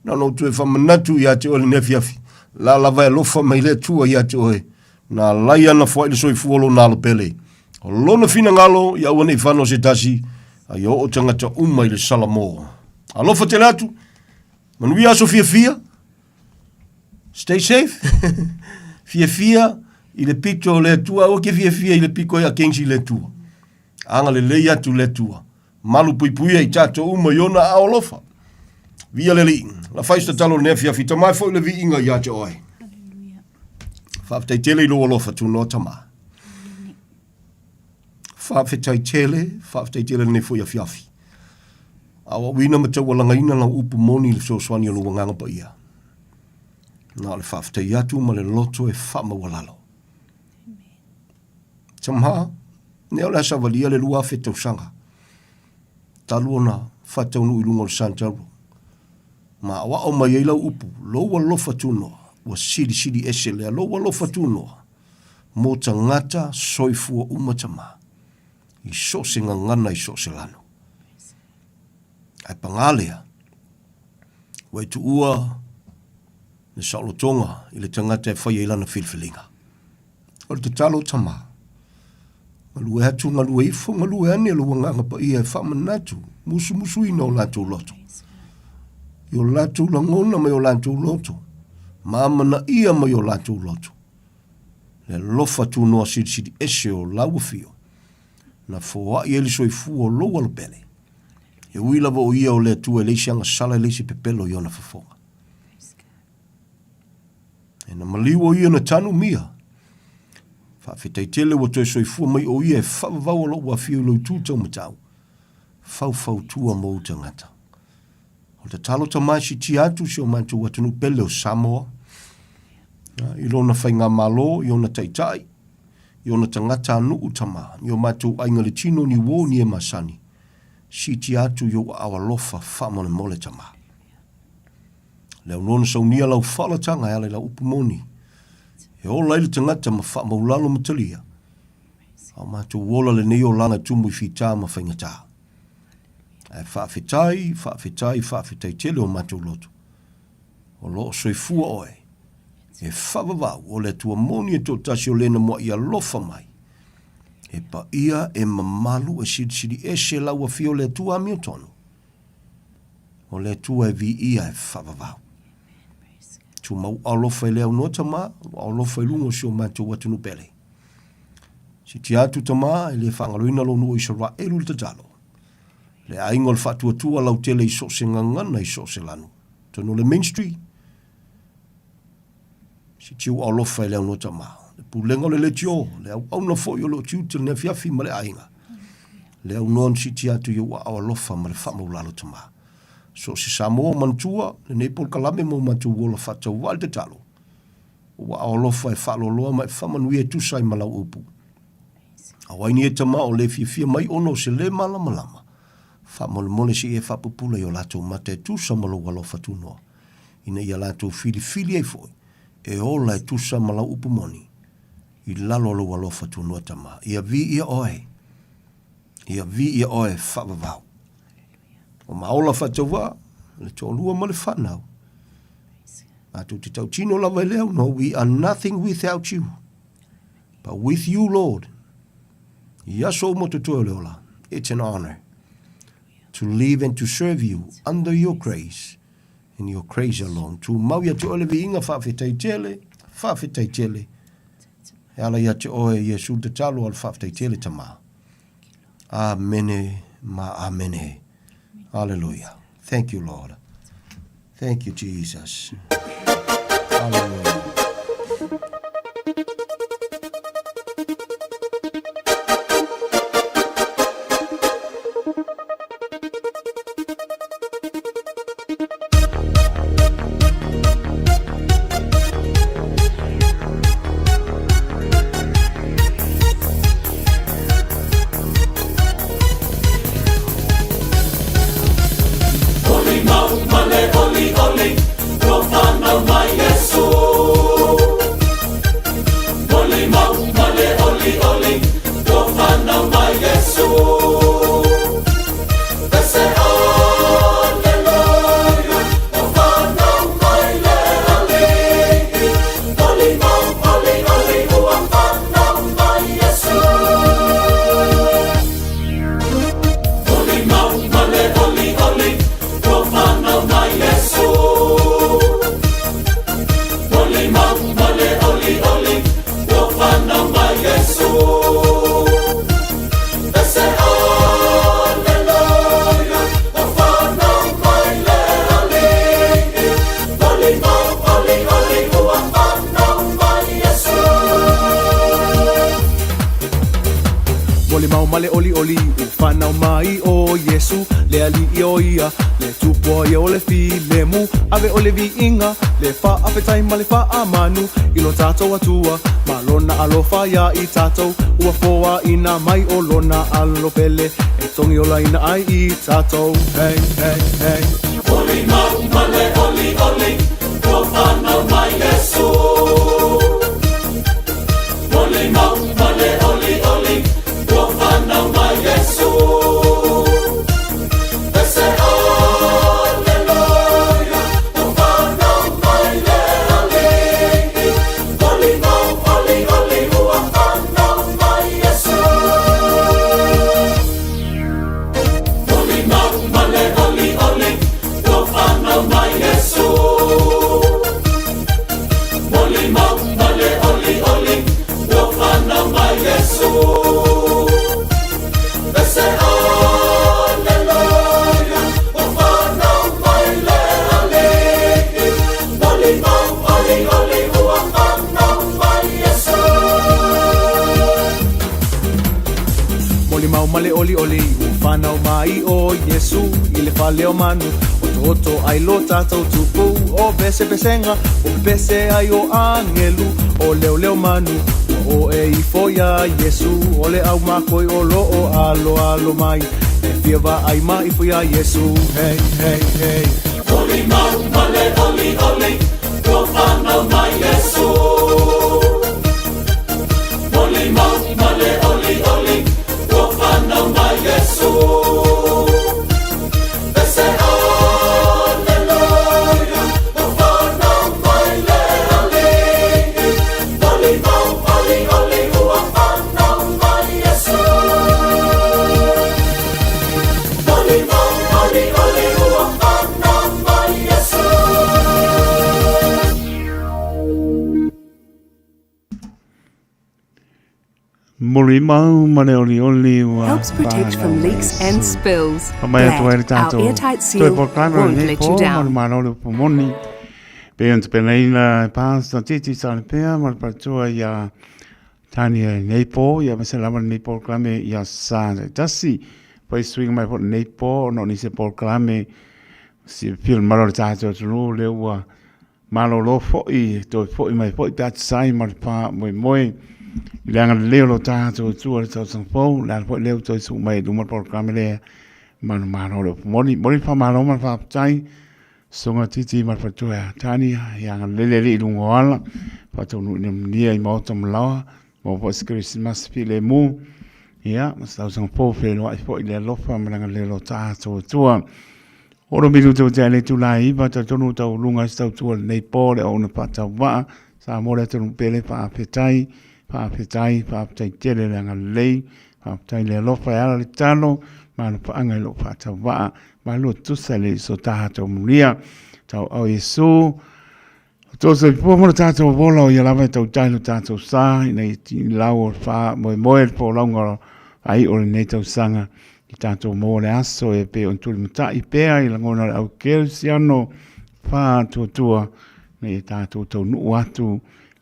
na no tu e fa manatu ia te o le nefiafi la lava e lofa mai le tua ia te oe na laia na fo i so I fuolo na lo pele o lona fina ngalo ia wana I fano se tasi a yo o tangata uma I le Samoa a lofa te latu Manui aso fia. Stay safe. Fia i le pito le tua o ke fia i le piko ia kengsi le tua. Anga le leia tu le tua. Malu pui ai tato uma yona a olofa. Via le li. La faista talo ne fia fita mai fo le vi inga ia te oi. Whaafitai tele i lo olofa tu no tama. Whaafitai tele ne fo ia fiafi. Awa wina matau alanga ina la upu moni le so swani lo nganga pa ia. Na le whaafitai atu ma le loto e whama walalo. Tamha, ne o le asavalia le lua whetau sanga. Taluona whatau nu ilunga le santaru. Ma awa o mai eilau upu, loa lofa tunoa, wa siri ese lea, loa lofa tunoa. Mo tangata soifua umatama. I so se ngangana i so se lano. Ai pangalea, wai tu ua, ne saulotonga, i le tangata e whai eilana filfilinga. O le te talo tama. Ngalue hatu, ngalue ifo, ngalue ane, lua nganga pa ia e whamanatu, musu ina o latu loto. Yo latu langona mai o latu loto. Mamana ia mai o latu loto. Le lofa tu noa siri ese o lauafio. Na foa i eli soifu o loa le pele. E uila o ia o le tu e leisi anga sala e leisi pepelo i ona fafonga. E na maliwa ia na tanu mia. Whawhitai tele wa toi soifu mai o ia e whawavau o loa fio lo tu tau matau. Fau tua mo tangata. O te talo tamai si ti atu si o mantu watunu pele o Samoa. I lona whainga malo, i ona taitai, i ona tangata anu utama, i o mantu ainga le tino ni wo ni e masani. Si ti atu i o awa lofa whamone mole tama. Leo nona saunia lau whalatanga ale lau upumoni. E o laile tangata ma whamaulalo matalia. Au mantu wola le neo langa tumu I fita ma whaingata. E whawhitai tele o matou loto. O loo soifua oe. E whawawau o le tua moni e tō tasi o lena moa ia lofa mai. E pa ia e mamalu e siri ese lau a fio le tua amio tonu. O le tua e vi ia e whawawau. Tu mau alofa e leo no tama, alofa e lungo si o matou watunu pele. Si ti atu tama e le whangaroina lo no Israel le tatalo. Le aingol fatuatua lau tele I so se ngangana I so se lanu. Tono le Main Street. Si tiu au lofa I leo no tama. Le pulenga le tio. Le au na fo yo lo tiu til ne fiafi ma le ainga. Le au non si tia tu yo au lofa ma le fama ulalo tama. So si Samoa mantua, le neipol kalame mo mantua wola fata walde talo. Wa au lofa e falo loa ma e fama nui e tusai ma lau upu. Awaini e tama o le fia mai ono se le malama. Whamole si e whapupula I o lato mate tusa malo walo whatunoa. Ina ia lato fili e foi. E ola e tusa malo upumoni. I lalo lo walo whatunoa tama. Ia vi ia oe whavavau. O maola whatawa, le tōlua ma le whanau. Atu te tau tino lava leo, no, we are nothing without you. But with you, Lord. Yaso mo te tō leola. It's an honor to live and to serve you under your grace and your grace alone. Tu mauia te ole vi inga whawhitai tele. E ala ia te oe Yesu te talo al whawhitai tele tama. Amene ma amene. Hallelujah. Thank you, Lord. Thank you, Jesus. Hallelujah. Oli, no, male, oli, no, no, mai, Yesu. ia le tupua ia o le fi le mu ave o le vi inga le fa apetai ma le fa amanu i lo tātou atua ma lona alofa ia i tātou ua foa ina mai o lona alo pele e tongi o laina ai i tātou hey hey hey Oli mau male oli oli Ko whanau mai Yesu Oli mau male oli oli Ko whanau mai Yesu Ese aleluia Ko whanau mai le alei Oli mau oli oli Ua whanau mai Yesu Oli mau male oli oli Ko whanau mai Yesu Oli mau male oli oli Ko whanau mai Yesu Ese aleluia Ko whanau mai le alei Oli mau oli oli Ua whanau mai Yesu Moli mau male oli oli whanau mai o Yesu i le whale o manu o toto ai lo tātou tupu o pese pesenga o pese ai o angelu o leo leo manu o e i foia Yesu o le au makoi o lo o alo alo mai e fiava ai mai i foia Yesu hey hey hey Oli mau male oli oli Ko whanau mai Yesu Oli mau male oli oli Ko whanau mai Yesu Ese aleluia Ko whanau mai le alei Oli mau oli oli Ua whanau mai Yesu Oli mau oli oli Ua whanau mai Yesu Mori mau mane oli oli wa Helps protect from leaks and spills. Mai atu ai Glad, our tātou. airtight Toi seal por klama won't nei let po, you down. mano le pomoni. Pe ant pe nei na pasta titi sa le pea, mar patua ia tani nei po, ia mese lama nei por klame ia sa. Tasi, poi swing mai po nei po, no ni se por klame, si fil maro le tātou tunu le ua malo lo foi, toi foi mai foi tat sai mar pa moi moi. Ilanga leo lo tātou tua le tau sangpou, la po leo toi su mai dumar por klame le mano le moni fa malo mar fa tai songa titi mar fatua tani yang lele lungo ala patu ni ai mo tom la mo pos Christmas file mu ya sta sang po fe no ai po ile lo fa manga le lo ta tua oro minuto tele tu lai va ta tonu ta lunga sta tua nei po le ona pata va sa mo le tonu pele fa fetai tele langa lei fa tai le lo fa ala le tano ma pa anga lo fa ta va ma lo tu sale so ta to mulia tau au Yesu to se po mo ta to vola ia lava tau tai lo ta to sa nei ti lau fa mo po longa ai o nei tau sanga i ta to mo le aso e pe on tu mata i pe ai la ngona au kelsiano fa to tua nei ta to nu atu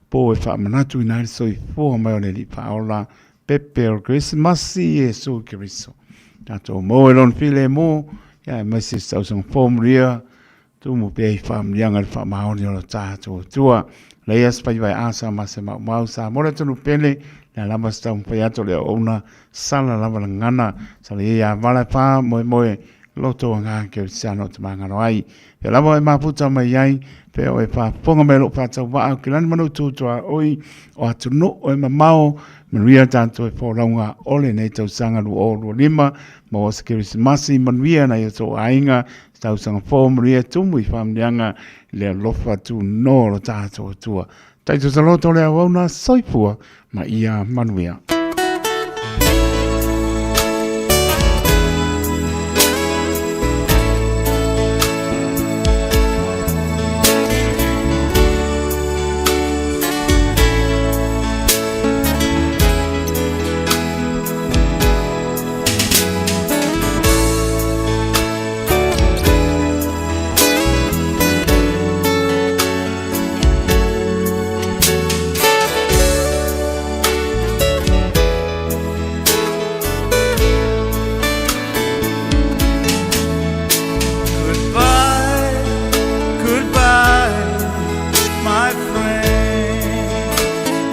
po e fa manatu ina so i fo mai o le fa ola pepe o Christmas Yesu Cristo tato mo elon file mo ya mesi sa usang form ria tu mo pe fam yang al fa ma on yo tato tua le as pa vai asa ma se ma sa mo le tu pele la lama sta un payato le ona sala lava ngana sala ya vala pa mo loto nga ke siano te manga ai pe lava ma puta mai ai pe o pa ponga me lo pa wa ke lan manu tu oi o atu no o ma mau Maria tanto e foraunga ole nei tau sanga lu o lima ma o Christmas Maria na yo so ainga tau sanga fo Maria tumu i famlianga le lofa tu no lo tato tua tai tu saloto le awona soifua ma ia manuia